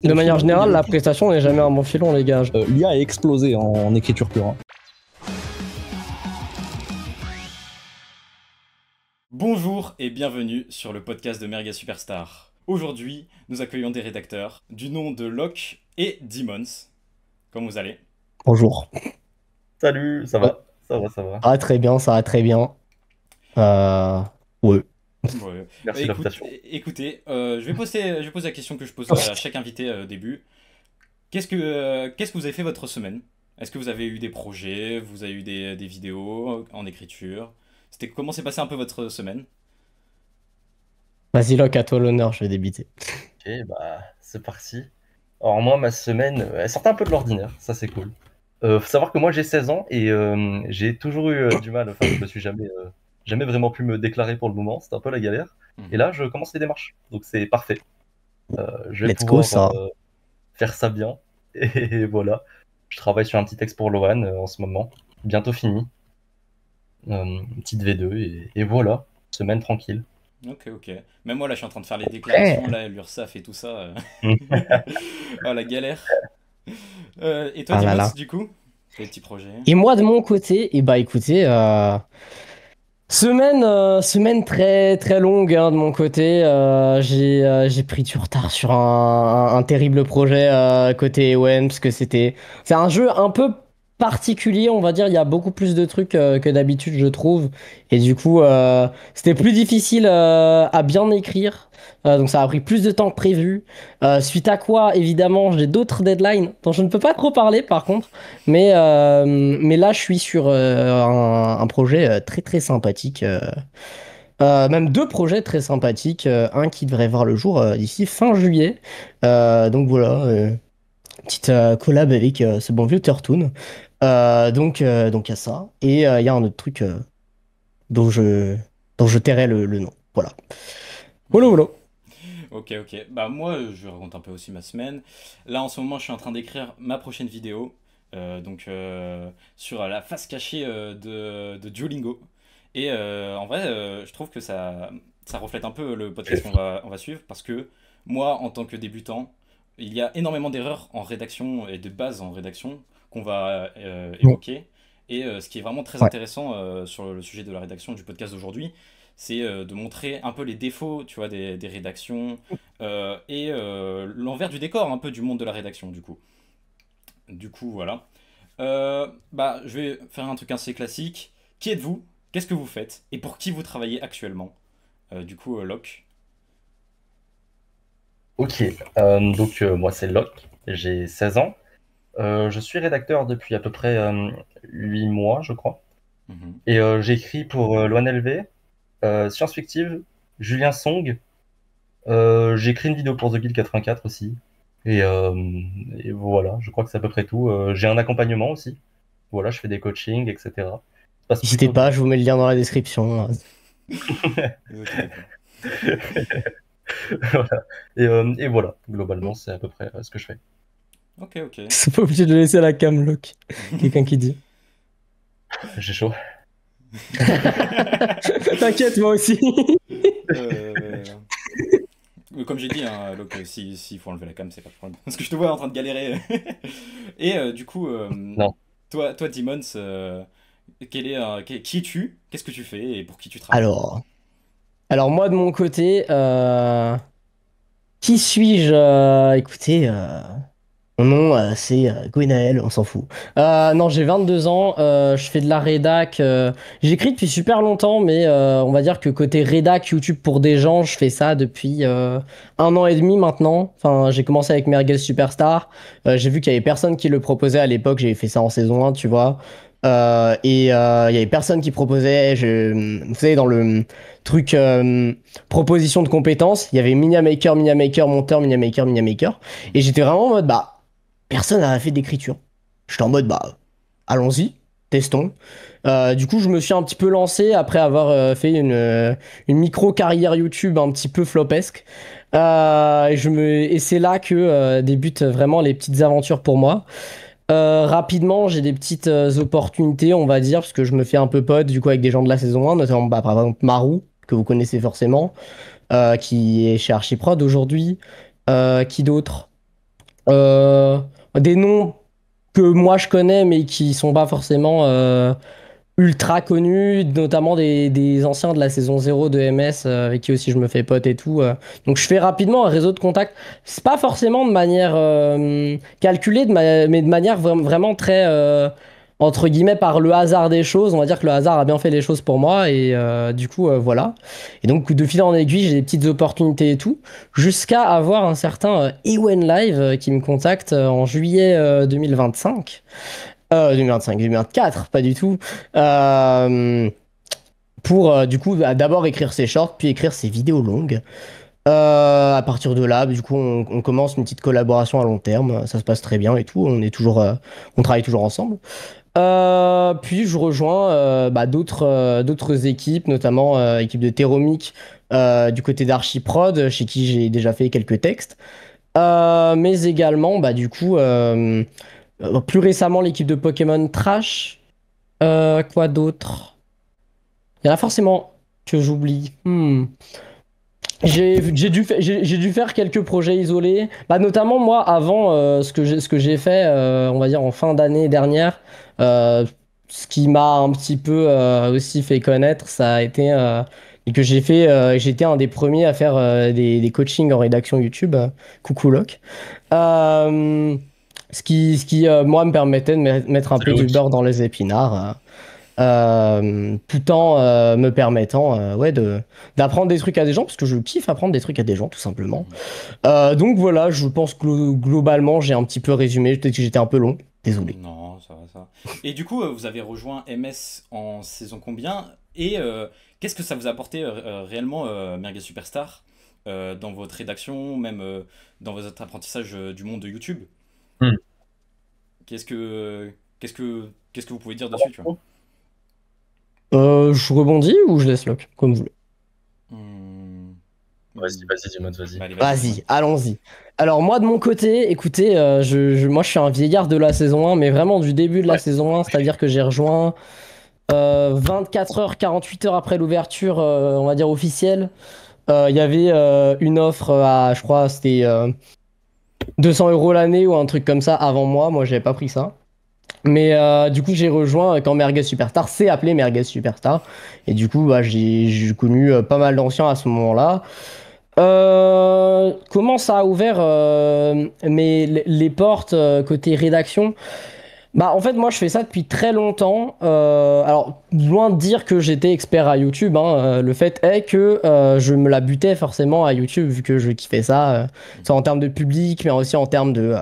De manière générale, la prestation n'est jamais un bon filon, les gars. L'IA a explosé en écriture pure. Hein. Bonjour et bienvenue sur le podcast de Merga Superstar. Aujourd'hui, nous accueillons des rédacteurs du nom de Locke et Demons. Comment vous allez? Bonjour. Salut, ça va, ça va, ça va. Ça va très bien, ça va très bien. Ouais. Ouais. Merci de l'invitation. Écoutez, je vais poser la question que je pose à chaque invité au début. Qu'est-ce que vous avez fait votre semaine? Est-ce que vous avez eu des projets? Vous avez eu des vidéos en écriture? Comment s'est passé un peu votre semaine? Vas-y, Locke, à toi l'honneur, je vais débiter. Ok, bah, c'est parti. Alors moi, ma semaine, elle sortait un peu de l'ordinaire, ça c'est cool. Faut savoir que moi j'ai 16 ans et j'ai toujours eu du mal, enfin je me suis jamais vraiment pu me déclarer pour le moment, c'était un peu la galère. Et là, je commence les démarches, donc c'est parfait. Je vais Let's go, pouvoir ça. faire ça bien, et voilà. Je travaille sur un petit texte pour Loan en ce moment, bientôt fini. Une petite V2, et voilà, semaine tranquille. Ok. Même moi, là, je suis en train de faire les déclarations, là, l'URSSAF et tout ça. Oh, la galère. Et toi, Ah là Dimos, là. du coup? Tes petits projets? Et moi, de mon côté, écoutez, semaine très très longue hein, de mon côté. J'ai pris du retard sur un terrible projet côté EON parce que c'est un jeu un peu particulier, on va dire. Il y a beaucoup plus de trucs que d'habitude, je trouve. Et du coup, c'était plus difficile à bien écrire. Donc ça a pris plus de temps que prévu. Suite à quoi, évidemment, j'ai d'autres deadlines dont je ne peux pas trop parler par contre. Mais là, je suis sur un projet très très sympathique. Même deux projets très sympathiques. Un qui devrait voir le jour d'ici fin juillet. Donc voilà, petite collab avec ce bon vieux Turtoon. Donc il y a ça. Et il y a un autre truc dont je tairai le nom. Voilà. Voilà. Ok. Bah moi, je raconte un peu aussi ma semaine. Là, en ce moment, je suis en train d'écrire ma prochaine vidéo. Sur la face cachée de Duolingo. Et en vrai, je trouve que ça reflète un peu le podcast on va suivre. Parce que moi, en tant que débutant, il y a énormément d'erreurs en rédaction et de bases en rédaction qu'on va évoquer. Et ce qui est vraiment très Ouais. intéressant sur le sujet de la rédaction du podcast d'aujourd'hui, c'est de montrer un peu les défauts, tu vois, des rédactions et l'envers du décor un peu du monde de la rédaction, du coup. Du coup, voilà. Bah, je vais faire un truc assez classique. Qui êtes-vous? Qu'est-ce que vous faites? Et pour qui vous travaillez actuellement? Du coup, Locke. Ok, donc moi c'est Locke, j'ai 16 ans. Je suis rédacteur depuis à peu près 8 mois, je crois. Mhm. Et j'écris pour Loan LV, Science Fictive, Julien Song. J'écris une vidéo pour The Guild 84 aussi. Et, euh, et voilà, je crois que c'est à peu près tout. J'ai un accompagnement aussi. Voilà, je fais des coachings, etc. Ça se passe N'hésitez plutôt pas, bien. je vous mets le lien dans la description. Ne vous inquiétez pas. Voilà. Et voilà, globalement, c'est à peu près ce que je fais. Ok. C'est pas obligé de le laisser à la cam, Locke. Quelqu'un qui dit. J'ai chaud. T'inquiète, moi aussi. Comme j'ai dit, hein, Locke, s'il faut enlever la cam, c'est pas de problème. Parce que je te vois en train de galérer. Et du coup, Non. toi Demons, qui es-tu? Qu'est-ce que tu fais et pour qui tu travailles? Alors moi de mon côté, qui suis-je? Écoutez, mon nom c'est Gwenaël, on s'en fout. Non, j'ai 22 ans, je fais de la rédac. J'écris depuis super longtemps, mais on va dire que côté rédac YouTube pour des gens, je fais ça depuis 1 an et demi maintenant. Enfin, j'ai commencé avec Merguez Superstar. J'ai vu qu'il y avait personne qui le proposait à l'époque, j'avais fait ça en saison 1, tu vois. Il y avait personne qui proposait, vous savez, dans le truc proposition de compétences, il y avait Miniamaker, monteur, Miniamaker. Et j'étais vraiment en mode, bah, personne n'a fait d'écriture. J'étais en mode, bah, allons-y, testons. Du coup, je me suis un petit peu lancé après avoir fait une micro-carrière YouTube un petit peu flopesque. Et c'est là que débutent vraiment les petites aventures pour moi. Rapidement, j'ai des petites opportunités, on va dire, parce que je me fais un peu pote du coup avec des gens de la saison 1, notamment bah, par exemple Marou, que vous connaissez forcément, qui est chez Archiprod aujourd'hui. Qui d'autre? Euh, des noms que moi je connais, mais qui sont pas forcément ultra connus, notamment des anciens de la saison 0 de MS, avec qui aussi je me fais pote et tout. Donc je fais rapidement un réseau de contacts. C'est pas forcément de manière calculée, mais de manière vraiment très, entre guillemets, par le hasard des choses. On va dire que le hasard a bien fait les choses pour moi, et du coup, voilà. Et donc de fil en aiguille, j'ai des petites opportunités et tout, jusqu'à avoir un certain Ewen Live qui me contacte en juillet 2025. 2025, 2024, pas du tout. Euh, pour du coup d'abord écrire ses shorts, puis écrire ses vidéos longues. À partir de là, du coup, on commence une petite collaboration à long terme. Ça se passe très bien et tout. On travaille toujours ensemble. Puis je rejoins d'autres équipes, notamment équipe de Teromic du côté d'Archiprod, chez qui j'ai déjà fait quelques textes. Mais également, du coup, plus récemment, l'équipe de Pokémon Trash. Quoi d'autre? Il y en a forcément que j'oublie. J'ai dû faire quelques projets isolés. Notamment, moi, avant, ce que j'ai fait, on va dire, en fin d'année dernière, ce qui m'a un petit peu aussi fait connaître, ça a été et que j'étais un des premiers à faire des coachings en rédaction YouTube. Coucou Locke. Moi, me permettait de mettre un peu du beurre dans les épinards. Tout en me permettant d'apprendre des trucs à des gens, parce que je kiffe apprendre des trucs à des gens, tout simplement. Donc voilà, je pense que globalement, j'ai un petit peu résumé. Peut-être que j'étais un peu long. Désolé. Non, ça va, ça va. Et du coup, vous avez rejoint MS en saison combien? Et qu'est-ce que ça vous a apporté réellement, Merguez Superstar, dans votre rédaction, même dans votre apprentissage du monde de YouTube? Hmm. Qu'est-ce que, qu'est-ce que vous pouvez dire dessus, tu vois? Je rebondis ou je laisse Locke, comme vous voulez. Hmm. Vas-y, dis-moi, vas-y. Bah, allez, vas-y, Vas-y, commence. allons-y. Alors moi de mon côté, écoutez, moi je suis un vieillard de la saison 1, mais vraiment du début de la Ouais. saison 1, c'est-à-dire que j'ai rejoint 24 heures, 48 heures après l'ouverture, on va dire officielle. Il y avait une offre à, je crois, c'était 200 euros l'année ou un truc comme ça avant moi. Moi, j'avais pas pris ça. Mais du coup, j'ai rejoint quand Merguez Superstar s'est appelé Merguez Superstar. Et du coup, j'ai connu pas mal d'anciens à ce moment-là. Comment ça a ouvert les portes côté rédaction? En fait, moi, je fais ça depuis très longtemps. Alors, loin de dire que j'étais expert à YouTube, hein, le fait est que je me la butais forcément à YouTube, vu que je kiffais ça, soit en termes de public, mais aussi en termes de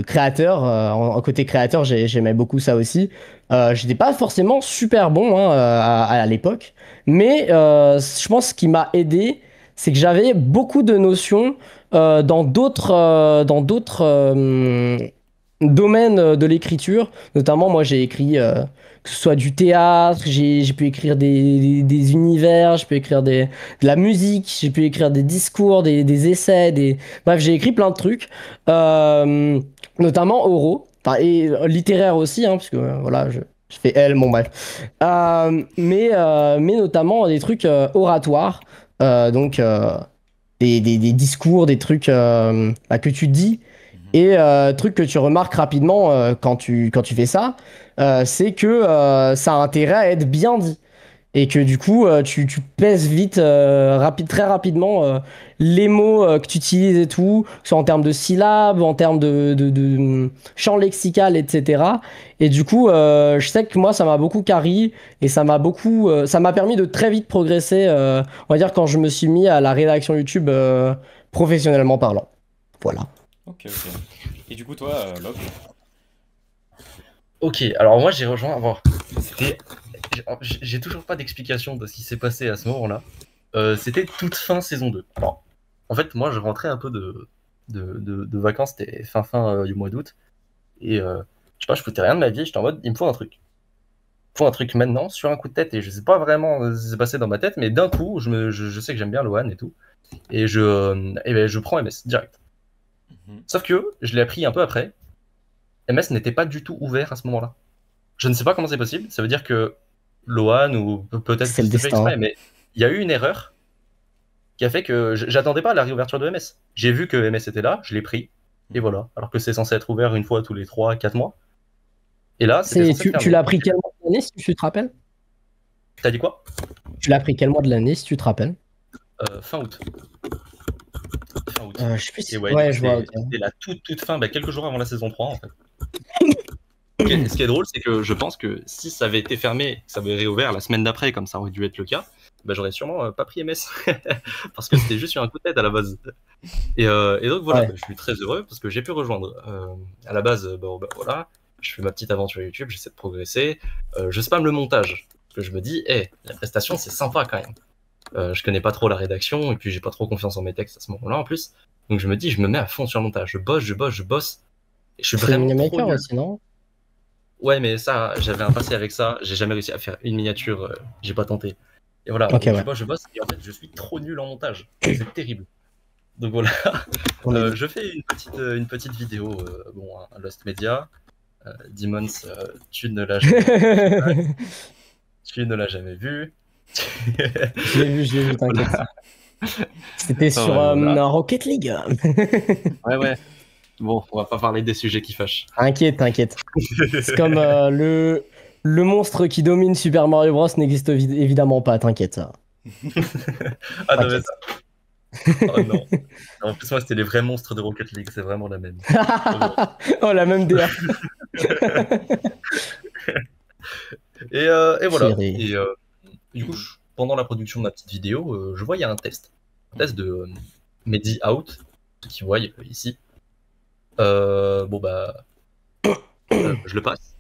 créateur. En côté créateur, j'aimais beaucoup ça aussi. J'étais pas forcément super bon hein, à l'époque, mais je pense que ce qui m'a aidé, c'est que j'avais beaucoup de notions dans d'autres domaines de l'écriture. Notamment, moi, j'ai écrit que ce soit du théâtre, j'ai pu écrire des univers, j'ai pu écrire de la musique, j'ai pu écrire des discours, des essais, bref, j'ai écrit plein de trucs, euh, notamment oraux, enfin, et littéraires aussi, hein, parce que voilà, je fais L, bon bref. Mais notamment des trucs oratoires, donc des discours, des trucs que tu dis. Mhm. Et truc que tu remarques rapidement quand tu fais ça, c'est que ça a intérêt à être bien dit. Et que du coup, tu pèses vite, très rapidement, les mots que tu utilises et tout, que ce soit en termes de syllabes, en termes de champ lexical, etc. Et du coup, je sais que moi, ça m'a beaucoup carry et ça m'a permis de très vite progresser, on va dire, quand je me suis mis à la rédaction YouTube professionnellement parlant. Voilà. Ok, ok. Et du coup, toi, Locke? Ok, alors moi j'ai rejoint. Bon, c'était. J'ai toujours pas d'explication de ce qui s'est passé à ce moment-là. C'était toute fin saison 2. Alors, en fait, moi je rentrais un peu de vacances, c'était fin du mois d'août. Et je sais pas, je foutais rien de ma vie, j'étais en mode, il me faut un truc. Il me faut un truc maintenant, sur un coup de tête. Et je sais pas vraiment ce qui s'est passé dans ma tête, mais d'un coup, je sais que j'aime bien Lohan et tout. Et je prends MS direct. Mhm. Sauf que je l'ai appris un peu après. MS n'était pas du tout ouvert à ce moment-là. Je ne sais pas comment c'est possible. Ça veut dire que Lohan, ou peut-être C'est que le c'était fait destin. exprès, mais il y a eu une erreur. qui a fait que j'attendais pas la réouverture de MS. J'ai vu que MS était là, je l'ai pris, et voilà. Alors que c'est censé être ouvert une fois tous les 3-4 mois. Et là, c'était censé Tu fermer. l'as pris quel mois de l'année, si tu te rappelles? T'as dit quoi? Tu l'as pris quel mois de l'année, si tu te rappelles? Fin août. Fin août. Je sais plus si... Et Ouais, je vois, ok. c'était la toute fin, quelques jours avant la saison 3, en fait. Ce qui est drôle, c'est que je pense que si ça avait été fermé, ça avait réouvert la semaine d'après, comme ça aurait dû être le cas, j'aurais sûrement pas pris MS. Parce que c'était juste un coup de tête à la base. Et donc voilà, Ouais. je suis très heureux parce que j'ai pu rejoindre. À la base, voilà, je fais ma petite aventure YouTube, j'essaie de progresser. Je spamme le montage. Parce que je me dis, la prestation, c'est sympa quand même. Je connais pas trop la rédaction et puis j'ai pas trop confiance en mes textes à ce moment-là en plus. Donc je me dis, je me mets à fond sur le montage. Je bosse. Et je suis C'est vraiment trop Minimaker nul. aussi, non? Ouais, mais ça, j'avais un passé avec ça. J'ai jamais réussi à faire une miniature. J'ai pas tenté. Et voilà, Ok, donc ouais. je bosse. Et en fait, je suis trop nul en montage. C'est terrible. Donc voilà. On est... Je fais une petite vidéo. Un Lost Media. Demons, tu ne l'as jamais vu. Tu ne l'as jamais vu. Je l'ai vu, t'inquiète. C'était sur voilà. un Rocket League. Ouais. Bon, on va pas parler des sujets qui fâchent. T'inquiète. C'est comme le monstre qui domine Super Mario Bros n'existe évidemment pas, t'inquiète. Ah non, mais T'inquiète. ça. Oh non. En plus, moi, c'était les vrais monstres de Rocket League. C'est vraiment la même. Oh, la même DA. Et voilà. Tiré. Et du coup, pendant la production de ma petite vidéo, je vois il y a un test. Un test de Medi Out, ceux qui voient ici. Je le passe.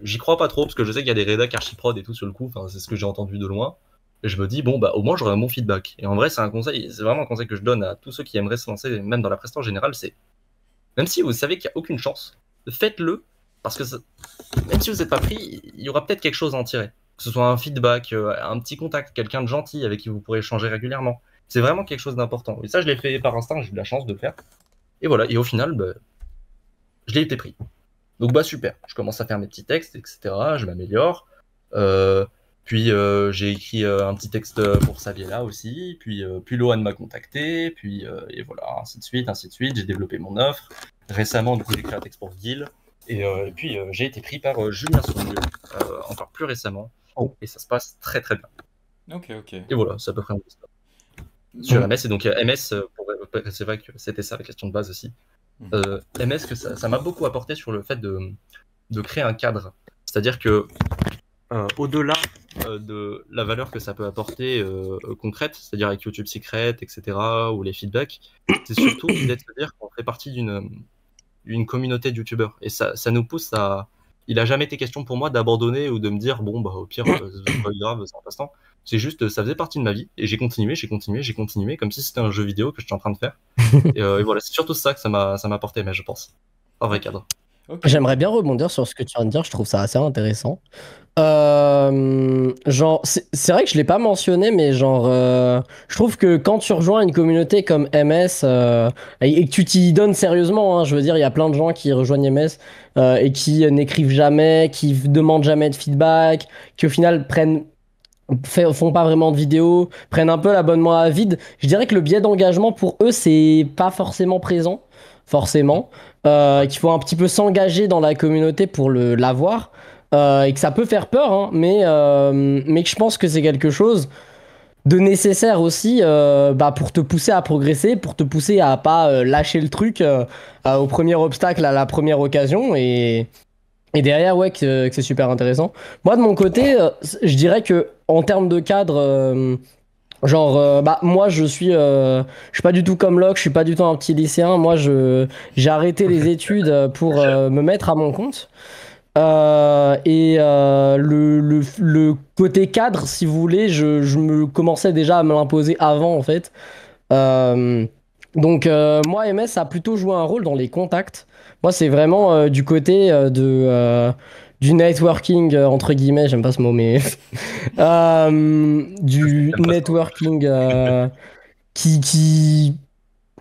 J'y crois pas trop parce que je sais qu'il y a des rédacs archiprod et tout sur le coup. Enfin, c'est ce que j'ai entendu de loin. Et je me dis au moins j'aurai un bon feedback. Et en vrai, c'est vraiment un conseil que je donne à tous ceux qui aimeraient se lancer, même dans la presta en général, c'est même si vous savez qu'il n'y a aucune chance, faites-le parce que même si vous n'êtes pas pris, il y aura peut-être quelque chose à en tirer. Que ce soit un feedback, un petit contact, quelqu'un de gentil avec qui vous pourrez échanger régulièrement. C'est vraiment quelque chose d'important. Et ça, je l'ai fait par instinct, j'ai eu la chance de le faire. Et voilà, et au final, je l'ai été pris. Donc super, je commence à faire mes petits textes, etc. Je m'améliore. Puis j'ai écrit un petit texte pour Saviela aussi. Puis Lohan m'a contacté. Et voilà, ainsi de suite. J'ai développé mon offre. Récemment, du coup, j'ai écrit un texte pour Guil. Et puis j'ai été pris par Julien Song, encore plus récemment. Oh. Et ça se passe très très bien. Ok. Et voilà, c'est à peu près mon histoire. Sur MS, et donc MS, c'est vrai que c'était ça la question de base aussi. MS, que ça m'a beaucoup apporté sur le fait de créer un cadre. C'est-à-dire que au-delà de la valeur que ça peut apporter concrète, c'est-à-dire avec YouTube Secret, etc., ou les feedbacks, c'est surtout l'idée de se dire qu'on fait partie d'une communauté de youtubeurs. Et ça nous pousse à... Il a jamais été question pour moi d'abandonner ou de me dire au pire, c'est pas grave, c'est un passe-temps. C'est juste, ça faisait partie de ma vie et j'ai continué, comme si c'était un jeu vidéo que j'étais en train de faire. Et voilà, c'est surtout ça que ça m'a apporté, mais je pense. Un vrai cadre. Okay. J'aimerais bien rebondir sur ce que tu viens de dire, je trouve ça assez intéressant. Genre, c'est vrai que je l'ai pas mentionné, mais genre, je trouve que quand tu rejoins une communauté comme MS et que tu t'y donnes sérieusement, hein, je veux dire, il y a plein de gens qui rejoignent MS et qui n'écrivent jamais, qui demandent jamais de feedback, qui au final font pas vraiment de vidéos, prennent un peu l'abonnement à vide. Je dirais que le biais d'engagement pour eux, c'est pas forcément présent, forcément. Qu'il faut un petit peu s'engager dans la communauté pour l'avoir. Et que ça peut faire peur, hein, mais que je pense que c'est quelque chose de nécessaire aussi pour te pousser à progresser, pour te pousser à pas lâcher le truc au premier obstacle, à la première occasion. Et derrière, ouais, que c'est super intéressant. Moi, de mon côté, je dirais que en termes de cadre, moi, je suis pas du tout comme Locke, je suis pas du tout un petit lycéen. Moi, j'ai arrêté les études pour me mettre à mon compte. Le côté cadre, si vous voulez, je me commençais déjà à me l'imposer avant, en fait. Moi, MS a plutôt joué un rôle dans les contacts. Moi, c'est vraiment du côté du networking, entre guillemets, j'aime pas ce mot, mais du networking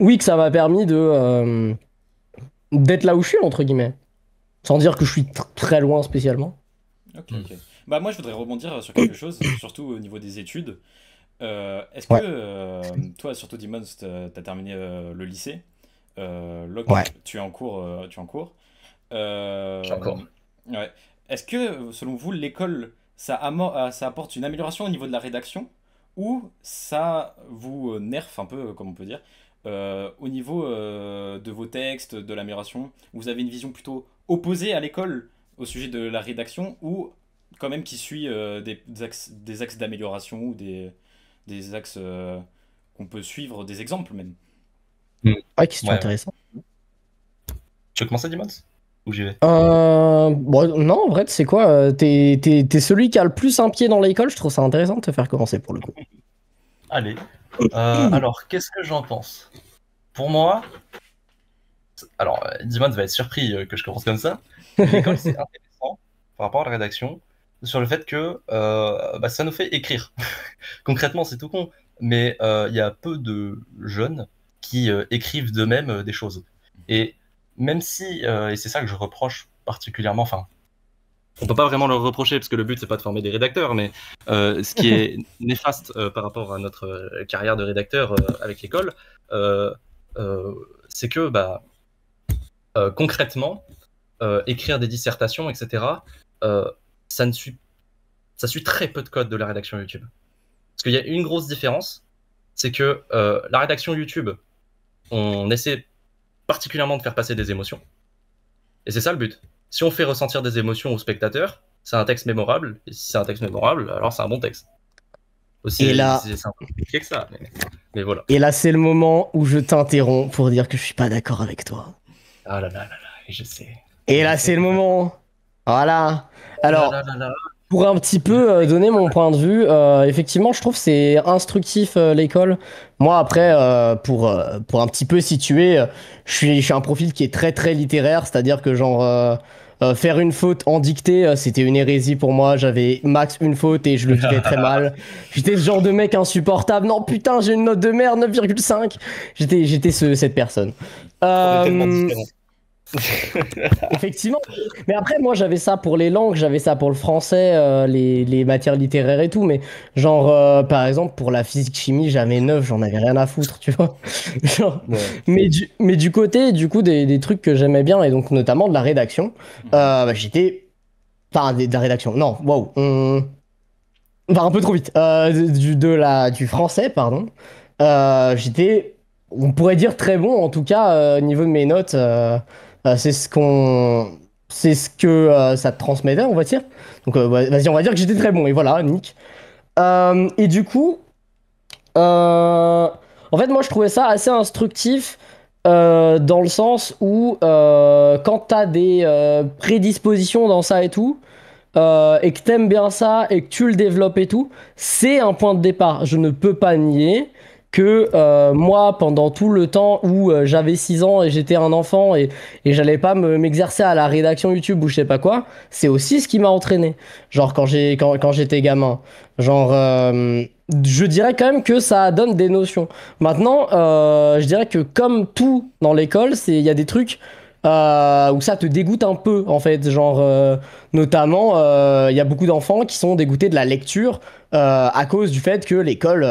oui, que ça m'a permis d'être là où je suis, entre guillemets. Sans dire que je suis très loin spécialement. Ok. Bah moi, je voudrais rebondir sur quelque chose, surtout au niveau des études. Est-ce Ouais. que toi, surtout Demons, t'as terminé le lycée. Locke, Ouais. tu es en cours. J'ai encore. Ouais. Est-ce que, selon vous, l'école, ça apporte une amélioration au niveau de la rédaction ou ça vous nerf un peu, comme on peut dire, au niveau de vos textes, de l'amélioration? Vous avez une vision plutôt opposée à l'école au sujet de la rédaction ou quand même qui suit des axes d'amélioration ou des axes qu'on peut suivre, des exemples même? Ouais, question Ouais, ouais. intéressante. Tu veux commencer, Dimons? Ou j'y vais? Bon, non, en vrai, c'est quoi? T'es celui qui a le plus un pied dans l'école. Je trouve ça intéressant de te faire commencer pour le coup. Allez. Alors, qu'est-ce que j'en pense? Pour moi, alors, Dimons va être surpris que je commence comme ça. L'école, c'est intéressant par rapport à la rédaction, sur le fait que ça nous fait écrire. Concrètement, c'est tout con, mais il y a peu de jeunes qui écrivent d'eux-mêmes des choses. Et même si, et c'est ça que je reproche particulièrement, enfin, on peut pas vraiment leur reprocher parce que le but c'est pas de former des rédacteurs, mais ce qui est néfaste par rapport à notre carrière de rédacteur avec l'école, euh, euh, c'est que concrètement, écrire des dissertations, etc., euh, ça ne suit, ça suit très peu de code de la rédaction YouTube. Parce qu'il y a une grosse différence, c'est que la rédaction YouTube, on essaie particulièrement de faire passer des émotions. Et c'est ça le but. Si on fait ressentir des émotions aux spectateurs, c'est un texte mémorable. Et si c'est un texte mémorable, alors c'est un bon texte. Aussi, Et là, c'est un peu compliqué que ça, mais voilà. et là, c'est le moment où je t'interromps pour dire que je suis pas d'accord avec toi. Ah là là là là, je sais. Et Je là, sais c'est le que... moment. Voilà. Oh là Alors, là là là. pour un petit Je peu sais. donner mon point de vue, effectivement, je trouve que c'est instructif l'école. Moi, après, pour un petit peu situer, je suis un profil qui est très très littéraire, c'est-à-dire que genre faire une faute en dictée, c'était une hérésie pour moi. J'avais max une faute et je le vivais très mal. J'étais ce genre de mec insupportable. Non, putain, j'ai une note de merde, 9,5. J'étais cette personne. On est tellement Euh, différents. Effectivement. Mais après, moi, j'avais ça pour les langues, j'avais ça pour le français, les matières littéraires et tout. Mais genre, par exemple, pour la physique-chimie, j'avais 9, j'en avais rien à foutre, tu vois. Genre, Ouais. mais du côté, du coup, des trucs que j'aimais bien, et donc notamment de la rédaction, Mhm. j'étais... Enfin, de la rédaction, non, wow. On va un peu trop vite. Du français, pardon. J'étais, on pourrait dire très bon, en tout cas, au niveau de mes notes. C'est ce qu'on, c'est ce que ça te transmettait, on va dire. Donc, vas-y, on va dire que j'étais très bon. Et voilà, Nick. Et du coup, en fait, moi, je trouvais ça assez instructif dans le sens où quand t'as des prédispositions dans ça et tout et que t'aimes bien ça et que tu le développes et tout, c'est un point de départ. Je ne peux pas nier que moi, pendant tout le temps où j'avais 6 ans et j'étais un enfant et j'allais pas m'exercer à la rédaction YouTube ou je sais pas quoi, c'est aussi ce qui m'a entraîné. Genre quand j'étais gamin. Genre, je dirais quand même que ça donne des notions. Maintenant, je dirais que comme tout dans l'école, il y a des trucs où ça te dégoûte un peu en fait. Genre, notamment, il y a beaucoup d'enfants qui sont dégoûtés de la lecture à cause du fait que l'école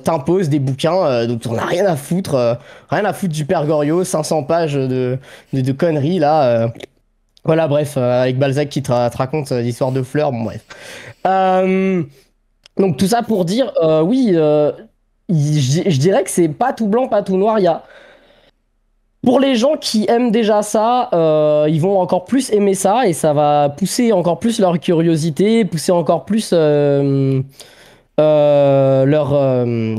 t'impose des bouquins dont on n'a rien à foutre du Père Goriot, 500 pages de conneries là. Voilà, bref, avec Balzac qui te raconte l'histoire de fleurs, bon bref. Euh, donc tout ça pour dire, oui, je dirais que c'est pas tout blanc, pas tout noir. Il y a pour les gens qui aiment déjà ça, ils vont encore plus aimer ça et ça va pousser encore plus leur curiosité, pousser encore plus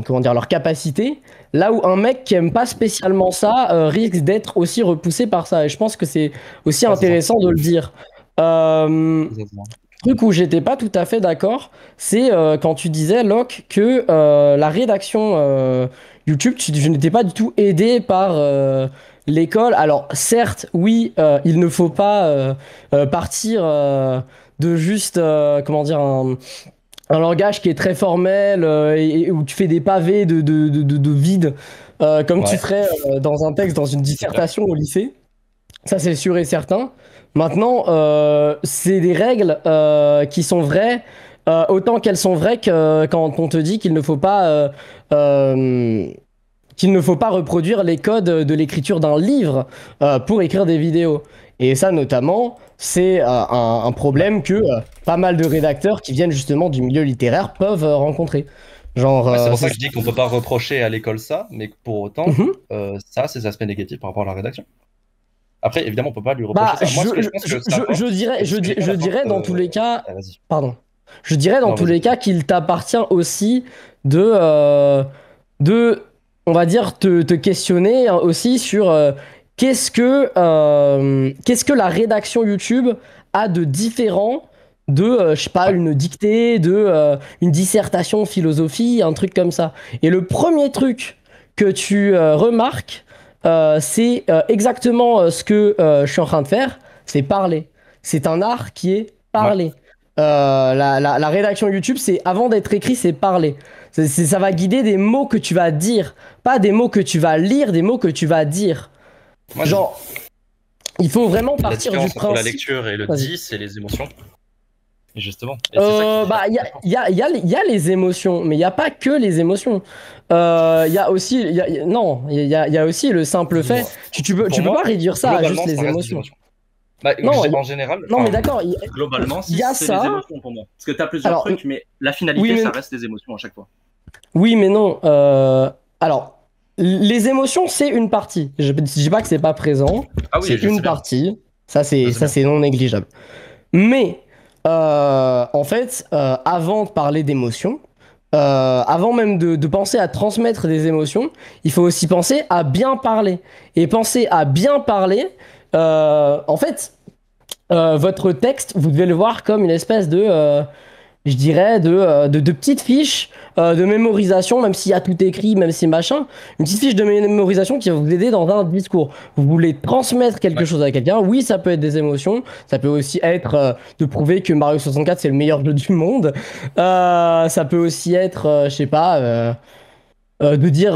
comment dire, leur capacité. Là où un mec qui aime pas spécialement ça risque d'être aussi repoussé par ça. Et je pense que c'est aussi Ouais, c'est ça. intéressant de le dire. Euh, Exactement. truc où j'étais pas tout à fait d'accord, c'est quand tu disais, Locke, que la rédaction YouTube, je n'étais pas du tout aidé par l'école. Alors, certes, oui, il ne faut pas partir de juste, comment dire, un langage qui est très formel et où tu fais des pavés de vide, comme tu Ouais, ferais dans un texte, dans une c'est clair. dissertation au lycée. Ça, c'est sûr et certain. Maintenant, c'est des règles qui sont vraies autant qu'elles sont vraies quand on te dit qu'il ne faut pas reproduire les codes de l'écriture d'un livre pour écrire des vidéos. Et ça, notamment, c'est un problème que pas mal de rédacteurs qui viennent justement du milieu littéraire peuvent rencontrer. Genre, Ouais, c'est pour ça que je dis qu'on peut pas reprocher à l'école ça, mais que pour autant, Mhm. ça a ses aspects négatifs par rapport à la rédaction. Après, évidemment, on peut pas lui reprocher Bah, ça. Moi, ce que je pense que ça apporte, je dirais, et ce qui je dirais apporte, dans tous les cas, ah, vas-y. pardon, je dirais dans Non, tous vas-y. les cas qu'il t'appartient aussi de, on va dire, te questionner aussi sur qu'est-ce que la rédaction YouTube a de différent de, je sais pas, Ouais. une dictée, une dissertation philosophie, un truc comme ça. Et le premier truc que tu remarques, c'est exactement ce que je suis en train de faire, c'est parler. C'est un art qui est Ouais. parler. La rédaction YouTube, c'est avant d'être écrit, c'est parler. Ça va guider des mots que tu vas dire, pas des mots que tu vas lire, des mots que tu vas dire. Moi, Genre, il faut vraiment la partir du différence entre la principe. lecture et le Vas-y. dit, c'est les émotions. Et justement. Et c'est ça qui Bah, il y a les émotions, mais il n'y a pas que les émotions. Il y a aussi, non, il y a aussi le simple fait. Dis-moi. Tu Pour peux moi, pas réduire ça à globalement, juste ça les reste des émotions. émotions. Bah, Non, en général, non, mais enfin, d'accord. Globalement, Il si y a c'est ça. les émotions pour moi. Parce que tu as plusieurs Alors, trucs, mais la finalité, oui, mais- ça reste des émotions à chaque fois. Oui, mais non. Alors, les émotions, c'est une partie. Je dis pas que c'est pas présent. Ah oui, C'est je sais une bien. partie. Ça, Je sais bien. c'est non négligeable. Mais, en fait, avant de parler d'émotions, avant même de penser à transmettre des émotions, il faut aussi penser à bien parler. Et penser à bien parler, en fait, votre texte, vous devez le voir comme une espèce de, je dirais, de petites fiches de mémorisation, même s'il y a tout écrit, même si machin, une petite fiche de mémorisation qui va vous aider dans un discours. Vous voulez transmettre quelque Ouais. chose à quelqu'un, oui, ça peut être des émotions, ça peut aussi être de prouver que Mario 64 c'est le meilleur jeu du monde, ça peut aussi être, je sais pas, de dire,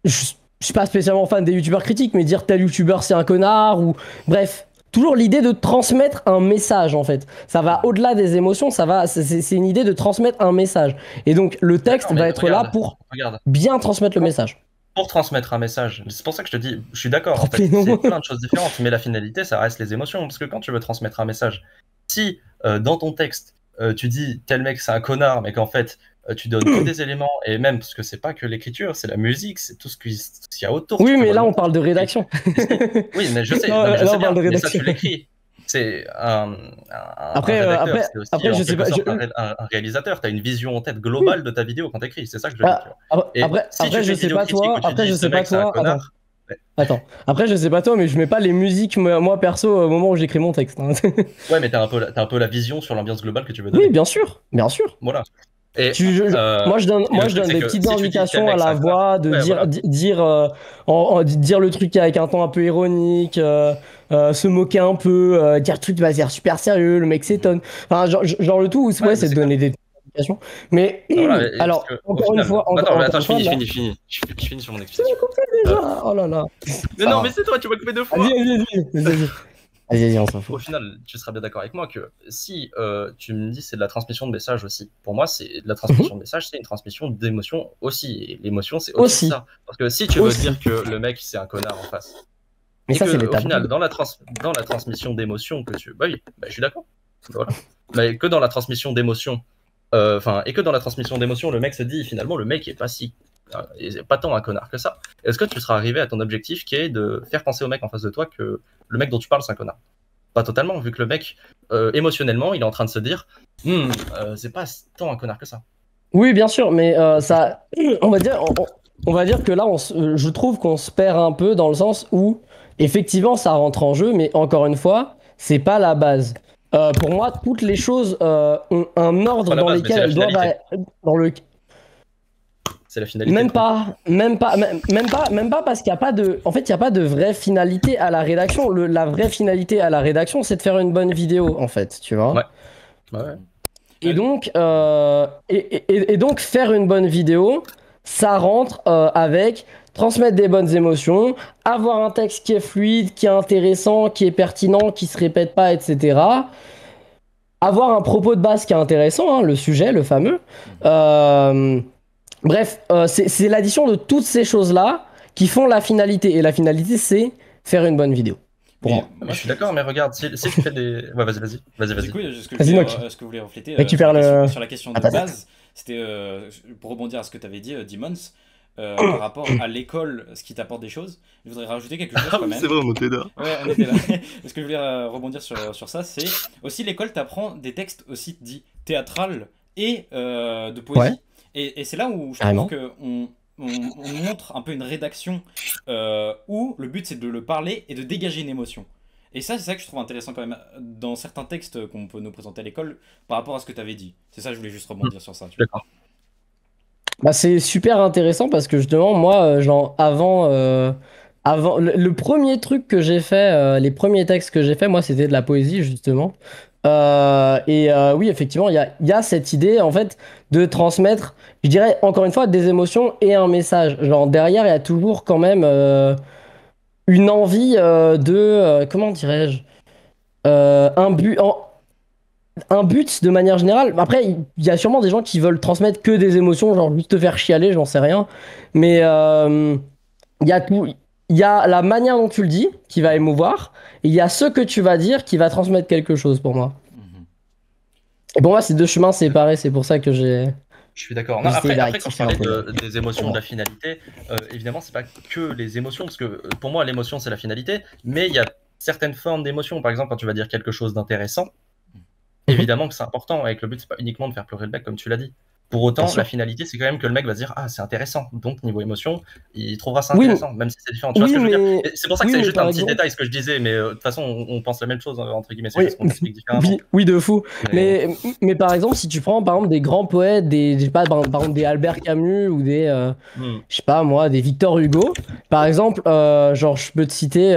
je suis pas spécialement fan des youtubeurs critiques, mais dire tel youtubeur c'est un connard, ou bref. Toujours l'idée de transmettre un message en fait. Ça va au-delà des émotions, c'est une idée de transmettre un message. Et donc le texte D'accord, mais va être là regarde, pour regarde. bien transmettre le message. Pour transmettre un message, c'est pour ça que je te dis, je suis d'accord, en Trop fait, pénible. c'est plein de choses différentes, mais la finalité, ça reste les émotions. Parce que quand tu veux transmettre un message, si dans ton texte, tu dis tel mec c'est un connard, mais qu'en fait, tu donnes que des éléments, et même parce que c'est pas que l'écriture, c'est la musique, c'est tout ce qu'il y a autour. Oui, tu peux mais voir là le on parle de rédaction. Oui, mais je sais, Non, non, mais je là, sais on parle bien, de mais ça rédaction. tu l'écris. C'est un Après, rédacteur, c'est aussi après, en je sais quelque pas. sorte un réalisateur. Tu as une vision en tête globale de ta vidéo quand tu écris. C'est ça que je dis. Tu vois. Et Après, si tu après fais je une sais vidéo pas critique toi. où tu Après, dis je ce sais pas mec c'est un toi. Attends. connard, Attends. Après, je sais pas toi, mais je mets pas les musiques, moi perso, au moment où j'écris mon texte. Hein. ouais, mais t'as un peu la vision sur l'ambiance globale que tu veux donner. Oui, bien sûr. Bien sûr. Voilà. Et, Moi, je donne, et le truc, des c'est que petites si tu dis tel indications à mec c'est la un connard, voix, de ouais, voilà. dire le truc avec un ton un peu ironique, se moquer un peu, dire le truc de manière super sérieux, le mec s'étonne. Enfin, genre le tout, Ouais, ouais, mais c'est de c'est donner des indications. Mais, Voilà, et alors, parce que, au encore une final... fois, Attends, encore attends, une fois, là- Je finis sur mon Tu explication. m'as coupé déjà. Oh là là. Mais non, mais c'est toi, tu m'as coupé deux fois. Vas-y. Vas-y, on s'en Au fout. final, tu seras bien d'accord avec moi que si tu me dis c'est de la transmission de message aussi, pour moi, c'est de la transmission de message, c'est une transmission d'émotion aussi. Et l'émotion, c'est aussi Aussi. ça. Parce que si tu veux Aussi. dire que le mec, c'est un connard en face, Mais et ça, que, c'est au l'étape. final, dans la transmission d'émotion que tu... Bah oui, bah, je suis d'accord. Voilà. Mais que dans la transmission d'émotion, et que dans la transmission d'émotion, le mec se dit, finalement, le mec est pas si... est pas tant un connard que ça. Est-ce que tu seras arrivé à ton objectif qui est de faire penser au mec en face de toi que le mec dont tu parles, c'est un connard? Pas totalement, vu que le mec, émotionnellement, il est en train de se dire c'est pas tant un connard que ça. Oui, bien sûr, mais ça, on va dire que là, je trouve qu'on se perd un peu dans le sens où, effectivement, ça rentre en jeu, mais encore une fois, c'est pas la base. Pour moi, toutes les choses ont un ordre Pas la dans base, mais lequel c'est la elles doivent finalité. dans le C'est la finalité. même pas parce qu'il y a pas de en fait il y a pas de vraie finalité à la rédaction. La vraie finalité à la rédaction, c'est de faire une bonne vidéo en fait, tu vois. Ouais. Ouais. Et donc, et donc faire une bonne vidéo, ça rentre avec transmettre des bonnes émotions, avoir un texte qui est fluide, qui est intéressant, qui est pertinent, qui se répète pas, etc. avoir un propos de base qui est intéressant, hein, le sujet, le fameux. Bref, c'est l'addition de toutes ces choses-là qui font la finalité. Et la finalité, c'est faire une bonne vidéo. Pour moi. Je suis d'accord, mais regarde, si tu fais des. Ouais, vas-y. Du coup, ce que Vas-y, Noc. je voulais refléter Récupère sur la question de ta base, c'était pour rebondir à ce que tu avais dit, Demons, par rapport à l'école, ce qui t'apporte des choses. Je voudrais rajouter quelque chose quand même. C'est vrai, on était là. Ouais, on était là. Ce que je voulais rebondir sur ça, c'est aussi l'école t'apprend des textes aussi dits théâtrales et de poésie. Ouais. Et c'est là où je Carrément. trouve qu'on on montre un peu une rédaction où le but c'est de le parler et de dégager une émotion. Et ça, c'est ça que je trouve intéressant quand même dans certains textes qu'on peut nous présenter à l'école par rapport à ce que tu avais dit. C'est ça, je voulais juste rebondir sur ça. Tu vois. D'accord. Bah, c'est super intéressant parce que justement, moi, genre, avant, le premier truc que j'ai fait, les premiers textes que j'ai fait, moi, c'était de la poésie, justement. Oui, effectivement, il y a cette idée, en fait, de transmettre, je dirais, encore une fois, des émotions et un message. Genre, derrière, il y a toujours quand même une envie comment dirais-je, un but. Un but de manière générale. Après, il y a sûrement des gens qui veulent transmettre que des émotions, genre juste te faire chialer, j'en sais rien. Mais il y a tout. Il y a la manière dont tu le dis qui va émouvoir, et il y a ce que tu vas dire qui va transmettre quelque chose pour moi. Mhm. Et pour moi, c'est deux chemins séparés, c'est pour ça que j'ai. Je suis d'accord. Non, J'essaie après, quand je rectifier un parlais peu. des émotions, de la finalité, évidemment, c'est pas que les émotions, parce que pour moi, l'émotion, c'est la finalité, mais il y a certaines formes d'émotions. Par exemple, quand tu vas dire quelque chose d'intéressant, évidemment que c'est important, et que le but, c'est pas uniquement de faire pleurer le mec, comme tu l'as dit. Pour autant, Bien sûr. la finalité, c'est quand même que le mec va se dire, ah, c'est intéressant. Donc, niveau émotion, il trouvera ça Oui, intéressant, même si c'est différent. Tu vois oui, ce que je veux dire? mais. Et c'est pour ça que Oui, c'est mais juste par un petit exemple. détail, ce que je disais, mais de toute façon, on pense la même chose, entre guillemets, c'est Oui, juste qu'on l'explique différemment. oui, de fou. Mais par exemple, si tu prends par exemple des grands poètes, je sais pas, par exemple des Albert Camus ou des, je sais pas moi, des Victor Hugo, par exemple, genre je peux te citer,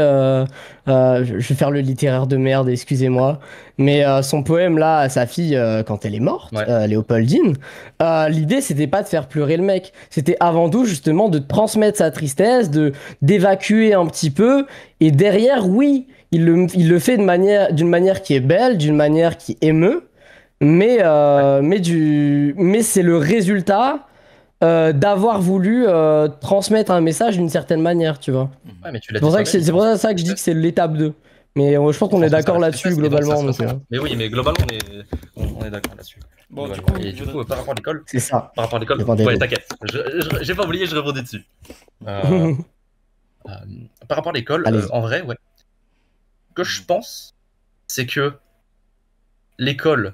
je vais faire le littéraire de merde, excusez-moi, mais son poème là à sa fille quand elle est morte, Ouais. Léopoldine, l'idée c'était pas de faire pleurer le mec, c'était avant tout justement de transmettre sa tristesse, d'évacuer un petit peu, et derrière, oui. Il le fait d'une manière qui est belle, d'une manière qui émeut, mais c'est le résultat d'avoir voulu transmettre un message d'une certaine manière, tu vois. Ouais, mais tu l'as C'est pour dit ça que toi-même, c'est pour ça que je dis que c'est l'étape 2. Mais je pense qu'on est d'accord là-dessus globalement. Donc, Mais oui, mais globalement, on est d'accord là-dessus. Bon, du Globalement. coup, Et du coup, par rapport à l'école, c'est ça. par rapport à l'école, Le point des ouais, deux. t'inquiète, j'ai pas oublié, je rebondis dessus. Par rapport à l'école, Allez-y. en vrai, ouais. Ce que je pense, c'est que l'école,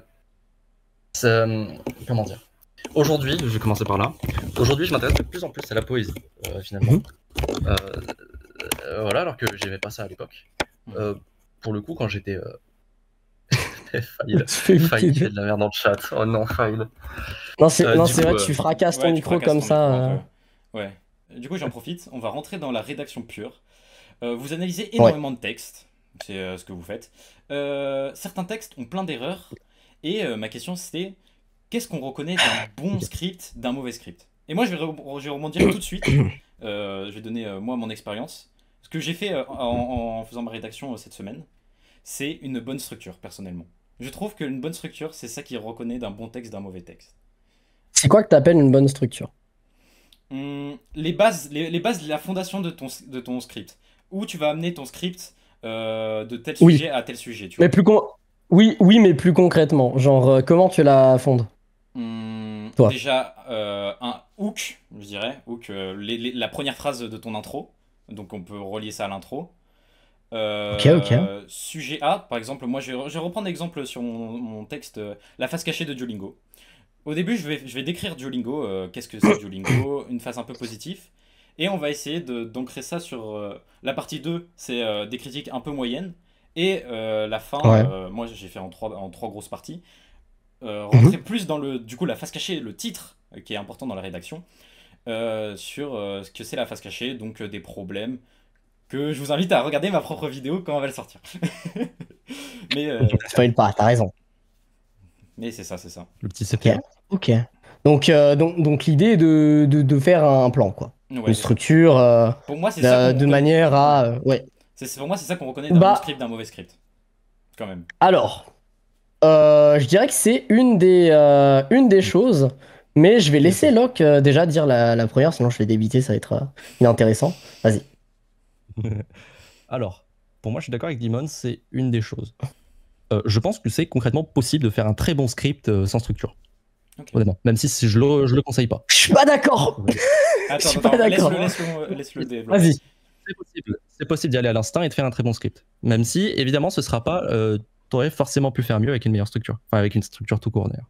comment dire? Aujourd'hui, je vais commencer par là. Aujourd'hui, je m'intéresse de plus en plus à la poésie, finalement. Voilà, alors que j'aimais pas ça à l'époque. Pour le coup, quand j'étais Fail, il fait de la merde dans le chat. Oh non, Fail. Non, c'est Du vrai, coup, tu fracasses ton tu micro fracasses comme ton ça. micro un peu. Ouais. Du coup, j'en profite. On va rentrer dans la rédaction pure. Vous analysez énormément de textes. C'est ce que vous faites. Certains textes ont plein d'erreurs. Et ma question, c'était qu'est-ce qu'on reconnaît d'un bon script, d'un mauvais script? Et moi, je vais rebondir tout de suite. Je vais donner, moi, mon expérience. Ce que j'ai fait en faisant ma rédaction cette semaine, c'est une bonne structure, personnellement. Je trouve qu'une bonne structure, c'est ça qui reconnaît d'un bon texte, d'un mauvais texte. C'est quoi que t'appelles une bonne structure? Les bases, la fondation de ton script. Où tu vas amener ton script de tel sujet à tel sujet. Tu vois. Oui, mais plus concrètement. Genre, comment tu la fondes? Toi. Déjà, un hook, je dirais. Hook, la première phrase de ton intro. Donc on peut relier ça à l'intro. Ok. Sujet A, par exemple, moi je vais reprendre l'exemple sur mon texte, la face cachée de Duolingo. Au début, je vais décrire Duolingo, qu'est-ce que c'est Duolingo, une face un peu positive. Et on va essayer d'ancrer ça sur la partie 2, c'est des critiques un peu moyennes. Et la fin, moi j'ai fait en trois grosses parties. Rentrer plus dans du coup, la face cachée, le titre, qui est important dans la rédaction, sur ce que c'est la face cachée, donc des problèmes. Que je vous invite à regarder ma propre vidéo quand elle va le sortir. Mais Spoil pas, t'as raison. Mais c'est ça. Le petit CP. Ok. Donc l'idée est de faire un plan, quoi. Ouais, une structure pour moi, c'est ça de manière à... ouais. Pour moi, c'est ça qu'on reconnaît d'un bon script, d'un mauvais script. Quand même. Alors, Je dirais que c'est une des choses, mais je vais laisser Locke déjà dire la première, sinon je vais débiter, ça va être inintéressant. Vas-y. Alors, pour moi, je suis d'accord avec Dimon, c'est une des choses. Je pense que c'est concrètement possible de faire un très bon script sans structure. Ok. Honnêtement, même si je le conseille pas. Je suis pas d'accord. Je suis pas d'accord. Laisse-le développer. Vas-y. C'est possible d'y aller à l'instinct et de faire un très bon script. Même si, évidemment, ce sera pas. T'aurais forcément pu faire mieux avec une meilleure structure. Enfin, avec une structure tout court d'ailleurs.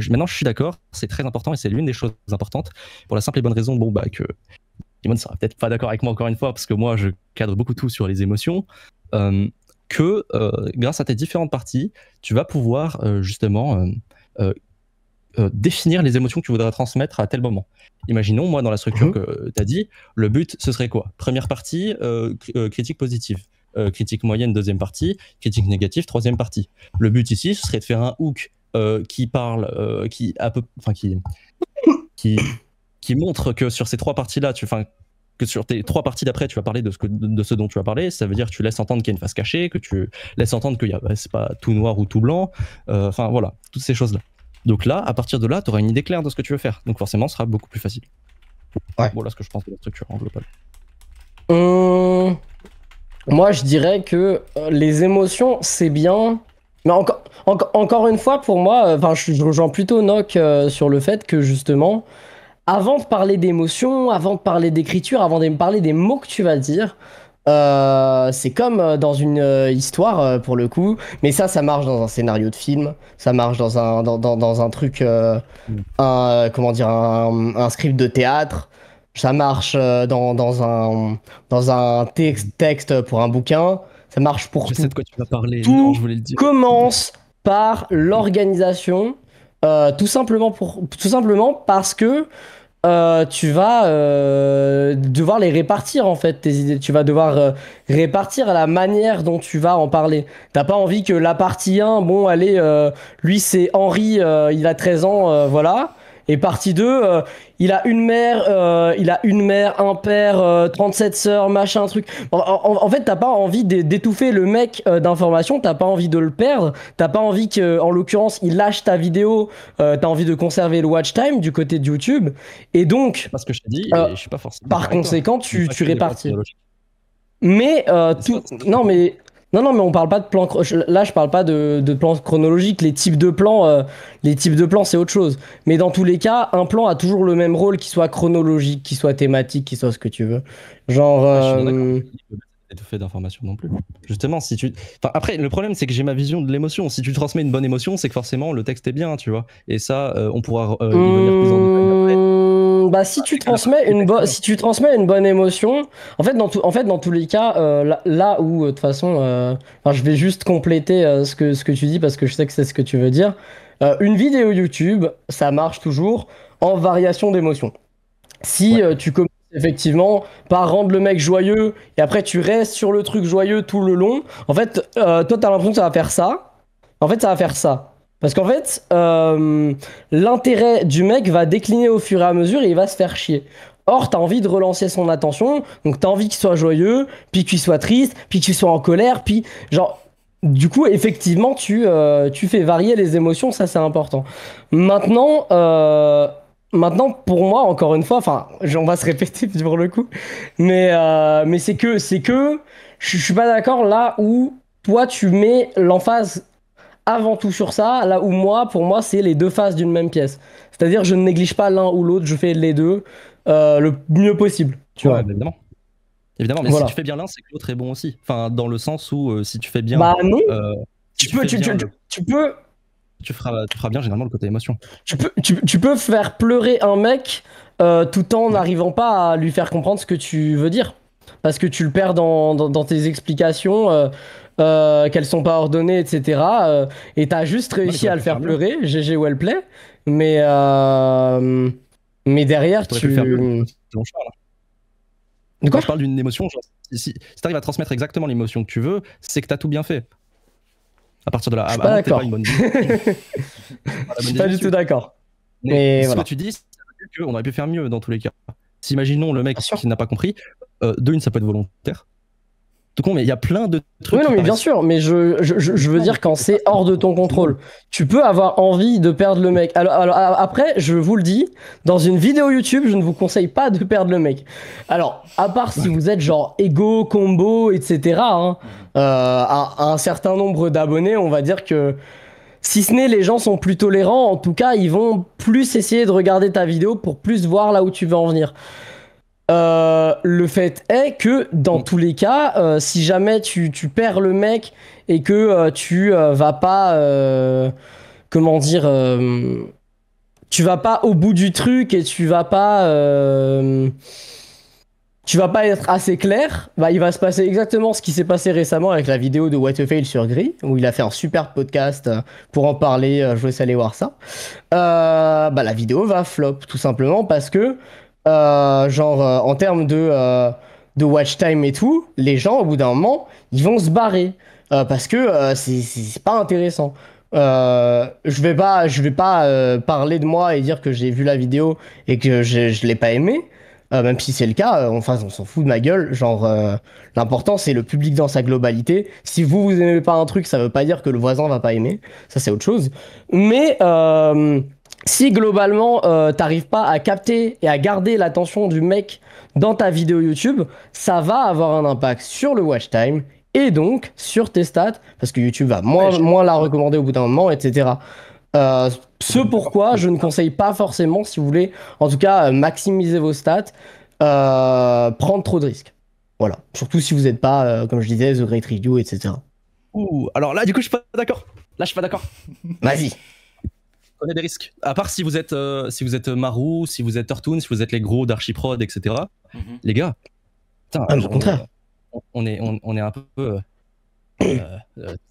Maintenant, je suis d'accord, c'est très important et c'est l'une des choses importantes. Pour la simple et bonne raison, que Dimon sera peut-être pas d'accord avec moi encore une fois, parce que moi, je cadre beaucoup tout sur les émotions. Grâce à tes différentes parties, tu vas pouvoir justement définir les émotions que tu voudrais transmettre à tel moment. Imaginons, moi, dans la structure que tu as dit, le but, ce serait quoi? Première partie, critique positive. Critique moyenne, deuxième partie. Critique négative, troisième partie. Le but ici, ce serait de faire un hook qui parle, qui montre que sur ces trois parties-là, que sur tes trois parties d'après, tu vas parler de ce dont tu vas parler. Ça veut dire que tu laisses entendre qu'il y a une face cachée, que tu laisses entendre que c'est pas tout noir ou tout blanc. Enfin, voilà, toutes ces choses-là. Donc là, à partir de là, tu auras une idée claire de ce que tu veux faire. Donc forcément, ce sera beaucoup plus facile. Ouais. Voilà ce que je pense de la structure en global. Moi, je dirais que les émotions, c'est bien. Mais encore une fois, pour moi, je rejoins plutôt Nock sur le fait que justement, avant de parler d'émotions, avant de parler d'écriture, avant de parler des mots que tu vas dire, c'est comme dans une histoire pour le coup, mais ça marche dans un scénario de film, ça marche dans un truc, un script de théâtre, ça marche dans un texte pour un bouquin, ça marche pour Je tout. sais de quoi tu vas parler. Tout Non, je voulais le dire. commence par l'organisation, tout simplement parce que tu vas devoir les répartir en fait tes idées. Tu vas devoir répartir la manière dont tu vas en parler. T'as pas envie que la partie 1, bon allez, lui c'est Henri, il a 13 ans, voilà. Et partie 2, il a une mère, un père, 37 sœurs, machin, truc. En fait, t'as pas envie d'étouffer le mec d'informations, t'as pas envie de le perdre, t'as pas envie que, en l'occurrence, il lâche ta vidéo, t'as envie de conserver le watch time du côté de YouTube. Et donc, Parce que je t'ai dit, et je suis pas forcément. par conséquent, tu répartis. Mais Mais non, mais on parle pas de plan. Là, je parle pas de plan chronologique. Les types de plans, c'est autre chose. Mais dans tous les cas, un plan a toujours le même rôle, qu'il soit chronologique, qu'il soit thématique, qu'il soit ce que tu veux. Genre. Étouffé d'informations non plus. Justement, si tu. Enfin, après, le problème, c'est que j'ai ma vision de l'émotion. Si tu transmets une bonne émotion, c'est que forcément le texte est bien, tu vois. Et ça, on pourra y venir plus en détail après. Bah, si tu transmets une bonne émotion, en fait, dans tous les cas, là où, de toute façon, je vais juste compléter ce que tu dis parce que je sais que c'est ce que tu veux dire. Une vidéo YouTube, ça marche toujours en variation d'émotion. Si tu commences effectivement par rendre le mec joyeux et après tu restes sur le truc joyeux tout le long, en fait, toi, t'as l'impression que ça va faire ça. En fait, ça va faire ça. Parce qu'en fait, l'intérêt du mec va décliner au fur et à mesure et il va se faire chier. Or, t'as envie de relancer son attention, donc t'as envie qu'il soit joyeux, puis qu'il soit triste, puis qu'il soit en colère, puis genre... Du coup, effectivement, tu fais varier les émotions, ça c'est important. Maintenant, pour moi, encore une fois, on va se répéter pour le coup, mais c'est que je suis pas d'accord là où toi tu mets l'emphase avant tout sur ça, là où pour moi, c'est les deux faces d'une même pièce. C'est-à-dire, je ne néglige pas l'un ou l'autre, je fais les deux le mieux possible. Tu vois. Évidemment. Évidemment, mais Voilà. si tu fais bien l'un, c'est que l'autre est bon aussi. Enfin, dans le sens où si tu fais bien. Bah non. Si tu peux. Tu feras bien généralement le côté émotion. Tu peux faire pleurer un mec tout en n'arrivant pas à lui faire comprendre ce que tu veux dire. Parce que tu le perds dans tes explications qu'elles sont pas ordonnées, etc. Et t'as juste réussi à le faire pleurer, GG Wellplay. Mais derrière, Tu. De quoi Quand je parle d'une émotion, genre, si tu arrives à transmettre exactement l'émotion que tu veux, c'est que tu as tout bien fait. À partir de là, je suis pas d'accord. Je suis pas du tout d'accord. Mais ce que tu dis, ça veut dire qu'on aurait pu faire mieux dans tous les cas. Si imaginons le mec qui n'a pas compris, de une, ça peut être volontaire. tout con, mais il y a plein de trucs. Oui, non, mais bien sûr, mais je veux dire quand c'est hors de ton contrôle. Tu peux avoir envie de perdre le mec. Alors, après, je vous le dis, dans une vidéo YouTube, je ne vous conseille pas de perdre le mec. Alors, à part si vous êtes genre ego, combo, etc., hein, à un certain nombre d'abonnés, on va dire que si ce n'est les gens sont plus tolérants, en tout cas, ils vont plus essayer de regarder ta vidéo pour plus voir là où tu veux en venir. Le fait est que dans tous les cas, si jamais tu perds le mec et que tu vas pas, comment dire, tu vas pas au bout du truc et tu vas pas être assez clair, bah il va se passer exactement ce qui s'est passé récemment avec la vidéo de What a Fail sur Gris, où il a fait un super podcast pour en parler, je vous laisse aller voir ça. Bah la vidéo va flop, tout simplement parce que en termes de watch time et tout, les gens, au bout d'un moment, ils vont se barrer. Parce que c'est pas intéressant. Je vais pas parler de moi et dire que j'ai vu la vidéo et que je l'ai pas aimé. Même si c'est le cas, on s'en fout de ma gueule. L'important, c'est le public dans sa globalité. Si vous aimez pas un truc, ça veut pas dire que le voisin va pas aimer. Ça, c'est autre chose. Mais si globalement t'arrives pas à capter et à garder l'attention du mec dans ta vidéo YouTube, ça va avoir un impact sur le watch time et donc sur tes stats, parce que YouTube va moins la recommander au bout d'un moment, etc. Ce pourquoi je ne conseille pas forcément, si vous voulez, en tout cas maximiser vos stats, prendre trop de risques. Voilà, surtout si vous n'êtes pas, comme je disais, The Great Review, etc. Ouh, alors là, du coup, je suis pas d'accord. Là, je suis pas d'accord. Vas-y. Prenez des risques. À part si vous êtes Marou, si vous êtes Turtoon, si vous êtes les gros d'Archiprod, etc. Les gars, putain, au contraire. On est un peu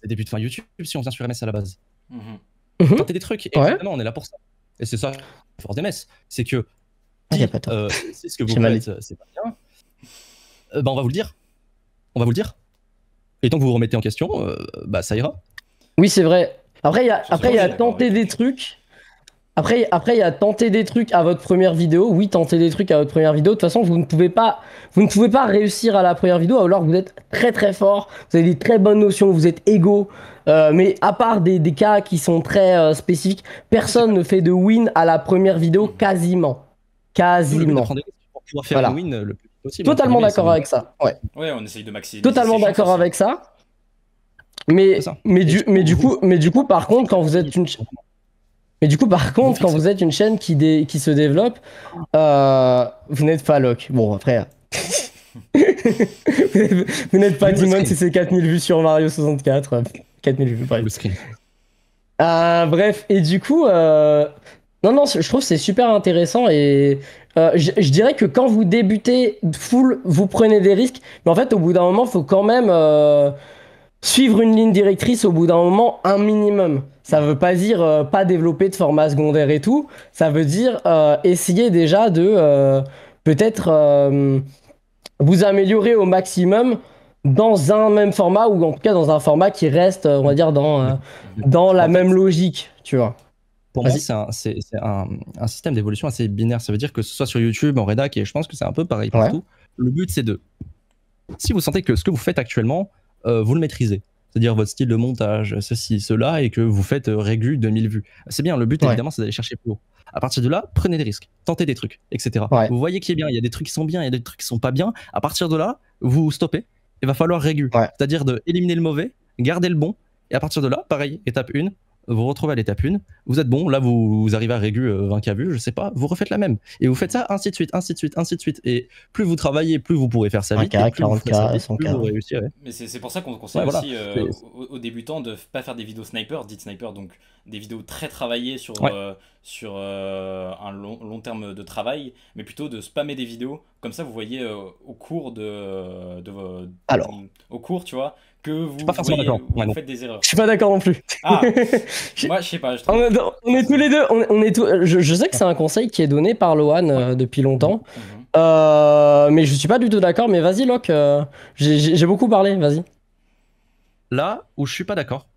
début de fin YouTube si on vient sur MS à la base. Tenter des trucs. Et évidemment, on est là pour ça. Et c'est ça, la force d'MS. C'est que si c'est ce que vous faites, c'est pas bien. Bah, on va vous le dire. On va vous le dire. Et tant que vous vous remettez en question, bah ça ira. Oui, c'est vrai. Après, il y a tenter des trucs. Après, il y a tenter des trucs à votre première vidéo. Oui, tenter des trucs à votre première vidéo. De toute façon, vous ne pouvez pas réussir à la première vidéo alors que vous êtes très très fort. Vous avez des très bonnes notions. Vous êtes égaux. Mais à part des cas qui sont très spécifiques, personne ne fait de win à la première vidéo quasiment. Quasiment. Pour pouvoir faire un win le plus possible. Totalement d'accord avec ça. Ouais, on essaye de maximiser. Totalement d'accord avec ça. Mais du coup, par contre, quand vous êtes une chaîne qui se développe, vous n'êtes pas Locke. Bon, après, vous n'êtes pas Dimon si c'est 4000 vues sur Mario 64. 4000 vues, bref. Bref, et du coup, non, je trouve que c'est super intéressant et je dirais que quand vous débutez full, vous prenez des risques, mais en fait, au bout d'un moment, il faut quand même suivre une ligne directrice au bout d'un moment, un minimum. Ça veut pas dire pas développer de format secondaire et tout. Ça veut dire essayer déjà de peut-être vous améliorer au maximum dans un même format ou en tout cas dans un format qui reste, on va dire, dans la même logique, tu vois. Pour moi, c'est un système d'évolution assez binaire. Ça veut dire que ce soit sur YouTube, en rédac, et je pense que c'est un peu pareil partout. Le but, c'est si vous sentez que ce que vous faites actuellement, vous le maîtrisez, c'est-à-dire votre style de montage, ceci, cela, et que vous faites régu 2000 vues. C'est bien, le but évidemment c'est d'aller chercher plus haut. À partir de là, prenez des risques, tentez des trucs, etc. Vous voyez qui est bien, il y a des trucs qui sont bien, il y a des trucs qui sont pas bien. À partir de là, vous stoppez, il va falloir régu, c'est-à-dire d'éliminer le mauvais, garder le bon, et à partir de là, pareil, étape 1, vous retrouvez à l'étape 1, vous êtes bon, là vous arrivez à régu 20K vues, je sais pas, vous refaites la même. Et vous faites ça ainsi de suite, ainsi de suite, ainsi de suite. Et plus vous travaillez, plus vous pourrez faire ça vite, 1K, 40K, 100K. Plus vous réussirez. Mais c'est pour ça qu'on conseille aussi aux débutants de pas faire des vidéos sniper, dites sniper, donc des vidéos très travaillées sur un long terme de travail, mais plutôt de spammer des vidéos. Comme ça, vous voyez au cours au cours, tu vois, que vous faites des erreurs. Je suis pas d'accord non plus. Ah, moi je sais pas. On est tous les deux. Je sais que c'est un conseil qui est donné par Lohan depuis longtemps, mais je suis pas du tout d'accord. Mais vas-y Locke, j'ai beaucoup parlé. Vas-y. Là où je suis pas d'accord,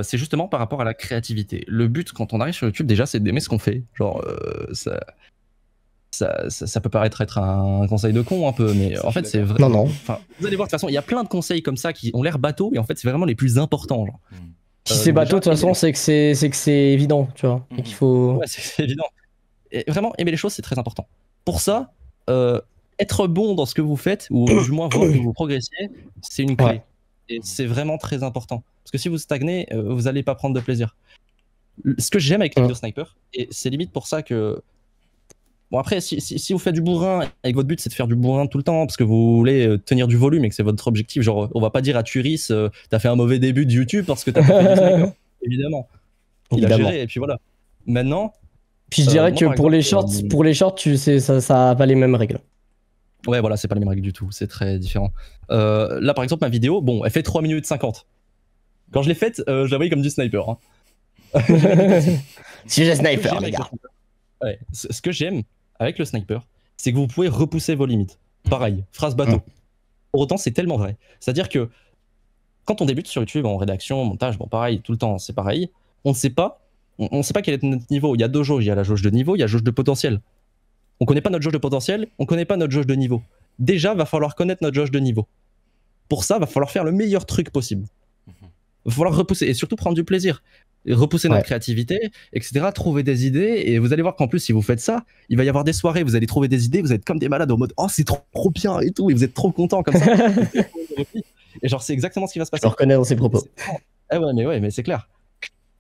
c'est justement par rapport à la créativité. Le but quand on arrive sur YouTube déjà, c'est d'aimer ce qu'on fait. Genre ça peut paraître être un conseil de con un peu, mais en fait c'est vrai. Non. Enfin, vous allez voir de toute façon, il y a plein de conseils comme ça qui ont l'air bateaux et en fait c'est vraiment les plus importants. Genre. Si c'est bateau, de toute façon, c'est que c'est évident, tu vois. Et qu'il faut. Ouais, c'est évident. Et vraiment, aimer les choses, c'est très important. Pour ça, être bon dans ce que vous faites, ou du moins voir que vous progressiez, c'est une clé. Ouais. Et c'est vraiment très important. Parce que si vous stagnez, vous n'allez pas prendre de plaisir. Ce que j'aime avec les vidéos sniper, et c'est limite pour ça que... Bon après, si vous faites du bourrin, et que votre but c'est de faire du bourrin tout le temps, parce que vous voulez tenir du volume et que c'est votre objectif, genre on va pas dire à Turis, t'as fait un mauvais début de YouTube parce que t'as pas fait du sniper. Évidemment. Il a géré, et puis voilà. Maintenant... Puis je dirais que pour les shorts, tu sais, ça a pas les mêmes règles. Ouais, voilà, c'est pas les mêmes règles du tout, c'est très différent. Là, par exemple, ma vidéo, bon, elle fait 3 minutes 50. Quand je l'ai faite, je la voyais comme du sniper. Hein. Sujet sniper, les gars. Ouais, ce que j'aime avec le sniper, c'est que vous pouvez repousser vos limites. Pareil, phrase bateau. Pour autant, c'est tellement vrai. C'est-à-dire que quand on débute sur YouTube en rédaction, montage, bon, pareil, tout le temps, c'est pareil, on ne sait pas. On ne sait pas quel est notre niveau. Il y a deux jauges. Il y a la jauge de niveau, il y a la jauge de potentiel. On connaît pas notre jauge de potentiel, on connaît pas notre jauge de niveau. Déjà, va falloir connaître notre jauge de niveau. Pour ça, va falloir faire le meilleur truc possible. Va falloir repousser et surtout prendre du plaisir. Et repousser notre créativité, etc. Trouver des idées. Et vous allez voir qu'en plus, si vous faites ça, il va y avoir des soirées, vous allez trouver des idées, vous êtes comme des malades en mode « Oh, c'est trop bien et tout », et vous êtes trop contents comme ça. Et genre, c'est exactement ce qui va se passer. Je reconnais dans ses propos. Ouais, mais c'est clair.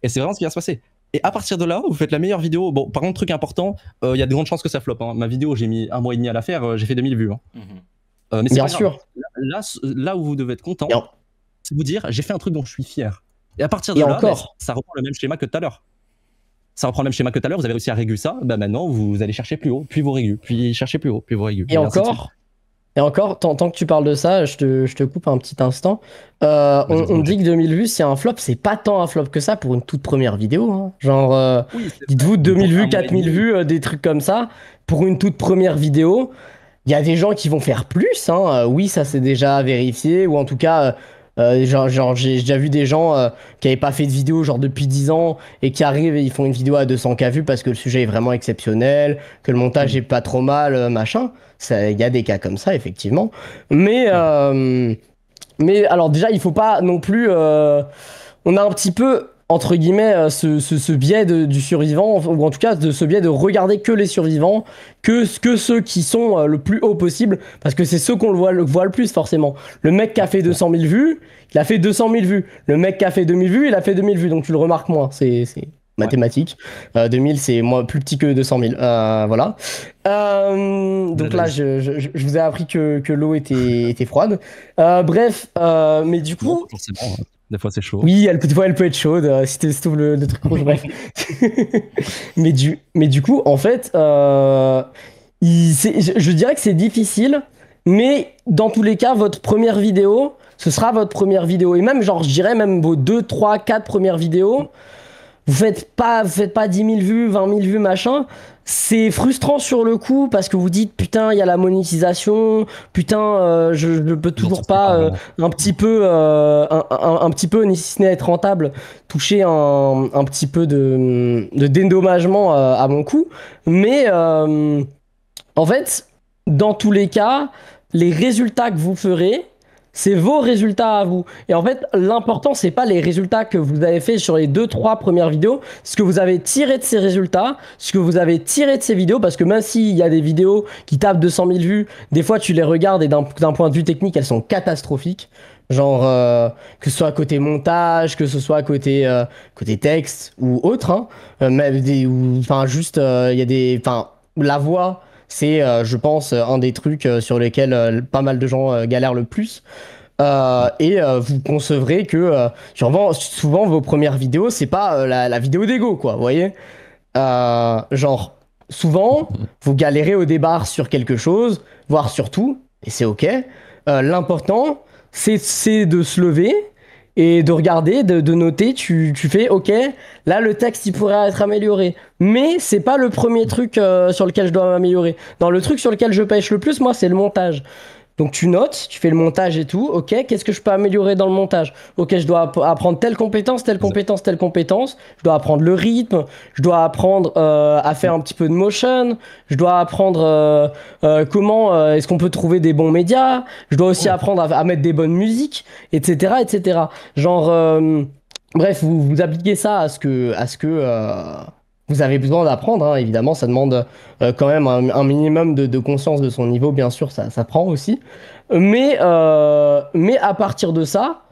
Et c'est vraiment ce qui va se passer. Et à partir de là, vous faites la meilleure vidéo. Bon, par contre, truc important, il y a de grandes chances que ça floppe. Hein. Ma vidéo, j'ai mis 1 mois et demi à la faire, j'ai fait 2000 vues. Hein. Mais c'est bien pas sûr. Là où vous devez être content, c'est vous dire, j'ai fait un truc dont je suis fier. Et à partir de et là, encore. Ça reprend le même schéma que tout à l'heure. Ça reprend le même schéma que tout à l'heure, vous avez réussi à réguler ça, bah maintenant vous allez chercher plus haut, puis vous régulez, puis chercher plus haut, puis vous régulez. Et encore, tant que tu parles de ça, je te coupe un petit instant. On dit que 2000 vues, c'est un flop. C'est pas tant un flop que ça pour une toute première vidéo. Hein. Genre, dites-vous 2000 vues, 4000 vues, des trucs comme ça. Pour une toute première vidéo, il y a des gens qui vont faire plus. Hein. Oui, ça c'est déjà vérifié. Ou en tout cas, genre j'ai déjà vu des gens qui n'avaient pas fait de vidéo genre depuis 10 ans et qui arrivent et ils font une vidéo à 200K vues parce que le sujet est vraiment exceptionnel, que le montage est pas trop mal, machin. Il y a des cas comme ça, effectivement. Mais alors déjà, il faut pas non plus... on a un petit peu, entre guillemets, ce biais du survivant, ou en tout cas de ce biais de regarder que les survivants, que ceux qui sont le plus haut possible, parce que c'est ceux qu'on voit le plus, forcément. Le mec qui a fait 200 000 vues, il a fait 200 000 vues. Le mec qui a fait 2000 vues, il a fait 2000 vues, donc tu le remarques moins. C'est mathématiques. 2000, c'est plus petit que 200 000. Voilà. Donc là, je vous ai appris que l'eau était froide. Bref, mais du coup... Forcément, des fois c'est chaud. Oui, des fois elle peut être chaude, si tu ouvres le truc rouge, bref. mais du coup, en fait, je dirais que c'est difficile, mais dans tous les cas, votre première vidéo, ce sera votre première vidéo. Et même, genre, je dirais même vos 2, 3, 4 premières vidéos, vous faites pas 10 000 vues, 20 000 vues, machin. C'est frustrant sur le coup parce que vous dites putain, il y a la monétisation, putain, je peux toujours pas un petit peu, ni si ce n'est être rentable, toucher un petit peu de dédommagement à mon coût. Mais en fait, dans tous les cas, les résultats que vous ferez, c'est vos résultats à vous. Et en fait, l'important, c'est pas les résultats que vous avez fait sur les 2-3 premières vidéos, ce que vous avez tiré de ces résultats, ce que vous avez tiré de ces vidéos, parce que même s'il y a des vidéos qui tapent 200 000 vues, des fois tu les regardes et d'un point de vue technique, elles sont catastrophiques. Genre, que ce soit côté montage, que ce soit côté texte ou autre, hein. Enfin, juste, il y a des... Enfin, la voix... C'est, je pense, un des trucs sur lesquels pas mal de gens galèrent le plus. Vous concevrez que souvent vos premières vidéos, c'est pas la vidéo d'ego, quoi, vous voyez. Genre, souvent, vous galérez au départ sur quelque chose, voire sur tout, et c'est ok. L'important, c'est de se lever et de regarder, de noter, tu fais ok, là le texte il pourrait être amélioré, mais c'est pas le premier truc sur lequel je dois m'améliorer. Dans le truc sur lequel je pêche le plus, moi, c'est le montage. Donc tu notes, tu fais le montage et tout. Ok, qu'est-ce que je peux améliorer dans le montage? Ok, je dois apprendre telle compétence, telle compétence, telle compétence. Je dois apprendre le rythme. Je dois apprendre à faire un petit peu de motion. Je dois apprendre comment est-ce qu'on peut trouver des bons médias. Je dois aussi apprendre à mettre des bonnes musiques, etc., etc. Genre, bref, vous appliquez ça à ce que vous avez besoin d'apprendre, hein. Évidemment, ça demande quand même un minimum de conscience de son niveau, bien sûr, ça prend aussi. Mais à partir de ça,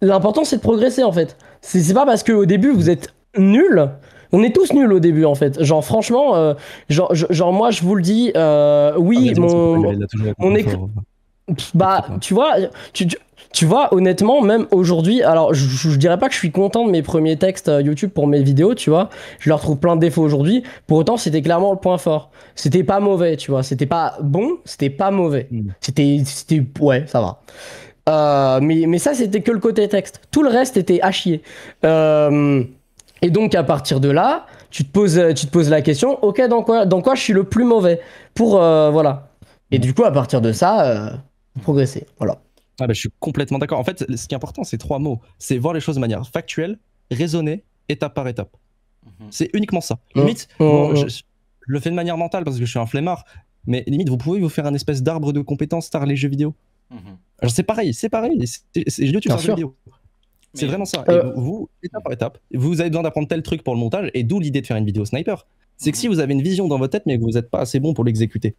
l'important c'est de progresser en fait. C'est pas parce qu'au début vous êtes nul. On est tous nuls au début en fait. Genre franchement, genre moi je vous le dis, oui, mon écran. Bah, tu vois, tu vois, honnêtement, même aujourd'hui, alors je dirais pas que je suis content de mes premiers textes YouTube pour mes vidéos, tu vois. Je leur trouve plein de défauts aujourd'hui. Pour autant, c'était clairement le point fort. C'était pas mauvais, tu vois. C'était pas bon, c'était pas mauvais. Ouais, ça va. Mais ça, c'était que le côté texte. Tout le reste était à chier. Et donc, à partir de là, tu te poses la question, ok, dans quoi je suis le plus mauvais pour, voilà. Et du coup, à partir de ça, progresser. Voilà. Ah bah, je suis complètement d'accord. En fait, ce qui est important, c'est 3 mots. C'est voir les choses de manière factuelle, raisonnée, étape par étape. C'est uniquement ça. Limite, je le fais de manière mentale parce que je suis un flemmard, mais limite, vous pouvez vous faire un espèce d'arbre de compétences par les jeux vidéo. Alors c'est pareil. C'est YouTube sur jeux vidéo. C'est vraiment ça. Et vous, étape par étape, vous avez besoin d'apprendre tel truc pour le montage, et d'où l'idée de faire une vidéo sniper. C'est que si vous avez une vision dans votre tête, mais que vous n'êtes pas assez bon pour l'exécuter,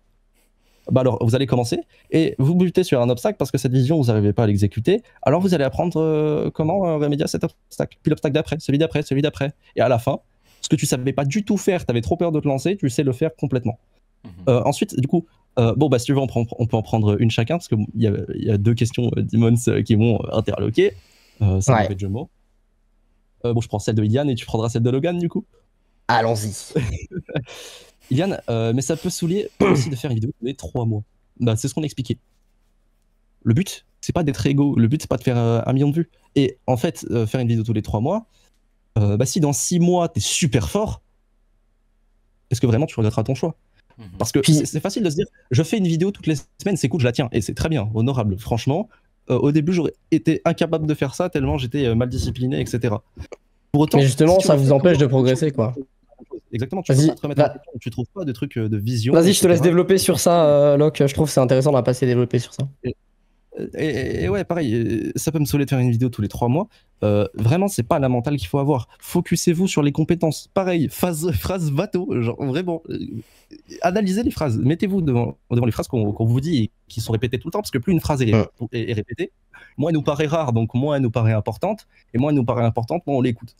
bah alors vous allez commencer et vous butez sur un obstacle parce que cette vision vous n'arrivez pas à l'exécuter. Alors vous allez apprendre comment remédier à cet obstacle, puis l'obstacle d'après, celui d'après, celui d'après, et à la fin, ce que tu savais pas du tout faire, tu avais trop peur de te lancer, tu sais le faire complètement. Ensuite, du coup, bon bah si tu veux, on peut en prendre une chacun parce qu'il y a 2 questions Demons qui vont interloquer. C'est un mauvais jeu de mots. Bon, je prends celle de Ilian et tu prendras celle de Logan du coup. Allons-y. Ilian, mais ça peut saouler aussi de faire une vidéo tous les 3 mois. Bah, c'est ce qu'on expliquait. Le but, c'est pas d'être égaux. Le but, c'est pas de faire 1 million de vues. Et en fait, faire une vidéo tous les 3 mois, bah, si dans 6 mois, t'es super fort, est-ce que vraiment tu regretteras ton choix? Parce que c'est facile de se dire, je fais une vidéo toutes les semaines, c'est cool, je la tiens. Et c'est très bien, honorable. Franchement, au début, j'aurais été incapable de faire ça tellement j'étais mal discipliné, etc. Pour autant, mais justement, si ça vous empêche de progresser, quoi. Exactement, tu peux pas te remettre en question, tu trouves pas de trucs de vision. Vas-y, je te laisse développer sur ça, Locke. Je trouve que c'est intéressant de passer développer sur ça. Et ouais, pareil, ça peut me saouler de faire une vidéo tous les 3 mois. Vraiment, c'est pas la mentale qu'il faut avoir. Focusez-vous sur les compétences. Pareil, phrase bateau, genre vraiment, analysez les phrases. Mettez-vous devant les phrases qu'on vous dit et qui sont répétées tout le temps, parce que plus une phrase est répétée, moins elle nous paraît rare, donc moins elle nous paraît importante, et moins elle nous paraît importante, moins on l'écoute.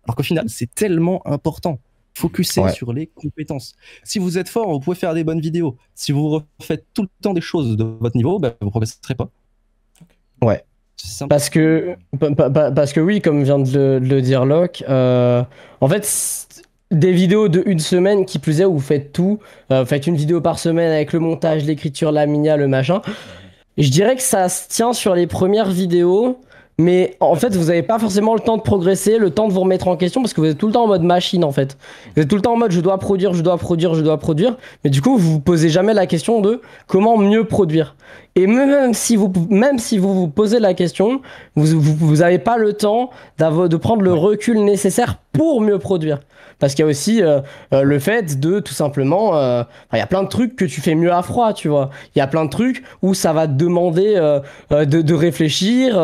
Alors qu'au final, c'est tellement important. Focussez sur les compétences. Si vous êtes fort, vous pouvez faire des bonnes vidéos. Si vous refaites tout le temps des choses de votre niveau, bah, vous ne progresserez pas. Ouais. Parce que oui, comme vient de le dire Locke, en fait, des vidéos de 1 semaine, qui plus est, où vous faites tout, faites une vidéo par semaine avec le montage, l'écriture, la mia, le machin. Je dirais que ça se tient sur les premières vidéos. Mais en fait, vous n'avez pas forcément le temps de progresser, le temps de vous remettre en question, parce que vous êtes tout le temps en mode machine, en fait. Vous êtes tout le temps en mode je dois produire, je dois produire, je dois produire. Mais du coup, vous vous posez jamais la question de comment mieux produire. Et même si vous vous posez la question, vous n'avez pas le temps de prendre le recul nécessaire pour mieux produire. Parce qu'il y a aussi le fait de tout simplement... il y a plein de trucs que tu fais mieux à froid, tu vois. Il y a plein de trucs où ça va te demander de réfléchir,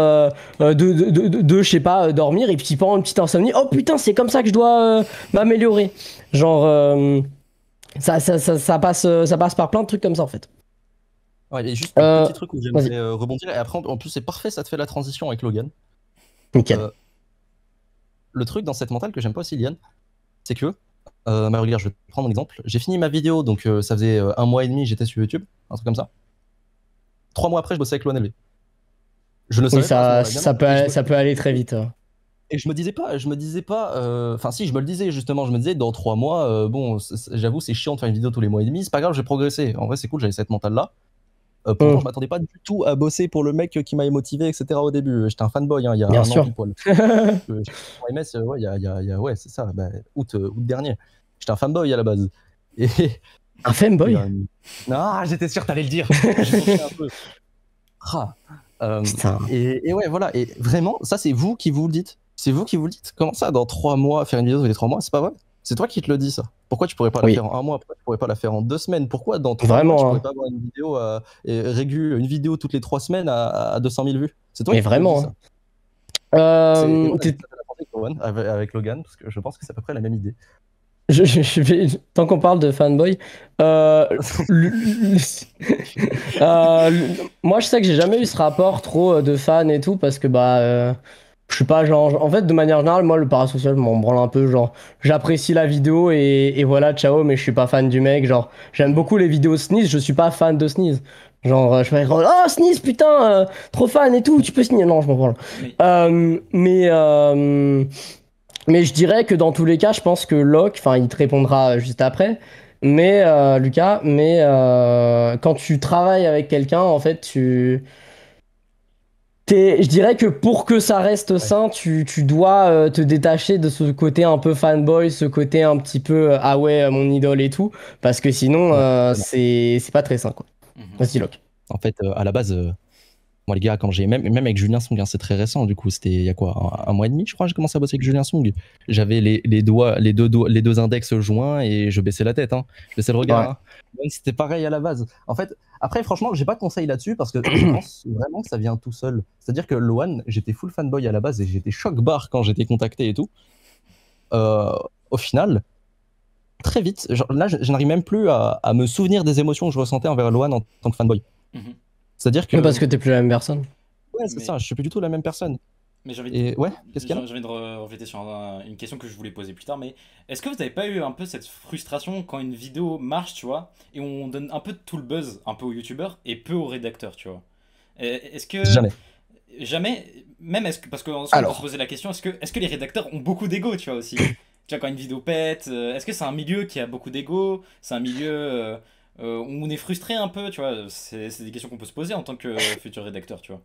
je sais pas, dormir, et puis pendant une petite insomnie, oh putain, c'est comme ça que je dois m'améliorer. Genre, ça passe par plein de trucs comme ça, en fait. Ouais, il y a juste un petit truc où j'aimerais rebondir, et après, en plus, c'est parfait, ça te fait la transition avec Logan. Nickel. Le truc dans cette mentale que j'aime pas aussi, Liane, c'est que, regarde, je vais te prendre un exemple. J'ai fini ma vidéo, donc ça faisait 1 mois et demi, j'étais sur YouTube, un truc comme ça. 3 mois après, je bossais avec l'ONLV. Je le savais pas. Ça peut aller très vite. Et je me disais pas, enfin si, je me le disais justement, je me disais dans 3 mois, bon, j'avoue, c'est chiant de faire une vidéo tous les mois et demi, c'est pas grave, j'ai progressé. En vrai, c'est cool, j'avais cette mentale-là. Pourtant, je m'attendais pas du tout à bosser pour le mec qui m'avait motivé, etc. au début. J'étais un fanboy, hein, il y a Bien un sûr. an pile poil. MS, ouais, c'est ça, bah, août dernier. J'étais un fanboy à la base. Un fanboy? Non, j'étais sûr que t'allais le dire. J'ai cherché un peu. Ah. Putain. Et ouais, voilà. Et vraiment, ça, c'est vous qui vous le dites. C'est vous qui vous le dites. Comment ça, dans 3 mois, faire une vidéo tous les 3 mois, c'est pas vrai? C'est toi qui te le dis, ça. Pourquoi tu pourrais pas la Oui. faire en 1 mois? Pourquoi tu pourrais pas la faire en 2 semaines? Pourquoi dans 3 Vraiment, mois, tu hein. pourrais pas avoir une vidéo, une vidéo toutes les 3 semaines à 200 000 vues? C'est toi Mais qui te le dis, vraiment, ça. hein. Et voilà, T'es- ça fait la portée avec Logan, avec Logan, parce que je pense que c'est à peu près la même idée. tant qu'on parle de fanboy, le- moi je sais que j'ai jamais eu ce rapport trop de fans et tout parce que je suis pas genre. En fait, de manière générale, moi le parasocial m'en branle un peu. Genre, j'apprécie la vidéo et voilà, ciao, mais je suis pas fan du mec. Genre, j'aime beaucoup les vidéos Sneeze, je suis pas fan de Sneeze. Genre, je fais oh Sneeze, putain, trop fan et tout, tu peux signer. Non, je m'en branle. Mais Euh, mais. euh, mais je dirais que dans tous les cas, je pense que Locke, enfin, il te répondra juste après. Mais Lucas, quand tu travailles avec quelqu'un, en fait, je dirais que pour que ça reste sain, tu dois te détacher de ce côté un peu fanboy, ce côté un petit peu ah ouais, mon idole et tout, parce que sinon, Ouais, vraiment. c'est pas très sain, quoi. mhm. Vas-y, Locke. En fait, à la base, moi les gars, quand j'ai même avec Julien Song, hein, c'est très récent, du coup, c'était il y a quoi, un mois et demi, je crois, j'ai commencé à bosser avec Julien Song. J'avais les deux index joints et je baissais la tête, hein. Je baissais le regard. Ouais. Hein. Même si c'était pareil à la base. En fait, après, franchement, j'ai pas de conseil là-dessus parce que je pense vraiment que ça vient tout seul. C'est-à-dire que Loan, j'étais full fanboy à la base et j'étais choc barre quand j'étais contacté et tout. Au final, très vite, genre, là, je n'arrive même plus à me souvenir des émotions que je ressentais envers Loan en tant que fanboy. Mhm. C'est-à-dire que. Mais parce que t'es plus la même personne. Ouais, c'est Mais- ça, je suis plus du tout la même personne. Mais j'ai envie de, Et ouais, qu'est-ce qu'il y a? j'ai envie de refléter sur une question que je voulais poser plus tard, mais est-ce que vous n'avez pas eu un peu cette frustration quand une vidéo marche, tu vois, et on donne un peu tout le buzz, un peu aux youtubeurs et peu aux rédacteurs, tu vois? Est-ce que Jamais. jamais, même est-ce que, parce qu'en soi on peut se Alors. poser la question, est-ce que les rédacteurs ont beaucoup d'ego, tu vois aussi? Tu vois, quand une vidéo pète, est-ce que c'est un milieu qui a beaucoup d'ego? C'est un milieu où on est frustré un peu, tu vois? C'est des questions qu'on peut se poser en tant que futur rédacteur, tu vois.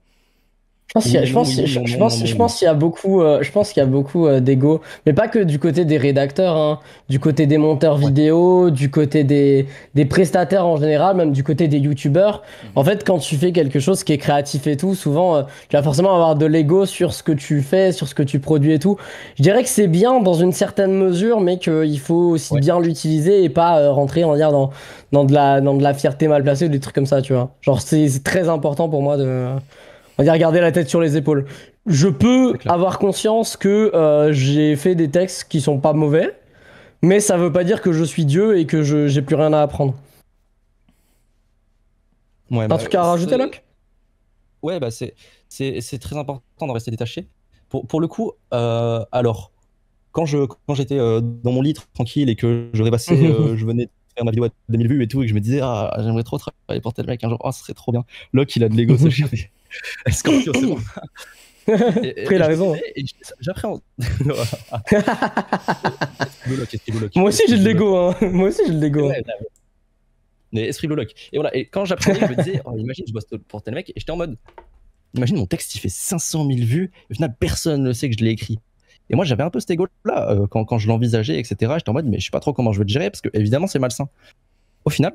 Je pense qu'il y a, Oui, non, oui, non, non, non, je non. pense qu'il y a beaucoup, je pense qu'il y a beaucoup d'ego, mais pas que du côté des rédacteurs, hein, du côté des monteurs Ouais. vidéo, du côté des prestataires en général, même du côté des youtubeurs. En fait, quand tu fais quelque chose qui est créatif et tout, souvent, tu vas forcément avoir de l'ego sur ce que tu fais, sur ce que tu produis et tout. Je dirais que c'est bien dans une certaine mesure, mais qu'il faut aussi Ouais. bien l'utiliser et pas rentrer, on va dire, dans de la fierté mal placée ou des trucs comme ça, tu vois. Genre, c'est très important pour moi de on va dire garder la tête sur les épaules. Je peux C'est clair. avoir conscience que j'ai fait des textes qui sont pas mauvais, mais ça veut pas dire que je suis Dieu et que j'ai plus rien à apprendre. Ouais, Un truc à rajouter, c'est- Locke? Ouais, bah c'est très important de rester détaché. Pour le coup, alors, quand j'étais dans mon lit tranquille et que je rêvassais, je venais de faire ma vidéo à 2000 vues et tout, et que je me disais, ah, j'aimerais trop travailler pour tel mec un jour, oh, ce serait trop bien. Locke, il a de l'ego, ce chien. Scorpio, c'est bon. Après, il a je me raison. disais, et j'appréhende. Esprit Locke. Moi aussi j'ai de Esprit l'ego, hein. Moi aussi j'ai de l'ego. Ouais, là, mais esprit Loloc. Et voilà, et quand j'apprenais, je me disais, oh, imagine, je bosse pour tel mec, et j'étais en mode, imagine mon texte, il fait 500 000 vues, au final, personne ne sait que je l'ai écrit. Et moi, j'avais un peu cet égo-là quand je l'envisageais, etc. J'étais en mode, mais je sais pas trop comment je vais le gérer, parce que évidemment, c'est malsain. Au final,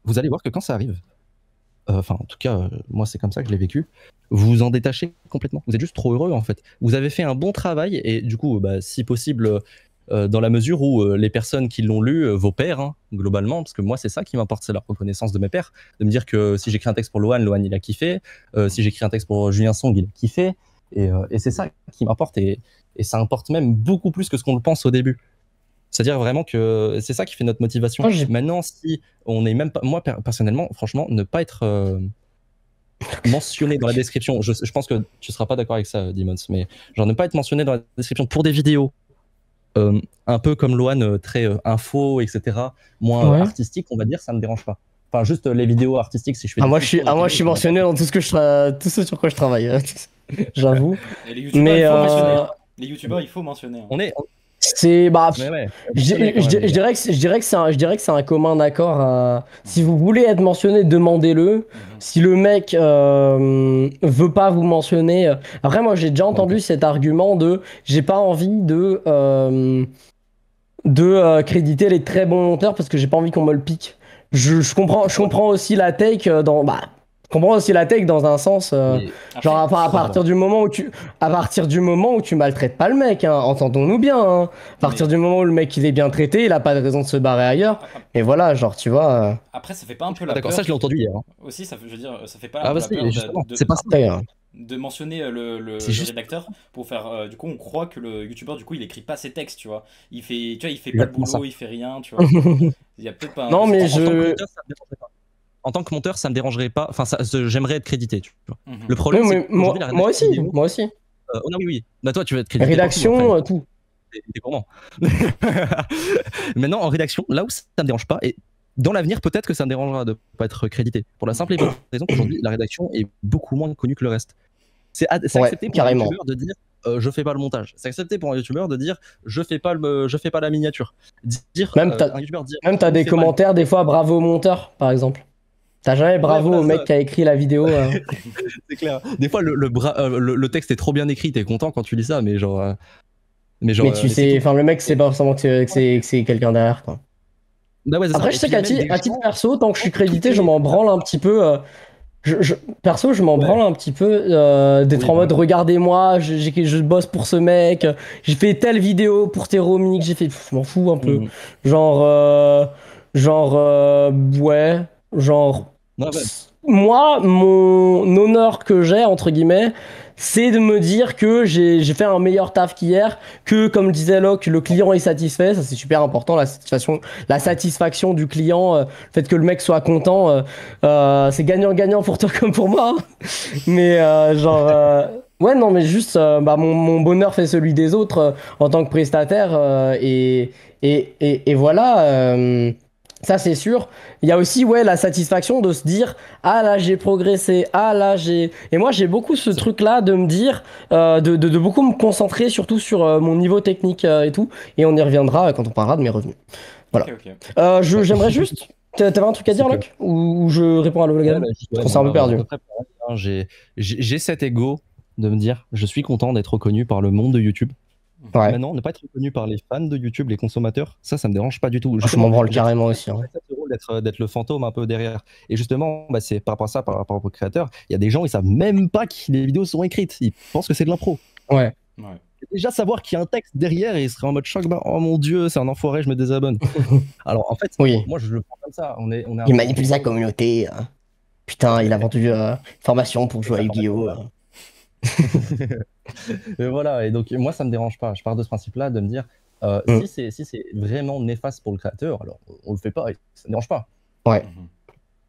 vous allez voir que quand ça arrive, enfin, en tout cas, moi, c'est comme ça que je l'ai vécu, vous vous en détachez complètement. Vous êtes juste trop heureux, en fait. Vous avez fait un bon travail, et du coup, bah, si possible, dans la mesure où les personnes qui l'ont lu, vos pairs, hein, globalement, parce que moi, c'est ça qui m'importe, c'est la reconnaissance de mes pairs, de me dire que si j'écris un texte pour Loan, il a kiffé, si j'écris un texte pour Julien Song, il a kiffé, et c'est ça qui m'importe, et ça importe même beaucoup plus que ce qu'on le pense au début. C'est-à-dire vraiment que c'est ça qui fait notre motivation. Maintenant, si on est même pas, moi personnellement, franchement, ne pas être mentionné dans la description, je pense que tu seras pas d'accord avec ça, Demons, mais genre ne pas être mentionné dans la description pour des vidéos un peu comme Loan, très info, etc., moins artistique, on va dire, ça me dérange pas. Enfin, juste les vidéos artistiques, si je fais moi je suis mentionné dans tout ce sur quoi je travaille, j'avoue. Et les youtubeurs, il faut mentionner. Les youtubeurs, il faut mentionner. Hein. C'est je dirais que c'est un commun accord. Si vous voulez être mentionné, demandez-le. Si le mec veut pas vous mentionner, après moi j'ai déjà entendu cet argument de j'ai pas envie de créditer les très bons monteurs parce que j'ai pas envie qu'on me le pique. Je comprends aussi la take je comprends aussi la take dans un sens. Mais Genre Après, à partir du moment où tu maltraites pas le mec, hein, entendons-nous bien. Hein. À partir Mais- du moment où le mec il est bien traité, il a pas de raison de se barrer ailleurs. Et voilà, genre tu vois. Après, ça fait pas un peu Ah, la d'accord, peur ça je l'ai entendu hier. Hein. aussi, ça fait, je veux dire, ça fait pas un Ah peu bah la si, peur justement, c'est pas ça. de mentionner C'est juste- rédacteur pour faire du coup on croit que le youtubeur du coup il écrit pas ses textes, tu vois, il fait pas le Exactement boulot, ça. il fait rien, tu vois, il y a peut-être pas un Non, peu mais cette- En tant que je. monteur, ça me dérangerait pas. En tant que monteur, ça me dérangerait pas. Enfin, j'aimerais être crédité. Tu vois. Mhm. Le Oui, problème, c'est mais qu'aujourd'hui, la moi rédaction aussi, vidéo. moi aussi. Oh non, oui, oui. Bah, toi, tu vas être crédité. Rédaction, partout, après. tout. T'es gourmand. Maintenant, en rédaction, là où ça me dérange pas, et dans l'avenir, peut-être que ça me dérangera de pas être crédité. Pour la simple et bonne raison qu'aujourd'hui, la rédaction est beaucoup moins connue que le reste. C'est Ouais, accepté pour carrément. un youtubeur de dire je fais pas le montage. C'est accepté pour un youtubeur de dire je fais pas la miniature. Dire Même un youtubeur dire Même t'as je des fais pas le- commentaires des fois bravo au monteur, par exemple. T'as jamais bravo voilà, au mec ça. qui a écrit la vidéo. C'est clair. Des fois, le texte est trop bien écrit, t'es content quand tu lis ça, mais genre. Mais tu mais c'est sais, tout. enfin le mec c'est pas forcément que c'est quelqu'un derrière quoi. Bah ouais, c'est ça. Après Et je sais puis, il y a qu'à même des titre gens- perso, tant que je suis tout crédité, est- je m'en branle un petit peu. Perso, je m'en Ouais. branle un petit peu d'être Oui, en mode voilà. regardez-moi, je bosse pour ce mec, j'ai fait telle vidéo pour Théromique, j'ai fait, je m'en fous un peu. Mhm. Ouais, genre, Ouais, ouais. moi, mon honneur que j'ai, entre guillemets, c'est de me dire que j'ai fait un meilleur taf qu'hier, que, comme disait Locke, le client est satisfait, ça c'est super important, la satisfaction du client, le fait que le mec soit content, c'est gagnant-gagnant pour toi comme pour moi. Mais ouais, non, mais juste, mon bonheur fait celui des autres en tant que prestataire, et voilà, ça c'est sûr. Il y a aussi, ouais, la satisfaction de se dire, ah là j'ai progressé, ah là j'ai. Et moi j'ai beaucoup ce truc-là de me dire, de beaucoup me concentrer surtout sur mon niveau technique et tout, et on y reviendra quand on parlera de mes revenus. Voilà. Ok, ok. J'aimerais juste. T'avais un truc à dire, C'est Locke? Ou je réponds à Logan? Ouais, Parce qu'on s'est un peu perdu. à peu près pareil, hein. J'ai cet ego de me dire je suis content d'être reconnu par le monde de YouTube. Ouais. Maintenant, ne pas être reconnu par les fans de YouTube, les consommateurs, ça me dérange pas du tout. Je m'en branle carrément aussi. Hein. J'accepte ce rôle d'être le fantôme un peu derrière. Et justement, bah, c'est par rapport à ça, par rapport aux créateurs, il y a des gens, ils savent même pas que les vidéos sont écrites. Ils pensent que c'est de l'impro. Ouais. Ouais. Déjà savoir qu'il y a un texte derrière et ils seraient en mode choc, bah, oh mon dieu, c'est un enfoiré, je me désabonne. Alors en fait, Oui. moi je le prends comme ça. On est Il manipule sa communauté. Putain, il a vendu une formation pour jouer à Yu-Gi-Oh! Et voilà, et donc moi ça me dérange pas. Je pars de ce principe-là de me dire Mm. si c'est vraiment néfaste pour le créateur, alors on le fait pas et ça me dérange pas. Mhm.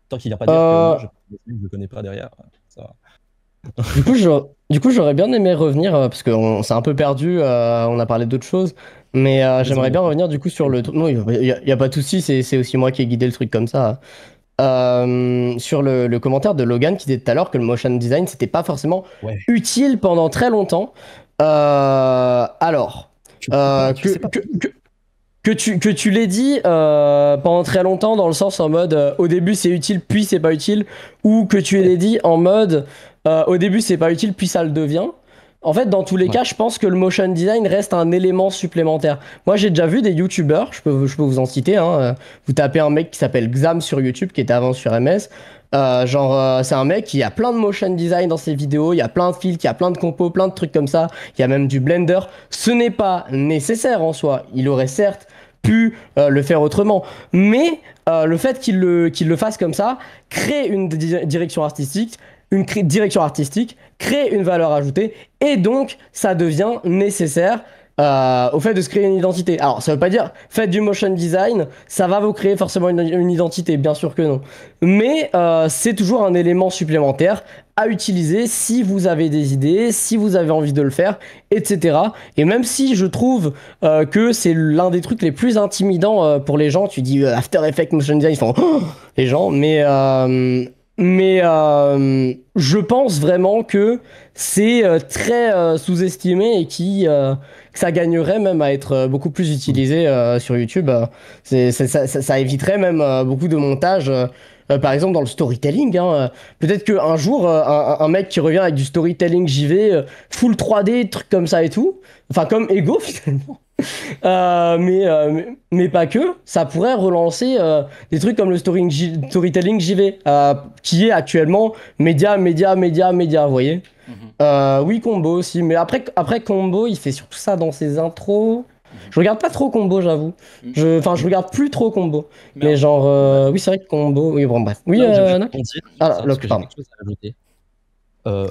Tant qu'il n'y a pas dire que moi je le connais pas derrière, ça va. Du coup, j'aurais bien aimé revenir, parce qu'on s'est un peu perdu, on a parlé d'autres choses, mais j'aimerais bien revenir du coup sur le... Non, y a pas de souci, c'est aussi moi qui ai guidé le truc comme ça. Sur le commentaire de Logan qui disait tout à l'heure que le motion design, c'était pas forcément Ouais. utile pendant très longtemps. Alors, Tu sais pas. que tu l'aies dit pendant très longtemps dans le sens en mode au début c'est utile puis c'est pas utile, ou que tu l'aies dit en mode au début c'est pas utile puis ça le devient. En fait, dans tous les Ouais. cas, je pense que le motion design reste un élément supplémentaire. Moi, j'ai déjà vu des youtubeurs, je peux vous en citer, hein, vous tapez un mec qui s'appelle Xam sur YouTube, qui était avant sur MS. C'est un mec qui a plein de motion design dans ses vidéos, il y a plein de filtres, il y a plein de compos, plein de trucs comme ça, il y a même du Blender. Ce n'est pas nécessaire en soi, il aurait certes pu le faire autrement, mais le fait qu'il le fasse comme ça crée une direction artistique, crée une valeur ajoutée, et donc ça devient nécessaire au fait de se créer une identité. Alors, ça veut pas dire, faites du motion design, ça va vous créer forcément une identité, bien sûr que non. Mais c'est toujours un élément supplémentaire à utiliser si vous avez des idées, si vous avez envie de le faire, etc. Et même si je trouve que c'est l'un des trucs les plus intimidants pour les gens, tu dis After Effects Motion Design, ils font oh les gens, mais je pense vraiment que c'est très sous-estimé et que ça gagnerait même à être beaucoup plus utilisé sur YouTube. Ça éviterait même beaucoup de montage. par exemple dans le storytelling, hein, peut-être qu'un jour, un mec qui revient avec du storytelling JV, full 3D, trucs comme ça et tout, enfin comme Ego finalement, mais pas que, ça pourrait relancer des trucs comme le storytelling JV, qui est actuellement média, vous voyez. Oui, Combo aussi, mais après Combo, il fait surtout ça dans ses intros. Je regarde pas trop Combo, j'avoue. Enfin, je regarde plus trop Combo. Mais genre, oui, c'est vrai que Combo. Oui, bon, bref. Oui, Noc. Locke, pardon.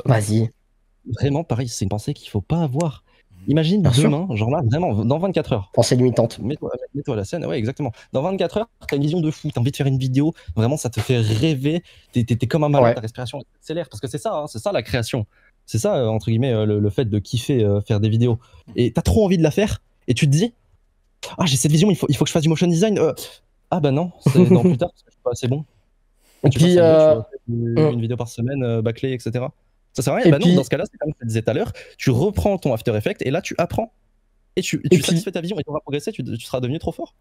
Vas-y. Vraiment, pareil, c'est une pensée qu'il faut pas avoir. Imagine demain, genre là, vraiment, dans 24 heures. Pensée limitante. Mets-toi à la scène, ouais, exactement. Dans 24 heures, t'as une vision de fou, t'as envie de faire une vidéo, vraiment, ça te fait rêver. T'es comme un malade, ta respiration accélère, parce que c'est ça, hein, c'est ça la création. C'est ça, entre guillemets, le fait de kiffer faire des vidéos. Et t'as trop envie de la faire, et tu te dis, ah, j'ai cette vision, il faut que je fasse du motion design. Ah bah non, c'est dans plus tard, parce que je suis pas assez bon. Et tu puis, une vidéo par semaine, bâclée, etc. Ça sert à rien. Bah non, dans ce cas-là, c'est comme je te disais tout à l'heure, tu reprends ton After Effects et là tu apprends et tu satisfais ta vision et tu vas progresser, tu seras devenu trop fort.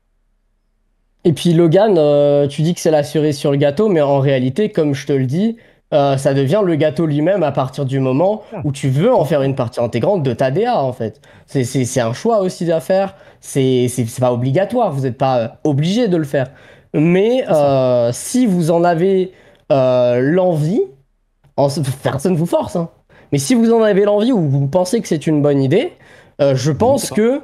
Et puis Logan, tu dis que c'est la cerise sur le gâteau, mais en réalité, comme je te le dis, ça devient le gâteau lui-même à partir du moment où tu veux en faire une partie intégrante de ta DA en fait. C'est un choix aussi à faire, c'est pas obligatoire, vous n'êtes pas obligé de le faire. Mais si vous en avez l'envie, personne ne vous force, hein. Mais si vous en avez l'envie ou vous pensez que c'est une bonne idée, je pense que...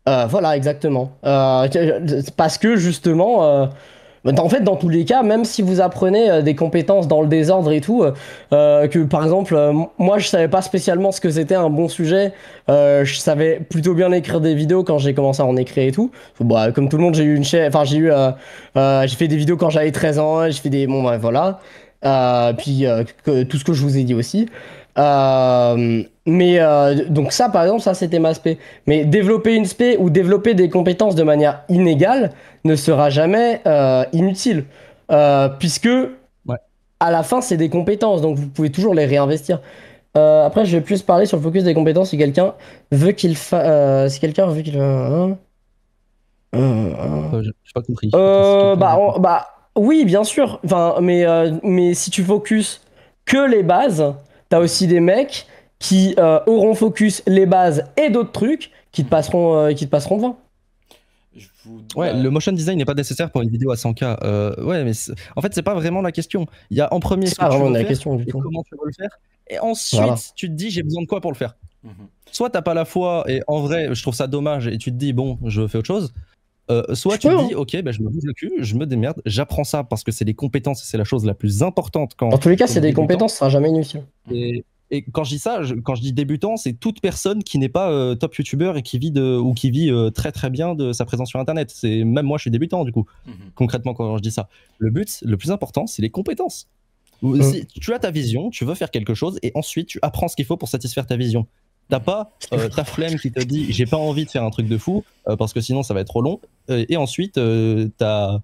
voilà, exactement. Parce que justement, en fait, dans tous les cas, même si vous apprenez des compétences dans le désordre et tout, que par exemple, moi je savais pas spécialement ce que c'était un bon sujet, je savais plutôt bien écrire des vidéos quand j'ai commencé à en écrire et tout. Bon, comme tout le monde, j'ai eu une chaîne, enfin j'ai fait des vidéos quand j'avais 13 ans, j'ai fait des, bon bref, voilà. Puis tout ce que je vous ai dit aussi. Donc ça, par exemple, ça c'était ma spé. Mais développer une spé ou développer des compétences de manière inégale ne sera jamais inutile. Puisque à la fin, c'est des compétences, donc vous pouvez toujours les réinvestir. Après, je vais plus parler sur le focus des compétences si quelqu'un veut qu'il fasse... si quelqu'un veut qu'il... J'ai pas compris. Oui, bien sûr. Enfin, mais si tu focus que les bases, t'as aussi des mecs qui auront focus les bases et d'autres trucs qui te passeront devant. Ouais, le motion design n'est pas nécessaire pour une vidéo à 100K. Ouais, mais en fait, c'est pas vraiment la question. Il y a en premier ce que tu veux faire et comment tu veux le faire. Et ensuite, tu te dis, j'ai besoin de quoi pour le faire. Soit t'as pas la foi et en vrai, je trouve ça dommage et tu te dis, bon, je fais autre chose. Soit tu te dis, ok, bah, je me bouge le cul, je me démerde, j'apprends ça parce que c'est les compétences et c'est la chose la plus importante. Dans tous les cas, c'est des compétences, ça sera jamais inutile. Et quand je dis ça, quand je dis débutant, c'est toute personne qui n'est pas top youtubeur et qui vit très très bien de sa présence sur internet. Même moi, je suis débutant du coup, concrètement quand je dis ça. Le but, le plus important, c'est les compétences. Si tu as ta vision, tu veux faire quelque chose et ensuite tu apprends ce qu'il faut pour satisfaire ta vision. T'as pas ta flemme qui te dit j'ai pas envie de faire un truc de fou parce que sinon ça va être trop long et ensuite t'as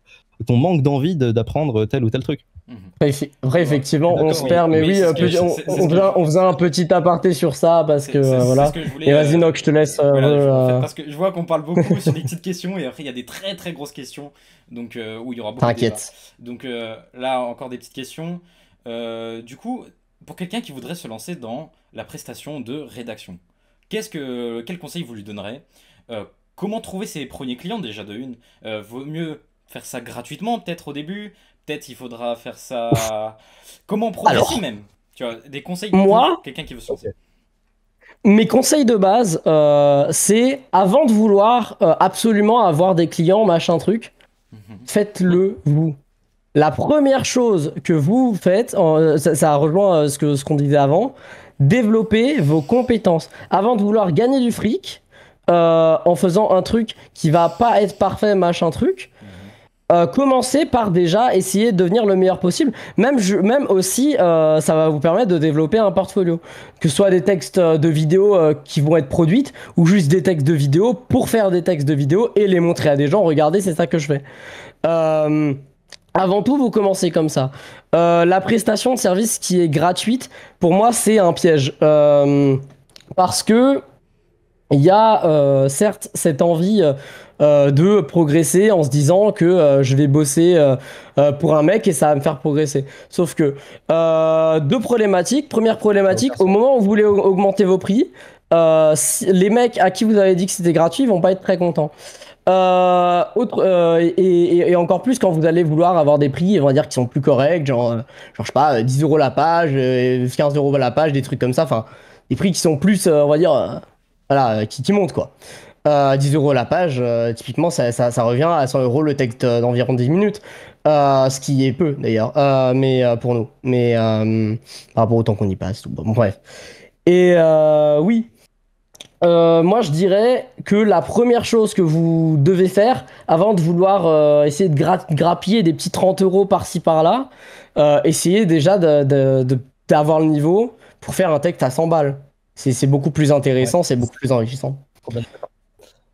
ton manque d'envie d'apprendre tel ou tel truc. Après effectivement on se perd mais oui on faisait un petit aparté sur ça parce que voilà et vas-y Noc je te laisse parce que je vois qu'on parle beaucoup sur des petites questions et après il y a des très très grosses questions donc où il y aura beaucoup de débats. Donc là encore des petites questions du coup pour quelqu'un qui voudrait se lancer dans la prestation de rédaction, quel conseil vous lui donnerez? Comment trouver ses premiers clients déjà de une? Vaut mieux faire ça gratuitement peut-être au début, peut-être il faudra faire ça... Comment progresser même? Tu vois, des conseils pour quelqu'un qui veut se lancer. Mes conseils de base, c'est avant de vouloir absolument avoir des clients, machin truc, faites-le vous. La première chose que vous faites, ça rejoint ce qu'on disait avant, développez vos compétences. Avant de vouloir gagner du fric, en faisant un truc qui va pas être parfait, machin truc, commencez par déjà essayer de devenir le meilleur possible. Même aussi, ça va vous permettre de développer un portfolio. Que ce soit des textes de vidéos qui vont être produites, ou juste des textes de vidéos pour faire des textes de vidéos et les montrer à des gens. Regardez, c'est ça que je fais. Avant tout, vous commencez comme ça. La prestation de service qui est gratuite, pour moi, c'est un piège. Parce que il y a certes cette envie de progresser en se disant que je vais bosser pour un mec et ça va me faire progresser. Sauf que deux problématiques. Première problématique, au moment où vous voulez augmenter vos prix, les mecs à qui vous avez dit que c'était gratuit vont pas être très contents. Et encore plus quand vous allez vouloir avoir des prix, on va dire, qui sont plus corrects, genre je sais pas, 10 € la page, 15 € la page, des trucs comme ça, enfin, des prix qui sont plus, on va dire, voilà, qui montent quoi. 10 € la page, typiquement, ça revient à 100 € le texte d'environ 10 minutes, ce qui est peu d'ailleurs, mais pour nous, mais par rapport au temps qu'on y passe, tout. Bon, bref. Et oui. Moi, je dirais que la première chose que vous devez faire, avant de vouloir essayer de grappiller des petits 30 € par-ci par-là, essayez déjà d'avoir le niveau pour faire un texte à 100 balles. C'est beaucoup plus intéressant, c'est beaucoup plus enrichissant.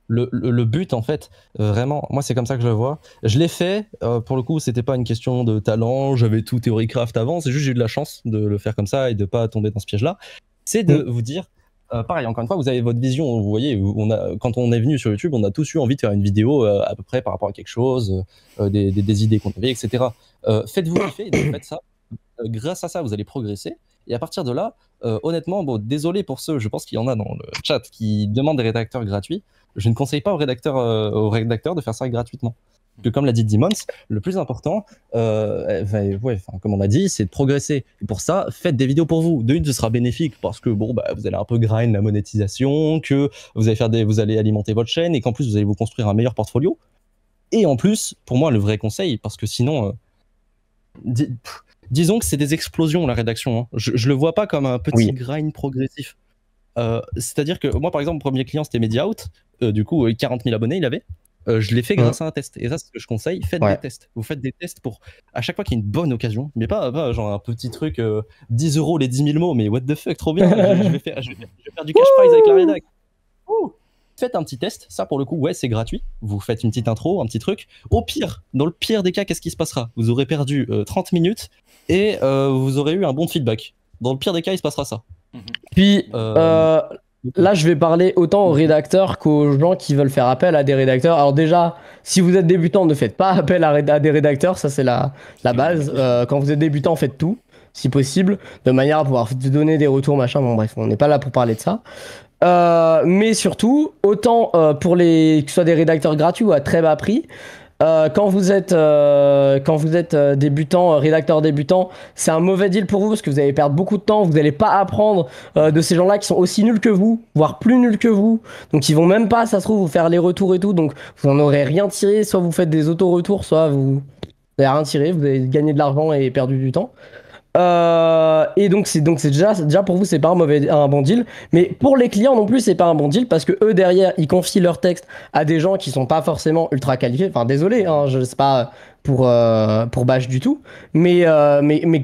Le but, en fait, vraiment, moi, c'est comme ça que je le vois. Je l'ai fait, pour le coup, c'était pas une question de talent, j'avais tout Theorycraft avant, c'est juste j'ai eu de la chance de le faire comme ça et de pas tomber dans ce piège-là. C'est de vous dire, pareil, encore une fois, vous avez votre vision, vous voyez, quand on est venu sur YouTube, on a tous eu envie de faire une vidéo à peu près par rapport à quelque chose, des idées qu'on avait, etc. Faites-vous kiffer, et donc faites ça. Grâce à ça, vous allez progresser. Et à partir de là, honnêtement, bon, désolé pour ceux, je pense qu'il y en a dans le chat qui demandent des rédacteurs gratuits. Je ne conseille pas aux rédacteurs de faire ça gratuitement. Que comme l'a dit Demons, le plus important, comme on l'a dit, c'est de progresser. Et pour ça, faites des vidéos pour vous. De une, ce sera bénéfique parce que bon, bah, vous allez un peu grind la monétisation, que vous allez alimenter votre chaîne et qu'en plus vous allez vous construire un meilleur portfolio. Et en plus, pour moi, le vrai conseil, parce que sinon, disons que c'est des explosions la rédaction. Hein. Je le vois pas comme un petit grind progressif. C'est-à-dire que moi, par exemple, mon premier client c'était Mediaout. Du coup, 40 000 abonnés, il avait. Je l'ai fait grâce à un test. Et ça, c'est ce que je conseille. Faites des tests. Vous faites des tests pour à chaque fois qu'il y a une bonne occasion. Mais pas genre un petit truc 10 € les 10 000 mots. Mais what the fuck, trop bien. je vais faire du cash prize avec la rédac. Faites un petit test. Ça, pour le coup, ouais, c'est gratuit. Vous faites une petite intro, un petit truc. Au pire, dans le pire des cas, qu'est-ce qui se passera? Vous aurez perdu 30 minutes et vous aurez eu un bon feedback. Dans le pire des cas, il se passera ça. Puis là, je vais parler autant aux rédacteurs qu'aux gens qui veulent faire appel à des rédacteurs. Alors déjà, si vous êtes débutant, ne faites pas appel à des rédacteurs, ça c'est la base. Quand vous êtes débutant, faites tout, si possible, de manière à pouvoir donner des retours, machin. Bon bref, on n'est pas là pour parler de ça. Mais surtout, autant pour que ce soit des rédacteurs gratuits ou à très bas prix, quand vous êtes débutant, rédacteur débutant, c'est un mauvais deal pour vous parce que vous allez perdre beaucoup de temps, vous n'allez pas apprendre de ces gens-là qui sont aussi nuls que vous, voire plus nuls que vous. Donc ils vont même pas, ça se trouve, vous faire les retours et tout. Donc vous n'en aurez rien tiré, soit vous faites des auto-retours, soit vous n'avez rien tiré, vous avez gagné de l'argent et perdu du temps. Et donc c'est déjà pour vous c'est pas un bon deal, mais pour les clients non plus c'est pas un bon deal parce que eux derrière ils confient leur texte à des gens qui sont pas forcément ultra qualifiés. Enfin désolé, hein, je sais pas pour bâche du tout, mais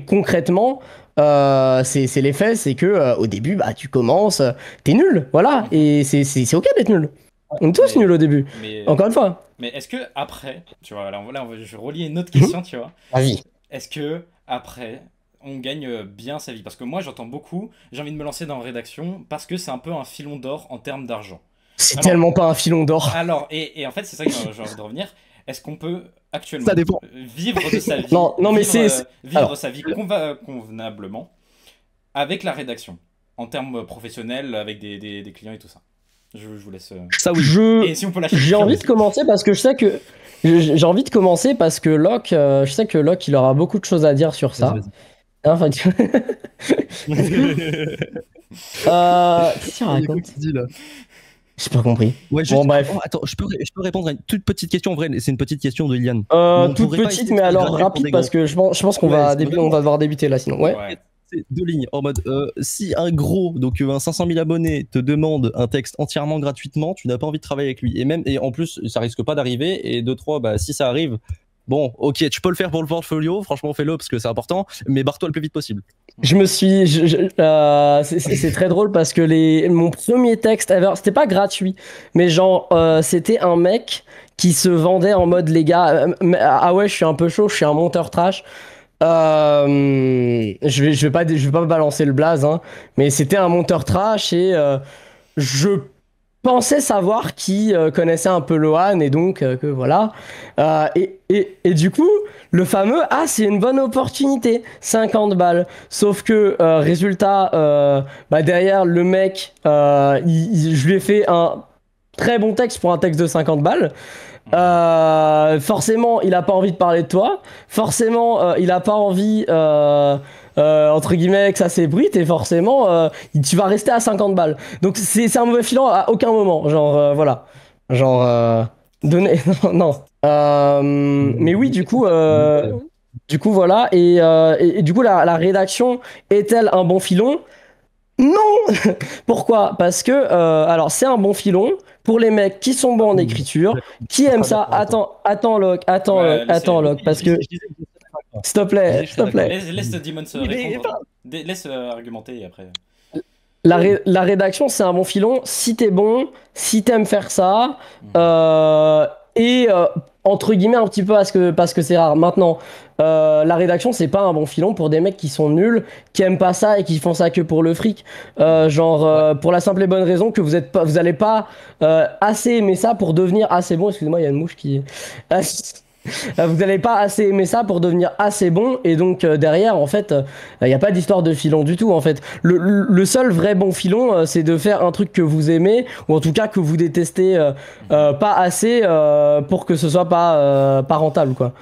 concrètement c'est les faits, c'est que au début bah tu commences, t'es nul, voilà, et c'est ok d'être nul. On est tous nuls au début. Encore une fois. Mais est-ce que après, tu vois, là je vais relier une autre question, tu vois. Vas-y. Est-ce que après on gagne bien sa vie? Parce que moi j'entends beaucoup, j'ai envie de me lancer dans la rédaction parce que c'est un peu un filon d'or en termes d'argent. C'est tellement pas un filon d'or. Alors, et en fait c'est ça que j'ai envie de revenir. Est-ce qu'on peut actuellement vivre de sa vie, non, mais vivre sa vie convenablement avec la rédaction en termes professionnels, avec des clients et tout ça? Je vous laisse. Ça oui. Et si on peut lâcher. J'ai envie de commencer parce que je sais que Locke, je sais que Locke il aura beaucoup de choses à dire sur ça. Enfin, qu'est-ce qu'il raconte? J'ai pas compris. Ouais, bon, bref. Oh, attends, je peux répondre à une toute petite question en vrai. C'est une petite question de Iliane. Toute petite, mais alors rapide parce que je pense qu'on va devoir débuter là sinon. Ouais. C'est 2 lignes en mode si un gros, donc un 500 000 abonnés te demande un texte entièrement gratuitement, tu n'as pas envie de travailler avec lui. Et en plus, ça risque pas d'arriver. Et 2-3, bah si ça arrive. Bon, ok, tu peux le faire pour le portfolio, franchement fais-le parce que c'est important, mais barre-toi le plus vite possible. C'est très drôle parce que mon premier texte ever, c'était pas gratuit, mais genre, c'était un mec qui se vendait en mode les gars, ah ouais, je suis un peu chaud, je suis un monteur trash. Je vais pas balancer le blaze, hein, mais c'était un monteur trash et je pensais savoir qui connaissait un peu Lohan et donc que voilà. Et du coup, le fameux ah c'est une bonne opportunité, 50 balles. Sauf que résultat, bah derrière le mec, je lui ai fait un très bon texte pour un texte de 50 balles. Forcément, il a pas envie de parler de toi. Forcément, il a pas envie, entre guillemets, que ça s'ébruite. Et forcément, tu vas rester à 50 balles. Donc, c'est un mauvais filon à aucun moment. Genre, voilà. Genre, donner. Non, non. Mais oui, du coup, voilà. Et du coup, la rédaction est-elle un bon filon? Non. Pourquoi? Parce que, alors, c'est un bon filon pour les mecs qui sont bons en écriture, qui aiment ça. Attends, Locke, Locke, parce que, s'il te plaît, s'il te plaît. Laisse Demon se répondre. Laisse argumenter et après. La rédaction, c'est un bon filon si t'es bon, si t'aimes faire ça, entre guillemets un petit peu parce que c'est rare. Maintenant, la rédaction, c'est pas un bon filon pour des mecs qui sont nuls, qui aiment pas ça et qui font ça que pour le fric. Pour la simple et bonne raison que vous allez pas assez aimer ça pour devenir assez bon. Excusez-moi, il y a une mouche qui. Vous n'allez pas assez aimer ça pour devenir assez bon et donc derrière en fait il n'y a pas d'histoire de filon du tout en fait. Le seul vrai bon filon c'est de faire un truc que vous aimez ou en tout cas que vous détestez pas assez pour que ce soit pas rentable quoi.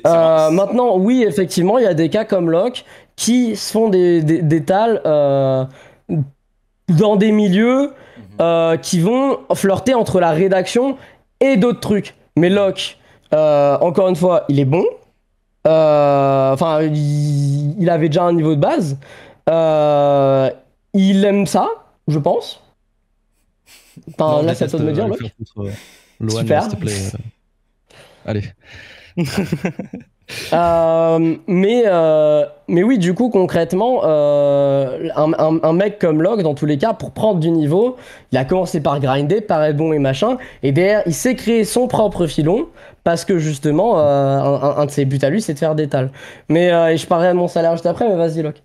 Maintenant oui effectivement il y a des cas comme Locke qui se font des tals dans des milieux qui vont flirter entre la rédaction et d'autres trucs. Mais Locke encore une fois, il est bon. Enfin, il avait déjà un niveau de base. Il aime ça, je pense. Enfin, Non, là, c'est à toi de me dire, Locke. Super. S'il te plaît. Allez. Mais oui, du coup, concrètement, un mec comme Locke, dans tous les cas, pour prendre du niveau, il a commencé par grinder, par être bon et machin, et derrière, il s'est créé son propre filon, parce que justement, un de ses buts à lui, c'est de faire des tals. Mais je parlerai de mon salaire juste après, mais vas-y, Locke.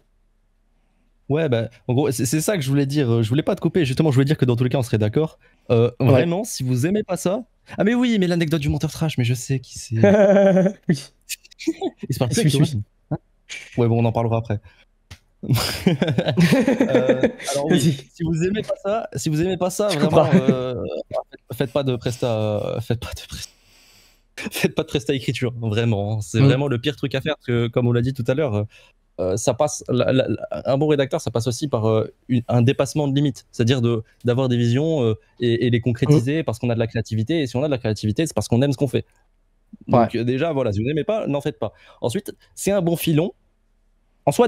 Ouais, bah, en gros, c'est ça que je voulais dire. Je voulais pas te couper, justement, je voulais dire que dans tous les cas, on serait d'accord. Vraiment, si vous aimez pas ça. Ah, mais oui, mais l'anecdote du menteur trash, mais je sais qui c'est. Oui. Il se parle plus avec Lohan. Ouais, bon, on en parlera après. Alors oui, si vous aimez pas ça, vraiment, faites pas de presta écriture, vraiment. C'est vraiment le pire truc à faire, parce que comme on l'a dit tout à l'heure, ça passe. Un bon rédacteur, ça passe aussi par un dépassement de limites, c'est-à-dire d'avoir des visions et les concrétiser parce qu'on a de la créativité. Et si on a de la créativité, c'est parce qu'on aime ce qu'on fait. Donc déjà, voilà, si vous n'aimez pas, n'en faites pas. Ensuite, c'est un bon filon. En soi,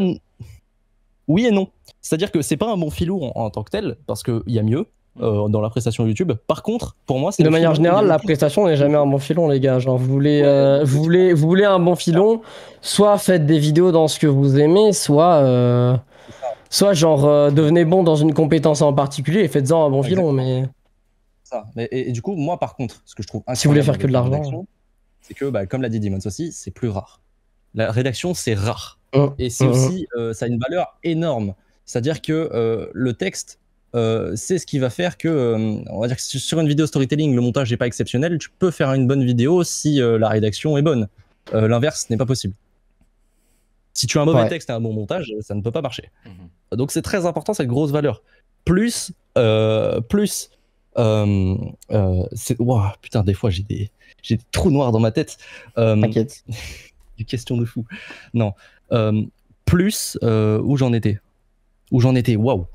oui et non. C'est-à-dire que c'est pas un bon filon en tant que tel, parce qu'il y a mieux dans la prestation YouTube. Par contre, pour moi, c'est de manière générale, la prestation n'est jamais un bon filon, les gars. Genre, vous voulez un bon filon, soit faites des vidéos dans ce que vous aimez, soit devenez bon dans une compétence en particulier et faites-en un bon filon. Mais ça. Et du coup, moi, par contre, ce que je trouve si vous voulez faire que de l'argent, c'est que, bah, comme l'a dit Demons aussi, c'est plus rare. La rédaction, c'est rare. Et c'est aussi, ça a une valeur énorme. C'est-à-dire que le texte, c'est ce qui va faire que, on va dire que sur une vidéo storytelling, le montage n'est pas exceptionnel, tu peux faire une bonne vidéo si la rédaction est bonne. L'inverse n'est pas possible. Si tu as un mauvais texte et un bon montage, ça ne peut pas marcher. Donc c'est très important cette grosse valeur. Plus, wow, putain, des fois j'ai des trous noirs dans ma tête. T'inquiète. Des questions de fou. Non. Plus, où j'en étais. Waouh.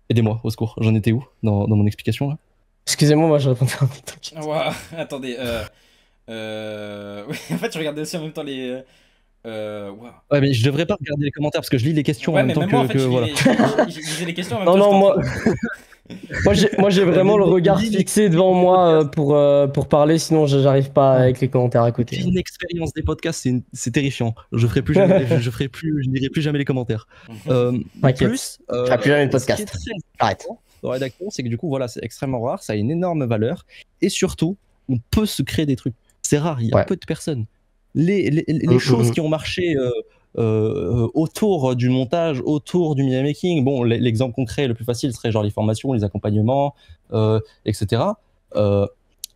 Aidez-moi, au secours. J'en étais où dans mon explication là? Excusez-moi, moi je répondais à un truc. Wow, attendez. Oui, en fait, je regardais aussi en même temps les. Wow. Ouais, mais je devrais pas regarder les commentaires parce que je lis les questions en même temps moi, en fait, voilà. Je lisais les questions en même temps. Non, moi j'ai vraiment le regard fixé devant moi pour parler, sinon j'arrive pas avec les commentaires à côté. Une expérience des podcasts, c'est terrifiant. Je ferai plus jamais, je lirai plus jamais les commentaires. Plus, je ferai plus jamais de podcast. Arrête. Dans la rédaction, c'est que du coup, voilà, c'est extrêmement rare, ça a une énorme valeur, et surtout, on peut se créer des trucs. C'est rare, il y a peu de personnes. Les choses qui ont marché autour du montage, autour du media making. Bon, l'exemple concret le plus facile serait genre les formations, les accompagnements, etc.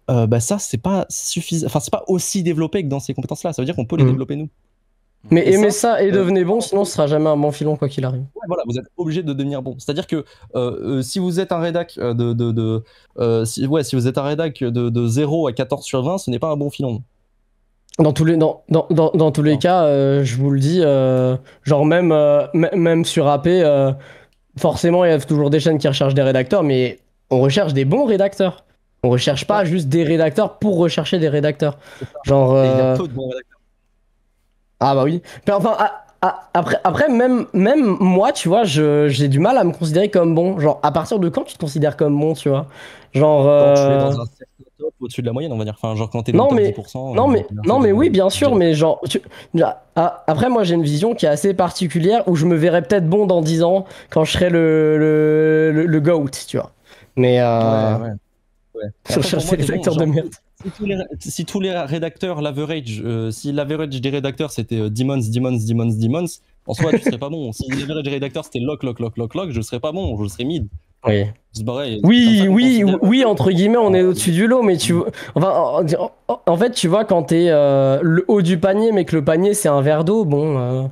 Bah ça c'est pas suffisant, enfin c'est pas aussi développé que dans ces compétences-là. Ça veut dire qu'on peut les développer nous. Mais Et aimez ça, ça et devenez bon, sinon ce sera jamais un bon filon quoi qu'il arrive. Ouais, voilà, vous êtes obligé de devenir bon. C'est-à-dire que si vous êtes un rédac si vous êtes un rédac de 0 à 14 sur 20, ce n'est pas un bon filon. Dans tous les cas, je vous le dis, genre même sur AP, forcément il y a toujours des chaînes qui recherchent des rédacteurs, mais on recherche des bons rédacteurs. On recherche pas juste des rédacteurs pour rechercher des rédacteurs. Genre. Et il y a peu de bons rédacteurs. Ah bah oui. Mais enfin, après même moi, tu vois, j'ai du mal à me considérer comme bon. Genre, à partir de quand tu te considères comme bon, tu vois? Genre. Quand tu es dans un certain top au-dessus de la moyenne, on va dire. Enfin, genre quand t'es dans le top 10%. Non mais oui, bien sûr, mais genre. Après, moi, j'ai une vision qui est assez particulière où je me verrais peut-être bon dans 10 ans quand je serai le GOAT, tu vois. Mais. Ouais. Je cherche des rédacteurs de merde. Si tous les rédacteurs, l'average, si l'average des rédacteurs c'était Demons, en soi tu serais pas bon. Si l'average des rédacteurs c'était lock, je serais pas bon, je serais mid. Oui. C'est pareil. Oui, entre guillemets, on est au-dessus du lot, mais en fait, tu vois, quand t'es le haut du panier, mais que le panier c'est un verre d'eau, bon.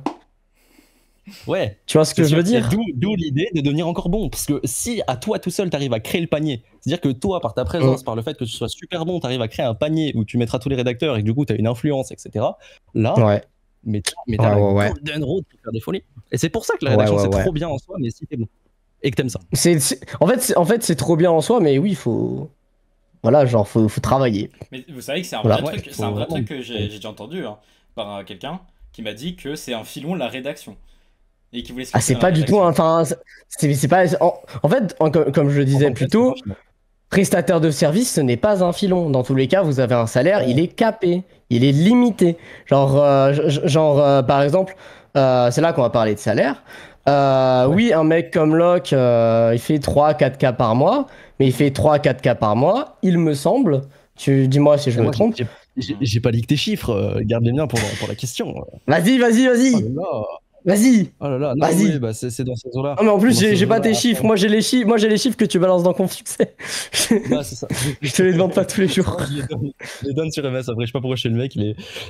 Ouais. Tu vois ce que je veux dire? D'où l'idée de devenir encore bon. Parce que si à toi tout seul t'arrives à créer le panier, c'est-à-dire que toi, par ta présence, par le fait que tu sois super bon, t'arrives à créer un panier où tu mettras tous les rédacteurs et que du coup t'as une influence, etc. Là, ouais. mais t'as la golden road pour faire des folies. Et c'est pour ça que la rédaction c'est trop bien en soi, mais si t'es bon et que t'aimes ça. En fait, c'est trop bien en soi, mais oui, faut. Voilà, genre, faut travailler. Mais vous savez que c'est un vrai truc, c'est un vrai truc que j'ai déjà entendu par quelqu'un qui m'a dit que c'est un filon la rédaction. Et qui voulait c'est pas du tout. Enfin, c'est pas. En fait, comme je le disais plus tôt, prestataire de service, ce n'est pas un filon. Dans tous les cas, vous avez un salaire, il est capé, il est limité. Genre, par exemple, c'est là qu'on va parler de salaire. Oui, un mec comme Locke, il fait 3-4K par mois, mais il fait 3-4K par mois, il me semble. Dis-moi si je me trompe. J'ai pas leak tes chiffres, garde les miens pour la question. Vas-y. Vas-y. Oh là là, non, vas-y. Oui, bah c'est dans ces eaux-là. Non mais en plus j'ai pas tes chiffres. Moi j'ai les chiffres que tu balances dans Conf Succès. Bah, c'est ça. Je te les demande pas tous les jours. Je les donne sur MS. Après je sais pas pourquoi je suis le mec,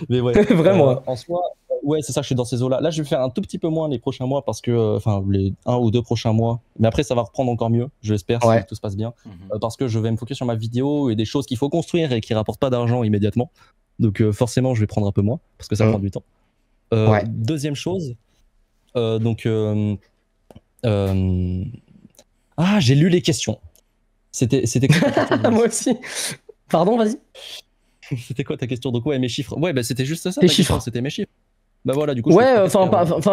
mais ouais. Vraiment. En soi, ouais c'est ça. Je suis dans ces eaux-là. Là je vais faire un tout petit peu moins les prochains mois parce que les 1 ou 2 prochains mois. Mais après ça va reprendre encore mieux. Je l'espère si tout se passe bien. Parce que je vais me focus sur ma vidéo et des choses qu'il faut construire et qui rapportent pas d'argent immédiatement. Donc forcément je vais prendre un peu moins parce que ça prend du temps. Deuxième chose. J'ai lu les questions. C'était quoi ta question? Moi aussi. Pardon, vas-y. C'était quoi ta question? Donc ouais, mes chiffres. Ouais, bah c'était juste ça. Tes chiffres. C'était mes chiffres. Bah voilà, du coup. Ouais,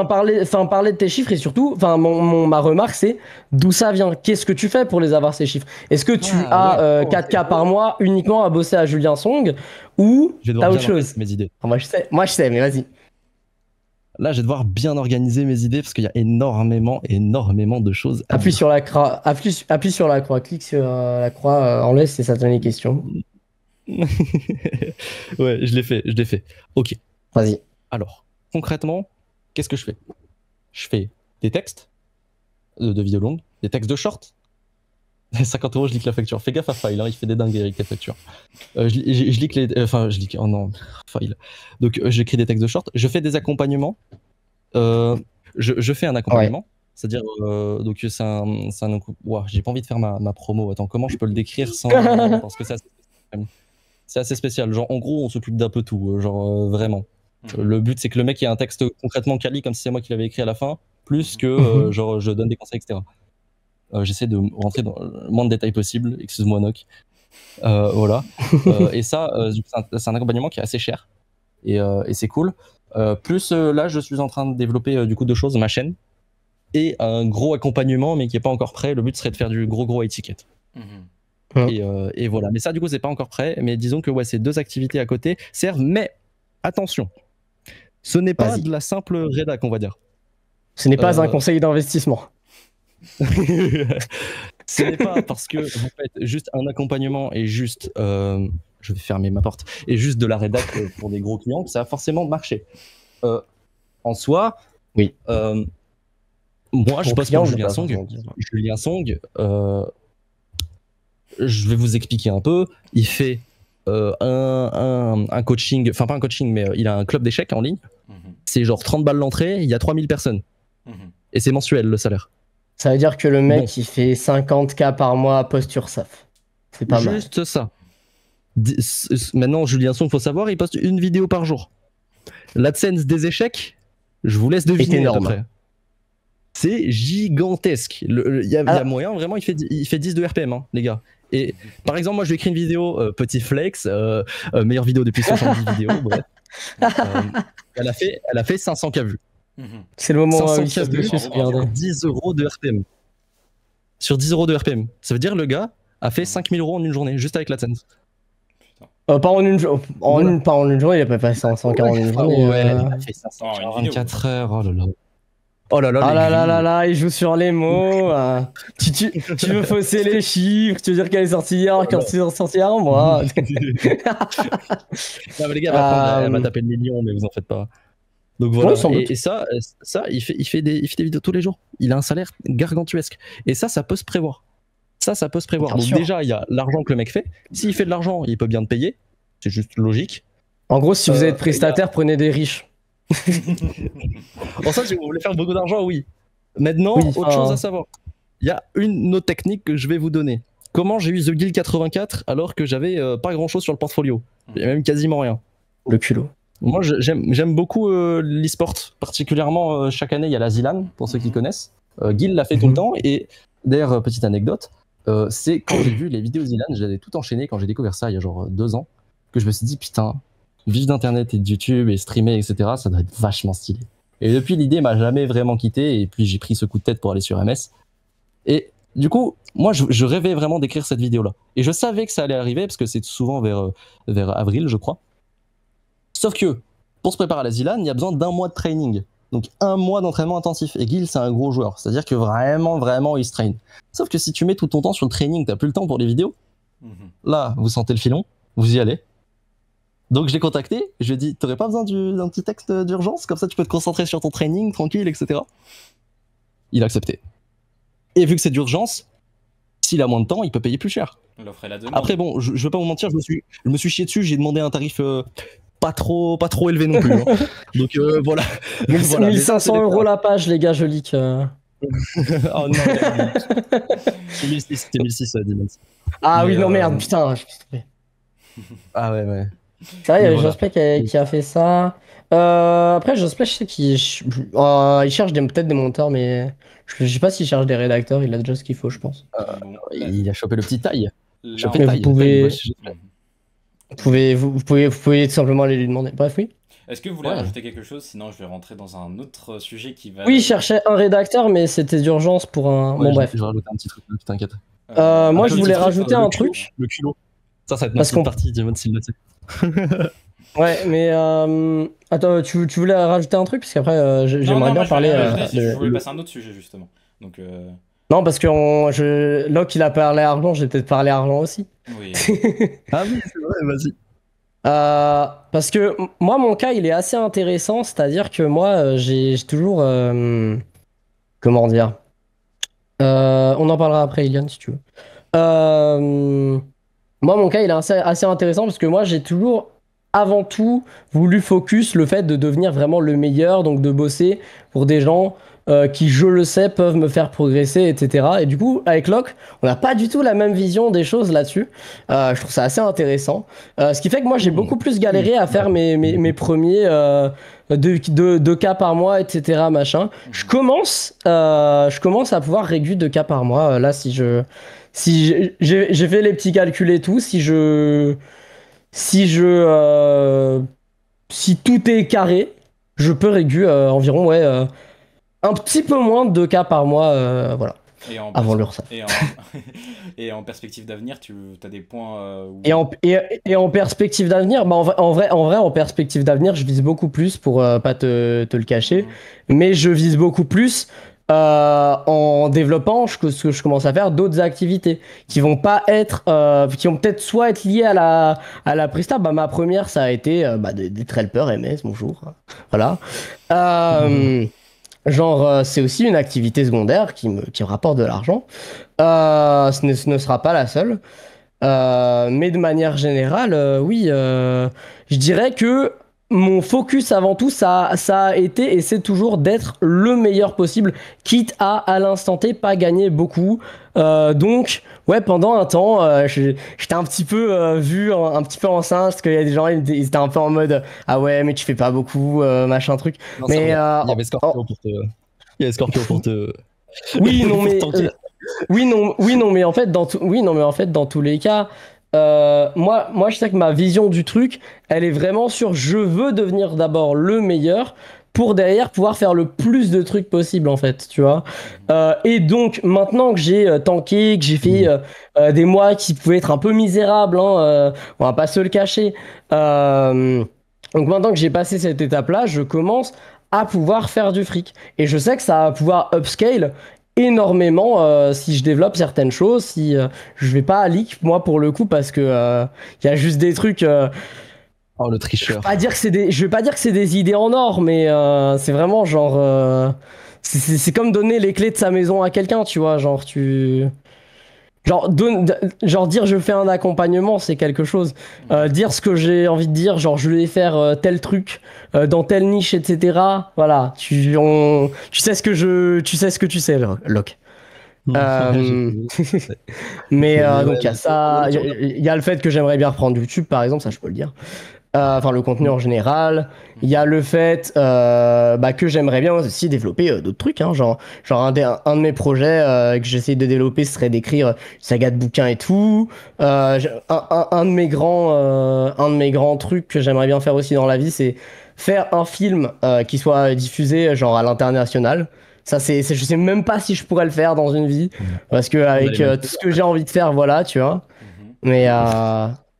parler de tes chiffres et surtout, ma remarque c'est d'où ça vient. Qu'est-ce que tu fais pour les avoir ces chiffres? Est-ce que tu as 4K par mois uniquement à bosser à Julien Song ou t'as autre chose? Mes idées. Moi je sais, mais vas-y. Là, je vais devoir bien organiser mes idées parce qu'il y a énormément de choses. Appuie sur la croix, clique sur la croix en laisse et ça te donne les questions. Ouais, je l'ai fait. Ok. Vas-y. Alors, concrètement, qu'est-ce que je fais? Je fais des textes de vidéos longues, des textes de short. 50 €, je leak la facture. Fais gaffe à File, il fait des dingueries avec la facture. Je leak les. Oh non, File. Donc, j'écris des textes de short. Je fais des accompagnements. Je fais un accompagnement. C'est-à-dire, donc, c'est un. Wow, j'ai pas envie de faire ma promo. Attends, comment je peux le décrire sans. Parce que c'est assez spécial. Genre, en gros, on s'occupe d'un peu tout. Genre, vraiment. Le but, c'est que le mec ait un texte concrètement quali, comme si c'est moi qui l'avais écrit à la fin, plus que, genre, je donne des conseils, etc. J'essaie de rentrer dans le moins de détails possible, excuse-moi Noc. Voilà. Et ça, c'est un accompagnement qui est assez cher et c'est cool. Plus là, je suis en train de développer du coup 2 choses, ma chaîne et un gros accompagnement, mais qui est pas encore prêt. Le but serait de faire du gros ticket. Et voilà. Mais ça, du coup, c'est pas encore prêt. Mais disons que ces 2 activités à côté servent. Mais attention, ce n'est pas de la simple rédac, on va dire. Ce n'est pas un conseil d'investissement. Ce n'est pas parce que vous faites juste un accompagnement et juste je vais fermer ma porte et juste de la rédac pour des gros clients que ça va forcément marcher. en soi, Oui. Moi, je Pour bosse client, pour je Julien passe, Song. on dit. Julien Song, je vais vous expliquer un peu. Il fait un coaching, enfin pas un coaching, mais il a un club d'échecs en ligne. Mhm. C'est genre 30 balles l'entrée, il y a 3000 personnes. Mhm. Et c'est mensuel le salaire. Ça veut dire que le mec, Bon. il fait 50K par mois post-URSAF. C'est pas mal. Juste ça. Maintenant, Julien Song, faut savoir, il poste une vidéo par jour. L'AdSense des échecs, je vous laisse deviner à peu énorme. près. C'est gigantesque. Il y a moyen, vraiment, il fait 10 de RPM, hein, les gars. Et par exemple, moi, je lui ai écrit une vidéo, petit flex, meilleure vidéo depuis 70 vidéos, bref. Elle a fait 500K vues. Mhm. C'est le moment où 500K il se vues dessus, sur regardez. 10 euros de RPM. Sur 10 euros de RPM. Ça veut dire le gars a fait 5000 euros en une journée, juste avec l'AdSense. Putain. Pas en une journée. Pas en une journée, il a pas fait 500K en une journée. Ouais, il a fait 500 Oh, une en vidéo. 24 heures. Oh là là. Oh là là, Ah les là là vues. là là, il joue sur les mots. Tu veux fausser les chiffres, tu veux dire qu'elle est sortie hier, qu'elle est sortie hier en mois. Non, mais les gars, elle va taper le million, mais vous en faites pas. Donc voilà. Ouais, sans doute. Et ça, il fait des vidéos tous les jours. Il a un salaire gargantuesque. Et ça peut se prévoir. Ça peut se prévoir. Bien Donc sûr. déjà, il y a l'argent que le mec fait. S'il fait de l'argent, il peut bien te payer. C'est juste logique. En gros, si vous êtes prestataire, prenez des riches. Pour ça, si vous voulez faire beaucoup d'argent, oui. Maintenant, Oui, autre chose à savoir. Il y a une autre technique que je vais vous donner. Comment j'ai eu The Guild 84 alors que j'avais pas grand chose sur le portfolio. Il y a même quasiment rien. Le culot. Moi, j'aime beaucoup l'e-sport. Particulièrement, chaque année, il y a la ZLAN, pour ceux qui connaissent. Guild l'a fait tout le temps. Et d'ailleurs, petite anecdote, c'est quand j'ai vu les vidéos ZLAN, j'avais tout enchaîné quand j'ai découvert ça il y a genre 2 ans, que je me suis dit, putain, vivre d'internet et de YouTube et streamer, etc., ça doit être vachement stylé. Et depuis, l'idée m'a jamais vraiment quitté. Et puis, j'ai pris ce coup de tête pour aller sur MS. Et du coup, moi, je rêvais vraiment d'écrire cette vidéo-là. Et je savais que ça allait arriver, parce que c'est souvent vers avril, je crois. Sauf que, pour se préparer à la ZLAN, il y a besoin d'1 mois de training. Donc 1 mois d'entraînement intensif. Et Gil, c'est un gros joueur. C'est-à-dire que vraiment, il se traîne. Sauf que si tu mets tout ton temps sur le training, t'as plus le temps pour les vidéos. Mhm. Là, vous sentez le filon, vous y allez. Donc je l'ai contacté, je lui ai dit, t'aurais pas besoin d'un petit texte d'urgence, comme ça tu peux te concentrer sur ton training, tranquille, etc. Il a accepté. Et vu que c'est d'urgence, s'il a moins de temps, il peut payer plus cher. L'offre et la demande. Après bon, je veux pas vous mentir, je me suis chié dessus, j'ai demandé un tarif pas trop élevé non plus. Hein. Donc voilà. 1500 euros la page, les gars, je leak. Oh non, c'était 1006, c'était 1006, Demons. Ah Mais, oui, non, merde, putain. Je me suis trompé. Ah ouais. C'est vrai, il y avait Voilà. Josplay qui a fait ça. Après, Josplay, je sais qu'il il cherche peut-être des monteurs, mais je sais pas s'il cherche des rédacteurs, il a déjà ce qu'il faut, je pense. Bon, Il a chopé le petit taille. là, Chopé Mais taille. vous pouvez- Mhm. Vous pouvez tout simplement aller lui demander. Bref, oui. Est-ce que vous voulez Ouais. rajouter quelque chose? Sinon, je vais rentrer dans un autre sujet qui va. Oui, il cherchait un rédacteur, mais c'était d'urgence pour un. Ouais, Bon, bref. Je rajoute un petit truc, t'inquiète. Moi, Un je petit voulais truc, rajouter le un culot, truc. Le culot. Ça va être Parce notre qu'on- partie, Demons, s'il le sait. Ouais, mais. Attends, tu voulais rajouter un truc? Parce qu'après, j'aimerais bien parler. Je voulais passer à un autre sujet, justement. Donc, Non, parce que Locke, il a parlé argent, j'ai peut-être parlé argent aussi. oui. Ah oui, c'est vrai, vas-y. Parce que moi, mon cas, il est assez intéressant, c'est-à-dire que moi, j'ai toujours... comment dire? On en parlera après, Ilian, si tu veux. Moi, mon cas, il est assez intéressant parce que moi, j'ai toujours, avant tout, voulu focus le fait de devenir vraiment le meilleur, donc de bosser pour des gens qui, je le sais, peuvent me faire progresser, etc. Et du coup, avec Locke, on n'a pas du tout la même vision des choses là-dessus. Je trouve ça assez intéressant. Ce qui fait que moi, j'ai beaucoup plus galéré à faire mes premiers 2 cas par mois, etc. Machin. Je commence à pouvoir réguler 2 cas par mois. Là, si j'ai fait les petits calculs et tout, si tout est carré, je peux réguler environ un petit peu moins de 2 cas par mois, voilà. Et en Avant l'URSSAF. Et en perspective d'avenir, tu as des points où... Et en perspective d'avenir, bah en vrai, en perspective d'avenir, je vise beaucoup plus pour pas te le cacher, mais je vise beaucoup plus en développant ce que je commence à faire d'autres activités qui vont pas être qui vont peut-être soit être liées à la presta. Bah ma première ça a été d'être helper MS, bonjour, voilà. C'est aussi une activité secondaire qui me rapporte de l'argent. Ce ne sera pas la seule. Mais de manière générale, oui, je dirais que mon focus avant tout, ça a été et c'est toujours d'être le meilleur possible, quitte à l'instant T, pas gagner beaucoup. Donc, ouais, pendant un temps, j'étais un petit peu vu un petit peu enceinte, parce qu'il y a des gens, ils étaient un peu en mode ah ouais, mais tu fais pas beaucoup, machin truc. Non, Mais il y avait Scorpio pour te. Il y avait Scorpio pour te. oui, non, pour mais tanker. oui, non, mais en fait, dans tous les cas, moi, je sais que ma vision du truc, elle est vraiment sur je veux devenir d'abord le meilleur pour derrière pouvoir faire le plus de trucs possible, en fait, tu vois. Et donc, maintenant que j'ai tanké, que j'ai fait des mois qui pouvaient être un peu misérables, hein, on va pas se le cacher. Donc maintenant que j'ai passé cette étape-là, je commence à pouvoir faire du fric. Et je sais que ça va pouvoir upscale énormément si je développe certaines choses, si je vais pas à leak moi pour le coup parce que il y a juste des trucs Oh, le tricheur. je vais pas dire que c'est des idées en or, mais c'est vraiment genre c'est comme donner les clés de sa maison à quelqu'un, tu vois, genre genre dire je fais un accompagnement, c'est quelque chose. Dire ce que j'ai envie de dire, genre je vais faire tel truc dans telle niche, etc. Voilà, tu sais ce que tu sais, Locke. Mais donc il y a ça, il y a le fait que j'aimerais bien reprendre YouTube par exemple, ça je peux le dire. Enfin le contenu en général. Il y a le fait que j'aimerais bien aussi développer d'autres trucs, hein, genre un de mes projets que j'essaie de développer ce serait d'écrire une saga de bouquins et tout. Un de mes grands trucs que j'aimerais bien faire aussi dans la vie, c'est faire un film qui soit diffusé genre à l'international. Ça je sais même pas si je pourrais le faire dans une vie parce que avec tout ce que j'ai envie de faire, voilà, tu vois.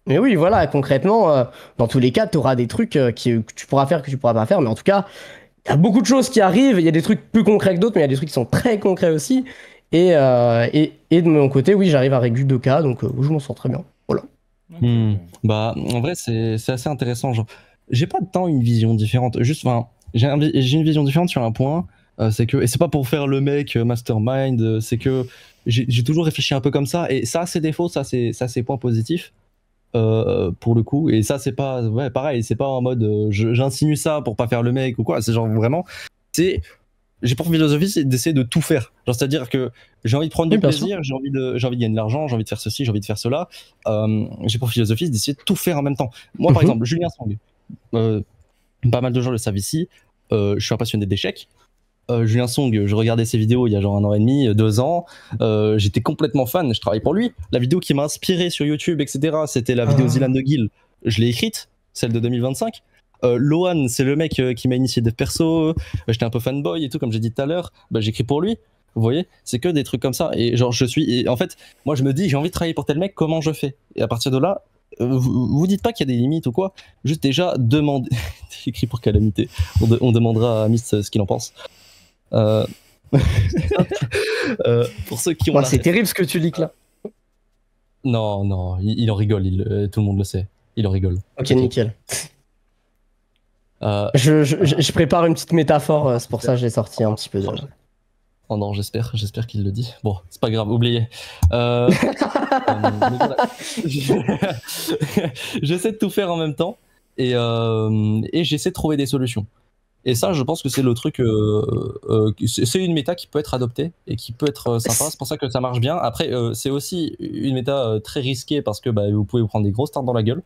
Mais oui, voilà, concrètement, dans tous les cas, tu auras des trucs que tu pourras faire, que tu pourras pas faire. Mais en tout cas, il y a beaucoup de choses qui arrivent. Il y a des trucs plus concrets que d'autres, mais il y a des trucs qui sont très concrets aussi. Et de mon côté, oui, j'arrive à régler 2K, donc je m'en sens très bien. Voilà. Bah, en vrai, c'est assez intéressant. Genre, j'ai pas tant une vision différente. Juste, enfin, j'ai une vision différente sur un point. C'est que, et c'est pas pour faire le mec mastermind, c'est que j'ai toujours réfléchi un peu comme ça. Et ça, a ses défauts, ça, c'est ses points positifs. Pour le coup, et ça c'est pas pareil, c'est pas en mode j'insinue ça pour pas faire le mec ou quoi, c'est genre vraiment j'ai pour philosophie c'est d'essayer de tout faire, genre c'est à dire que j'ai envie de prendre du plaisir, j'ai envie de gagner de l'argent, j'ai envie de faire ceci, j'ai envie de faire cela, j'ai pour philosophie d'essayer de tout faire en même temps. Moi par exemple Julien Song, pas mal de gens le savent ici, je suis un passionné d'échecs. Julien Song, je regardais ses vidéos il y a genre 1 an et demi, 2 ans. J'étais complètement fan, je travaille pour lui. La vidéo qui m'a inspiré sur YouTube, etc., c'était la vidéo Zilan de Guild. Je l'ai écrite, celle de 2025. Lohan, c'est le mec qui m'a initié des persos. J'étais un peu fanboy et tout, comme j'ai dit tout à l'heure. J'écris pour lui. Vous voyez, c'est que des trucs comme ça. Et genre, en fait, moi, je me dis, j'ai envie de travailler pour tel mec, comment je fais? Et à partir de là, vous dites pas qu'il y a des limites ou quoi. Juste déjà, demandez. Écrit pour Calamité. On demandera à Miss ce qu'il en pense. Pour ceux qui ont c'est terrible ce que tu lis là. Non, il en rigole, tout le monde le sait. Il en rigole. Ok, nickel. Je prépare une petite métaphore, c'est pour ça que j'ai sorti un petit peu de... Oh non, j'espère qu'il le dit. Bon, c'est pas grave, oubliez. J'essaie de tout faire en même temps et j'essaie de trouver des solutions. Et ça, je pense que c'est le truc. C'est une méta qui peut être adoptée et qui peut être sympa. C'est pour ça que ça marche bien. Après, c'est aussi une méta très risquée parce que vous pouvez vous prendre des grosses tartes dans la gueule.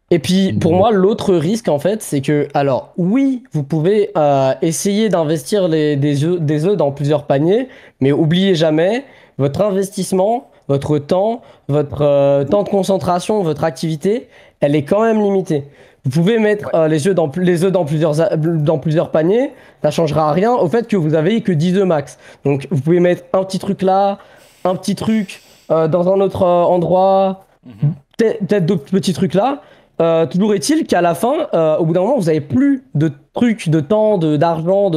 Et puis, pour moi, l'autre risque, en fait, c'est que, alors, oui, vous pouvez essayer d'investir des œufs dans plusieurs paniers, mais oubliez jamais, votre investissement, votre temps de concentration, votre activité, elle est quand même limitée. Vous pouvez mettre les œufs dans plusieurs paniers, ça changera rien au fait que vous avez que 10 œufs max. Donc vous pouvez mettre un petit truc là, un petit truc dans un autre endroit, peut-être d'autres petits trucs là, toujours est-il qu'à la fin, au bout d'un moment, vous avez plus de trucs, de temps, d'argent,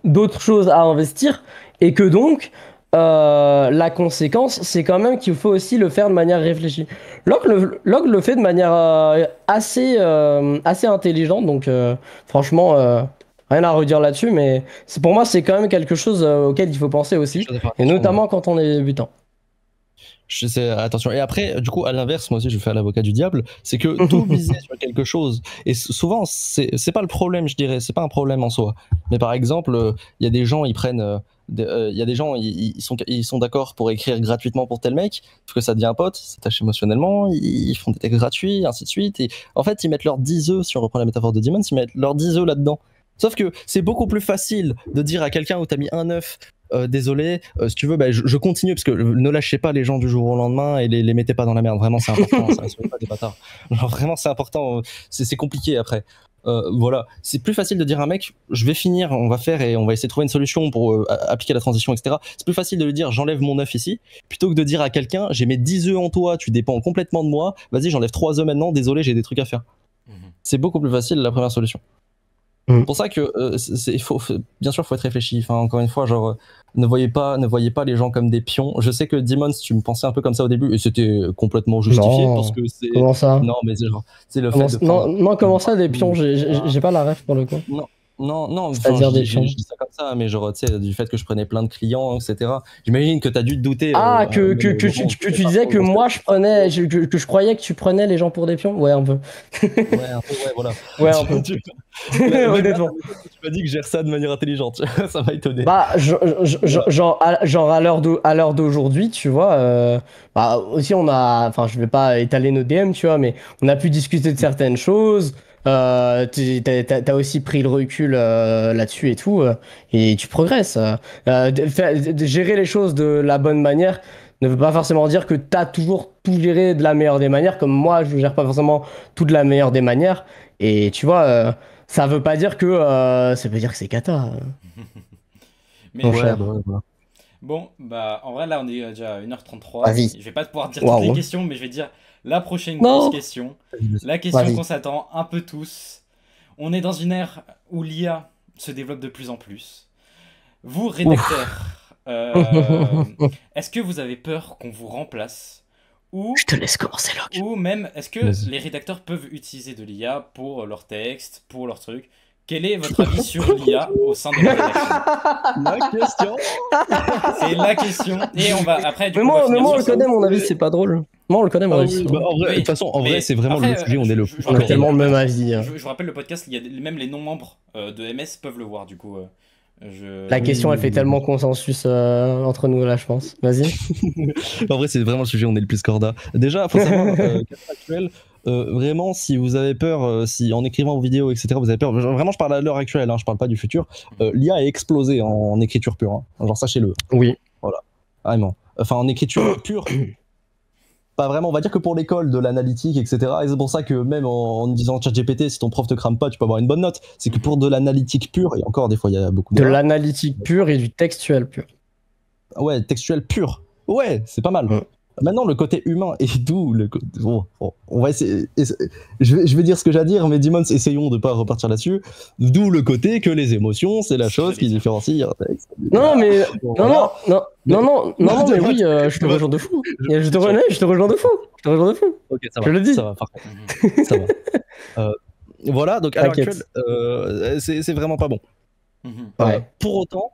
d'autres choses à investir, et que donc, la conséquence, c'est quand même qu'il faut aussi le faire de manière réfléchie. Log le fait de manière assez intelligente, donc franchement, rien à redire là-dessus, mais pour moi, c'est quand même quelque chose auquel il faut penser aussi, et notamment quand on est débutant. Je sais, attention. Et après, du coup, à l'inverse, moi aussi, je vais faire l'avocat du diable, c'est que tout miser sur quelque chose, et souvent, c'est pas le problème, je dirais, c'est pas un problème en soi. Mais par exemple, il y a des gens, ils prennent, il y a des gens, ils sont d'accord pour écrire gratuitement pour tel mec, parce que ça devient un pote, ils s'attachent émotionnellement, ils font des textes gratuits, ainsi de suite, et en fait, ils mettent leurs 10 œufs, si on reprend la métaphore de Demons, ils mettent leurs 10 œufs là-dedans. Sauf que c'est beaucoup plus facile de dire à quelqu'un où t'as mis un œuf, désolé, si tu veux, bah, je continue, parce que ne lâchez pas les gens du jour au lendemain et les mettez pas dans la merde, vraiment c'est important, ça soyez pas des bâtards. Genre, vraiment c'est important, c'est compliqué après. Voilà, c'est plus facile de dire à un mec, je vais finir, on va faire et on va essayer de trouver une solution pour appliquer la transition, etc. C'est plus facile de lui dire, j'enlève mon œuf ici, plutôt que de dire à quelqu'un, j'ai mes 10 œufs en toi, tu dépends complètement de moi, vas-y, j'enlève 3 œufs maintenant, désolé, j'ai des trucs à faire. C'est beaucoup plus facile la première solution. C'est pour ça que bien sûr, faut être réfléchi. Enfin, encore une fois, genre, ne voyez pas les gens comme des pions. Je sais que Demons, tu me pensais un peu comme ça au début, et c'était complètement justifié parce que c'est. Comment ça? Non, mais c'est le fait de. Non, comment ça, des pions? J'ai pas la ref pour le coup. Non, c'est-à-dire des pions. Je dis ça comme ça, mais genre, tu sais, du fait que je prenais plein de clients, etc. J'imagine que t'as dû te douter. Que tu disais que moi je prenais, que je croyais que tu prenais les gens pour des pions? Ouais, un peu. Ouais, un peu, ouais, voilà. Ouais, un peu. Honnêtement. Tu m'as dit que je gère ça de manière intelligente, ça m'a étonné. Bah, genre à l'heure d'aujourd'hui, tu vois, bah, aussi enfin, je vais pas étaler nos DM, tu vois, mais on a pu discuter de certaines choses. T'as aussi pris le recul là-dessus et tout, et tu progresses. De gérer les choses de la bonne manière ne veut pas forcément dire que t'as toujours tout géré de la meilleure des manières, comme moi je gère pas forcément tout de la meilleure des manières. Et tu vois, ça veut pas dire que c'est cata. Mais Mon Ouais, cher. bah, ouais, voilà. bon, bah en vrai là on est déjà à 1h33. Vas-y. Je vais pas pouvoir dire Waouh. toutes les questions, mais je vais dire la prochaine Non. grosse question. La question Vas-y. qu'on s'attend un peu tous. On est dans une ère où l'IA se développe de plus en plus. Vous, rédacteurs, est-ce que vous avez peur qu'on vous remplace? Ou, Je te laisse commencer, Locke. ou même, est-ce que Vas-y. les rédacteurs peuvent utiliser de l'IA pour leurs textes, pour leurs trucs? Quel est votre avis sur l'IA au sein de la rédaction? La question. C'est la question. Et on va après. Du Mais coup, on va moi, finir on sur le ça. connaît, mon avis, c'est pas drôle. Moi, on le connaît, mon Ah avis. oui, c'est bah, drôle. en vrai, de Oui, toute façon, en mais vrai, c'est vraiment après, le sujet où on est le je plus On a rappelle- tellement le même avis. Je vous rappelle le podcast, il y a même les non-membres de MS peuvent le voir. Du coup, La question, elle fait tellement consensus entre nous, là, je pense. Vas-y. En vrai, c'est vraiment le sujet où on est le plus corda. Déjà, faut savoir qu'à l'heure actuelle, vraiment, si vous avez peur, si en écrivant vos vidéos, etc., vous avez peur, vraiment, je parle à l'heure actuelle, hein, je parle pas du futur, l'IA a explosé en écriture pure. Hein. Genre, sachez-le. Oui. Vraiment. Enfin, en écriture pure. Pas vraiment, on va dire que pour l'école de l'analytique, etc. Et c'est pour ça que même en disant ChatGPT, si ton prof te crame pas, tu peux avoir une bonne note. C'est que pour de l'analytique pure, et encore des fois il y a beaucoup De d'erreurs. l'analytique pure et du textuel pur. Ouais, textuel pur. Ouais, c'est pas mal. Ouais. Maintenant, le côté humain et d'où le bon, on va essayer. Je vais dire ce que j'ai à dire, mais Demons, essayons de pas repartir là-dessus. D'où le côté que les émotions, c'est la chose qui différencie un texte. Non, mais Bon, non, voilà. mais oui, je te rejoins de fou. Je te rejoins de fou. Ok, ça va. Je le dis. Ça va, parfait. Ça va. Voilà, donc à l'heure T'inquiète. actuelle, c'est vraiment pas bon. Ouais. Pour autant,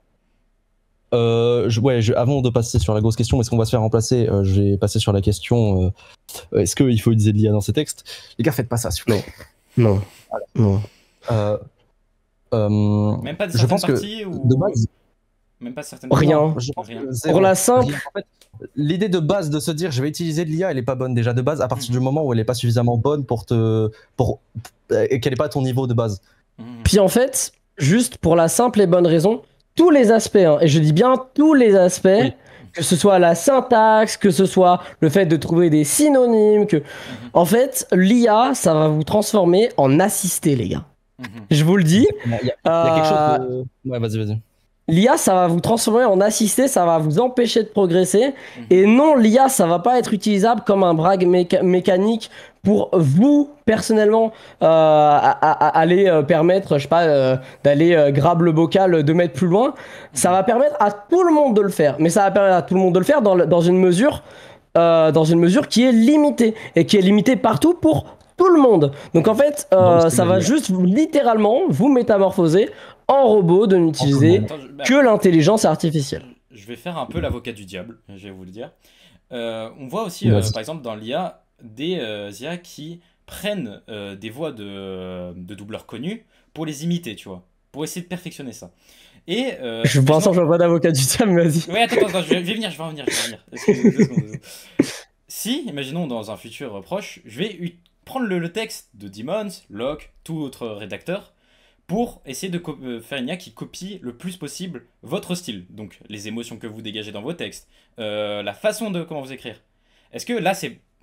avant de passer sur la grosse question, est-ce qu'on va se faire remplacer, je vais passer sur la question est-ce qu'il faut utiliser de l'IA dans ces textes? Les gars, faites pas ça, s'il vous plaît. Non. Non. Même pas de Je certaines pense que parties ou de base, même pas certaines Rien. je pense Rien. que zéro. Pour la simple. Rien. En fait, l'idée de base de se dire je vais utiliser de l'IA, elle est pas bonne déjà de base à partir du moment où elle est pas suffisamment bonne pour qu'elle est pas à ton niveau de base. Puis en fait, juste pour la simple et bonne raison, tous les aspects, hein, et je dis bien tous les aspects, Oui. que ce soit la syntaxe, que ce soit le fait de trouver des synonymes, en fait, l'IA, ça va vous transformer en assisté, les gars. Je vous le dis. Il y a quelque chose de... Ouais, vas-y. l'IA, ça va vous transformer en assisté, ça va vous empêcher de progresser. Et non, l'IA, ça va pas être utilisable comme un bras mécanique pour vous, personnellement, aller permettre, je sais pas, d'aller grab le bocal 2 mètres plus loin. Ça va permettre à tout le monde de le faire. Mais ça va permettre à tout le monde de le faire dans une mesure qui est limitée. Et qui est limitée partout pour tout le monde. Donc en fait, ça va juste littéralement vous métamorphoser en robot de n'utiliser Attends, que l'intelligence artificielle. Je vais faire un peu l'avocat du diable, je vais vous le dire. On voit aussi, Vas-y. par exemple, dans l'IA, des IA qui prennent des voix de doubleurs connus pour les imiter, tu vois, pour essayer de perfectionner ça. Et Pour l'instant, je vois pas d'avocat du diable, mais vas-y. Ouais, attends, je vais venir, je vais revenir. Excusez-moi, 2 secondes. Si, imaginons dans un futur proche, je vais prendre le texte de Demons, Locke, tout autre rédacteur, pour essayer de faire une IA qui copie le plus possible votre style. Donc, les émotions que vous dégagez dans vos textes, la façon de comment vous écrire. Est-ce que là,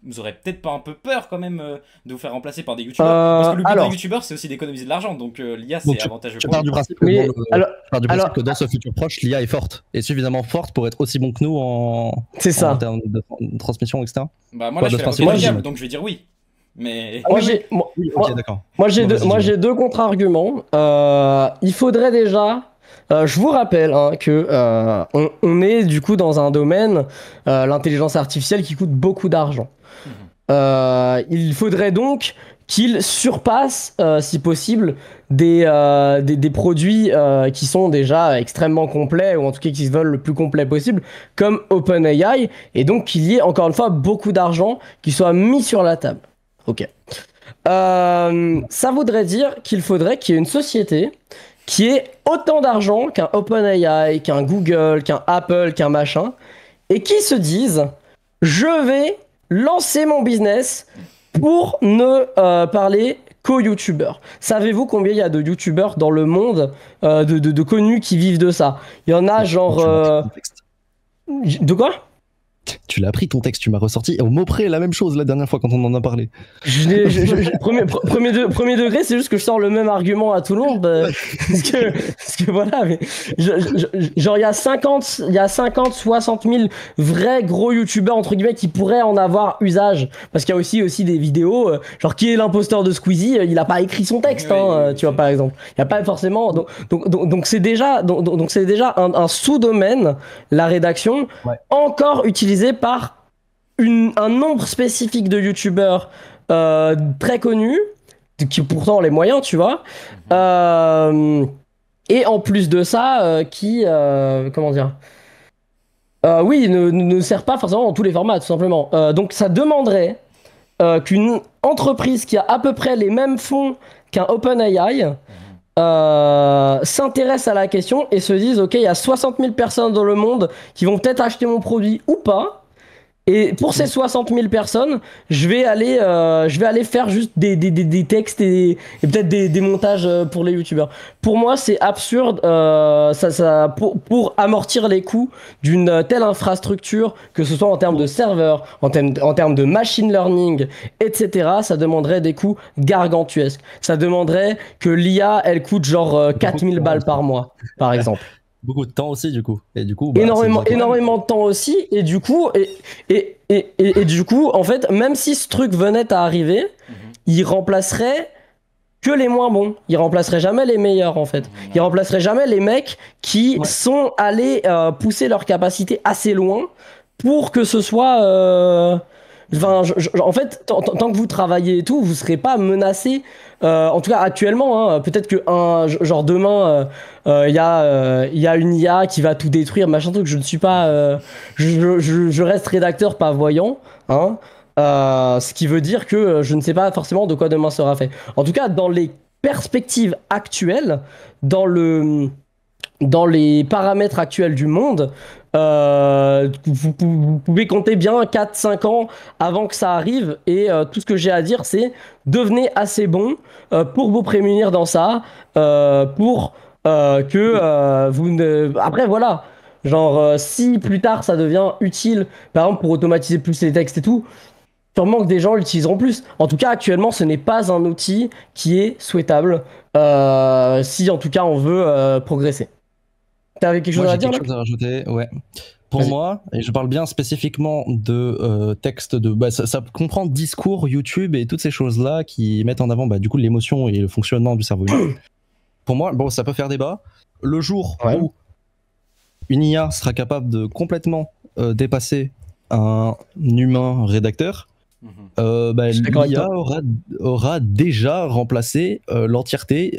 vous aurez peut-être pas un peu peur quand même de vous faire remplacer par des youtubeurs? Parce que le but d'un youtubeur, c'est aussi d'économiser de l'argent. Donc, l'IA, c'est avantageux Tu pour pars vous. du principe que, Mais, que dans ce futur proche, l'IA est forte, et suffisamment forte pour être aussi bon que nous C'est ça. en termes de transmission, etc. Bah, moi, là, Pas je de fais l'avocat transmission, du diable, j'imagine. donc je vais dire oui. Mais. Moi, Oui, ok, d'accord. Moi, j'ai Bon, vas-y, dis-moi. deux contre-arguments. Il faudrait déjà. Je vous rappelle que on est du coup dans un domaine, l'intelligence artificielle, qui coûte beaucoup d'argent. Il faudrait donc qu'il surpasse, si possible, des produits qui sont déjà extrêmement complets, ou en tout cas qui se veulent le plus complet possible, comme OpenAI, et donc qu'il y ait encore une fois beaucoup d'argent qui soit mis sur la table. Ok. Ça voudrait dire qu'il faudrait qu'il y ait une société qui ait autant d'argent qu'un OpenAI, qu'un Google, qu'un Apple, qu'un machin, et qui se dise, je vais lancer mon business pour ne parler qu'aux youtubeurs. Savez-vous combien il y a de youtubeurs dans le monde, de connus qui vivent de ça? Il y en a genre... Tu l'as appris ton texte. De quoi? Tu l'as appris ton texte, tu m'as ressorti au mot près la même chose la dernière fois quand on en a parlé. Premier degré, c'est juste que je sors le même argument à tout le monde. Parce que voilà, mais genre il y a 50, 60 000 vrais gros youtubeurs entre guillemets qui pourraient en avoir usage. Parce qu'il y a aussi des vidéos, genre qui est l'imposteur de Squeezie, il a pas écrit son texte, tu vois par exemple. Il y a pas forcément. Donc c'est déjà, un sous-domaine, la rédaction, encore utilisé par un nombre spécifique de youtubeurs très connus, qui ont pourtant les moyens, tu vois. Et en plus de ça, qui, comment dire, oui, ne sert pas forcément dans tous les formats, tout simplement. Donc ça demanderait qu'une entreprise qui a à peu près les mêmes fonds qu'un OpenAI s'intéresse à la question et se dise, ok, il y a 60 000 personnes dans le monde qui vont peut-être acheter mon produit ou pas. Et pour ces 60 000 personnes, je vais aller faire juste des textes et peut-être des montages pour les youtubeurs. Pour moi, c'est absurde pour amortir les coûts d'une telle infrastructure, que ce soit en termes de serveurs, en termes de machine learning, etc. Ça demanderait des coûts gargantuesques. Ça demanderait que l'IA, elle coûte genre 4000 balles par mois, par exemple. Beaucoup de temps aussi, du coup. Et du coup, énormément de temps aussi. Et du coup, du coup, en fait, même si ce truc venait à arriver, il remplacerait que les moins bons. Il remplacerait jamais les meilleurs, en fait. Il remplacerait jamais les mecs qui sont allés pousser leur capacité assez loin pour que ce soit... Enfin, en fait, tant que vous travaillez et tout, vous serez pas menacé. En tout cas, actuellement, hein, peut-être que genre demain, il y a une IA qui va tout détruire, machin truc. Je ne suis pas, je reste rédacteur, pas voyant, hein. Ce qui veut dire que je ne sais pas forcément de quoi demain sera fait. En tout cas, dans les perspectives actuelles, dans les paramètres actuels du monde, vous pouvez compter bien 4-5 ans avant que ça arrive, et tout ce que j'ai à dire, c'est devenez assez bon pour vous prémunir dans ça, pour que vous ne... Après voilà, genre si plus tard ça devient utile, par exemple pour automatiser plus les textes et tout, sûrement que des gens l'utiliseront plus. En tout cas, actuellement, ce n'est pas un outil qui est souhaitable, si en tout cas on veut progresser. T'avais quelque chose Moi, à j'ai dire quelque là? chose à rajouter, ouais. Pour Vas-y. moi, et je parle bien spécifiquement de texte, ça comprend discours, YouTube et toutes ces choses-là qui mettent en avant du coup l'émotion et le fonctionnement du cerveau humain. Pour moi, bon, ça peut faire débat. Le jour Ouais. où une IA sera capable de complètement dépasser un humain rédacteur, Je suis d'accord avec l'IA toi. aura déjà remplacé l'entièreté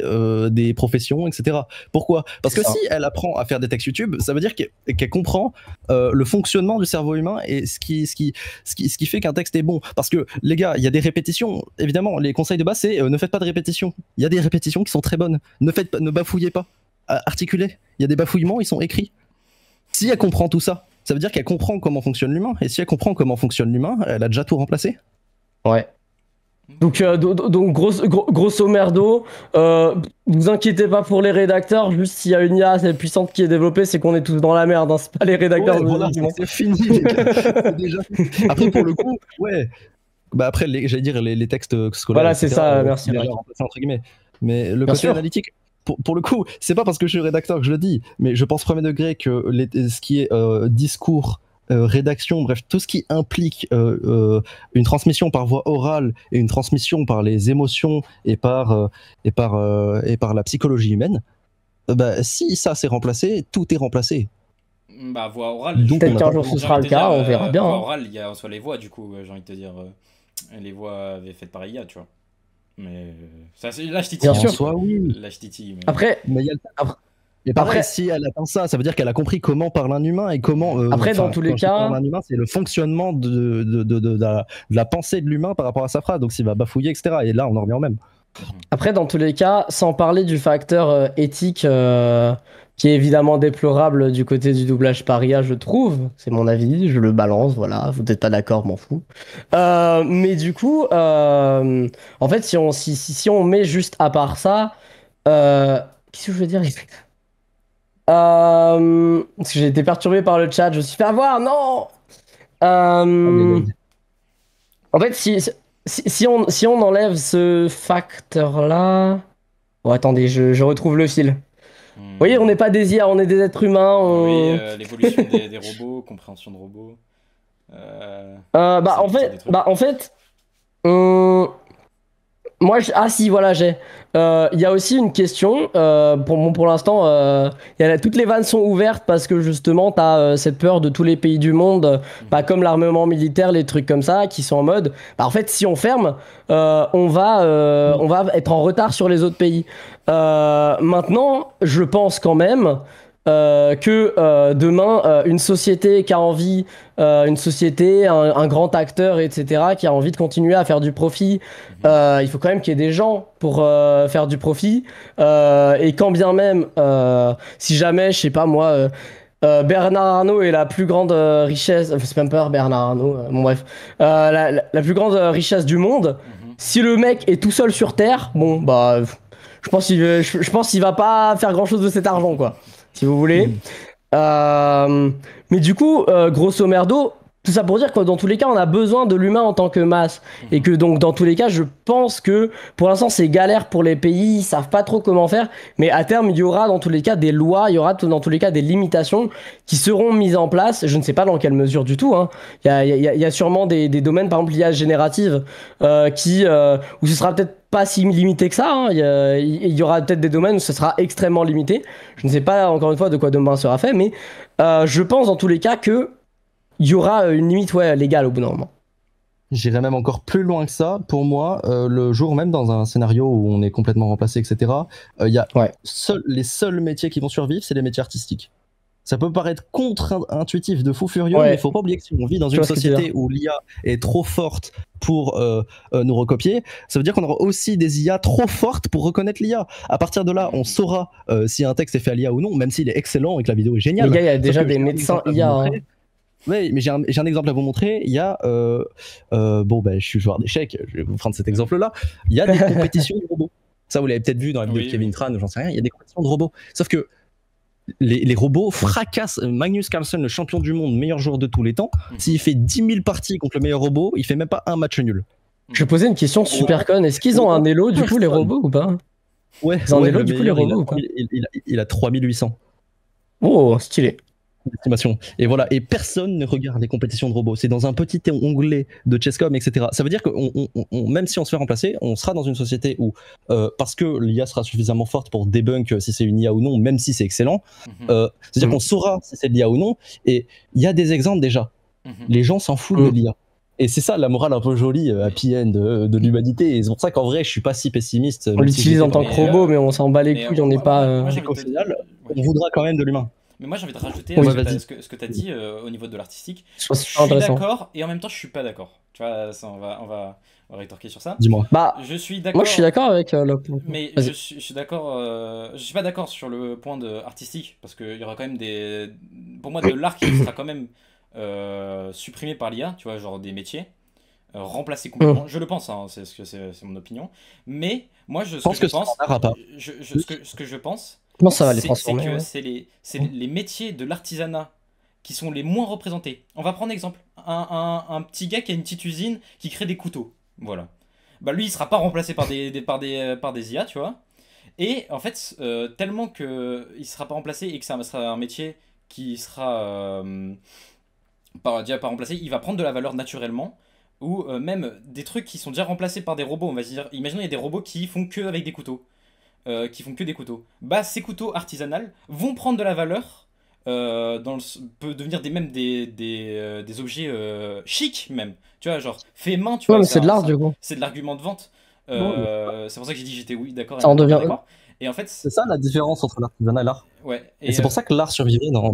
des professions, etc. Pourquoi? Parce que C'est ça. si elle apprend à faire des textes YouTube, ça veut dire qu'elle comprend le fonctionnement du cerveau humain et ce qui fait qu'un texte est bon. Parce que les gars, il y a des répétitions. Évidemment, les conseils de base, c'est ne faites pas de répétitions. Il y a des répétitions qui sont très bonnes. Ne bafouillez pas. Articulez. Il y a des bafouillements, ils sont écrits. Si elle comprend tout ça, ça veut dire qu'elle comprend comment fonctionne l'humain. Et si elle comprend comment fonctionne l'humain, elle a déjà tout remplacé. Ouais. Donc, grosso merdo, vous inquiétez pas pour les rédacteurs, juste s'il y a une IA assez puissante qui est développée, c'est qu'on est tous dans la merde, hein, c'est pas les rédacteurs. Ouais, voilà, c'est fini, les gars. C'est déjà... Après, pour le coup, ouais. Après, j'allais dire les textes scolaires. Voilà, c'est etc., ça, merci. déjà remplacés, entre guillemets. Mais le Bien côté sûr. analytique, pour le coup, c'est pas parce que je suis rédacteur que je le dis, mais je pense premier degré que ce qui est discours, rédaction, bref, tout ce qui implique une transmission par voie orale et une transmission par les émotions et par la psychologie humaine, si ça c'est remplacé, tout est remplacé. Bah, voix orale. Donc, Peut-être on a qu'un pas jour vraiment ce sera le cas, on verra bien. Voix Hein. orale, il y a en soi les voix, du coup, j'ai envie de te dire. Les voix faites par IA, tu vois. Mais ça, là, je titille. Bien sûr. En soi, oui. Là, je titille. Mais... Après, Mais il y a et pareil, si elle atteint ça, ça veut dire qu'elle a compris comment parle un humain et comment. Après, dans tous les cas, parle un humain, c'est le fonctionnement de la pensée de l'humain par rapport à sa phrase. Donc, s'il va bafouiller, etc. Et là, on en revient au même. après, dans tous les cas, sans parler du facteur éthique qui est évidemment déplorable du côté du doublage par IA, je trouve, c'est mon avis, je le balance, voilà, vous n'êtes pas d'accord, m'en fous. Mais du coup, en fait, si on met juste à part ça, qu'est-ce que je veux dire? Parce que j'ai été perturbé par le chat, je me suis fait avoir, non! En fait, si on enlève ce facteur-là... Bon, attendez, je retrouve le fil. Vous voyez, on n'est pas des IA, on est des êtres humains. Oui, l'évolution des robots, compréhension de robots. En fait, moi, ah si, voilà, j'ai. Il y a aussi une question. Pour l'instant, toutes les vannes sont ouvertes parce que justement, t'as cette peur de tous les pays du monde, pas comme l'armement militaire, les trucs comme ça, qui sont en mode. Bah, en fait, si on ferme, on va être en retard sur les autres pays. Maintenant, je pense quand même que demain, une société qui a envie, une société, un grand acteur, etc., qui a envie de continuer à faire du profit, il faut quand même qu'il y ait des gens pour faire du profit. Et quand bien même, si jamais, je sais pas moi, Bernard Arnault est la plus grande richesse, c'est même pas Bernard Arnault, bon bref, la plus grande richesse du monde, si le mec est tout seul sur Terre, bon bah, je pense qu'il va pas faire grand chose de cet argent, quoi. Si vous voulez. Mais du coup, grosso merdo, tout ça pour dire que dans tous les cas, on a besoin de l'humain en tant que masse. Et que donc, dans tous les cas, je pense que pour l'instant, c'est galère pour les pays, ils savent pas trop comment faire. Mais à terme, il y aura dans tous les cas des lois, il y aura dans tous les cas des limitations qui seront mises en place. Je ne sais pas dans quelle mesure du tout. Hein. Il y a sûrement des domaines, par exemple l'IA générative, où ce sera peut-être pas si limité que ça. Hein. Il y aura peut-être des domaines où ce sera extrêmement limité. Je ne sais pas encore une fois de quoi demain sera fait, mais je pense dans tous les cas que il y aura une limite légale au bout d'un moment. J'irais même encore plus loin que ça. Pour moi, le jour même dans un scénario où on est complètement remplacé, etc., il y a les seuls métiers qui vont survivre, c'est les métiers artistiques. Ça peut paraître contre-intuitif de fou furieux, mais il faut pas oublier que si on vit dans une société où l'IA est trop forte pour nous recopier, ça veut dire qu'on aura aussi des IA trop fortes pour reconnaître l'IA. À partir de là, on saura si un texte est fait à l'IA ou non, même s'il est excellent et que la vidéo est géniale. Les gars, il y a déjà des médecins IA. Oui, mais j'ai un exemple à vous montrer. Il y a, je suis joueur d'échecs, je vais vous prendre cet exemple-là. Il y a des compétitions de robots. Ça, vous l'avez peut-être vu dans la vidéo de Kevin Tran, j'en sais rien. Il y a des compétitions de robots. Sauf que les robots fracassent Magnus Carlsen, le champion du monde, meilleur joueur de tous les temps. S'il fait 10 000 parties contre le meilleur robot, il fait même pas un match nul. Je posais une question super conne. Est-ce qu'ils ont un Elo du coup, les robots ou pas? Ouais, ils ont un Elo du coup, les robots ou pas? Il a 3800. Oh, stylé. Estimation. Et voilà, et personne ne regarde les compétitions de robots. C'est dans un petit onglet de Chesscom, etc. Ça veut dire que même si on se fait remplacer, on sera dans une société où, parce que l'IA sera suffisamment forte pour debunk si c'est une IA ou non, même si c'est excellent, c'est-à-dire qu'on saura si c'est de l'IA ou non. Et il y a des exemples déjà. Les gens s'en foutent de l'IA. Et c'est ça la morale un peu jolie, happy end de l'humanité. Et c'est pour ça qu'en vrai, je suis pas si pessimiste. On l'utilise en tant que robot, mais on s'en bat les couilles, on n'est pas. Au final, on voudra quand même de l'humain. Mais moi j'ai envie de rajouter Oui, ce que tu as dit au niveau de l'artistique. Je suis d'accord et en même temps je suis pas d'accord. Tu vois, ça, on va rétorquer sur ça. Dis-moi. Bah, je suis d'accord. Moi je suis d'accord avec Mais je suis d'accord. Je suis pas d'accord sur le point de artistique parce qu'il y aura quand même des. Pour moi, de l'art qui sera quand même supprimé par l'IA. Tu vois, genre des métiers. Remplacés complètement. Je le pense, hein, c'est mon opinion. Mais moi, ce que je pense. Non, ça va les transformer. C'est les métiers de l'artisanat qui sont les moins représentés. On va prendre exemple. Un petit gars qui a une petite usine qui crée des couteaux. Voilà. Bah lui, il sera pas remplacé par des IA, tu vois. Et en fait, tellement que il sera pas remplacé et que ça sera un métier qui sera déjà pas remplacé, il va prendre de la valeur naturellement. Ou même des trucs qui sont déjà remplacés par des robots. On va se dire, imaginons il y a des robots qui font que avec des couteaux. Bah ces couteaux artisanaux vont prendre de la valeur, peut devenir même des objets chics même, tu vois, genre fait main, tu vois. Mais c'est de l'art du coup. C'est de l'argument de vente. C'est pour ça que j'ai dit j'étais d'accord. Ça en devient. Et en fait, c'est ça la différence entre l'artisanat et l'art. Ouais. Et c'est pour ça que l'art survivrait dans.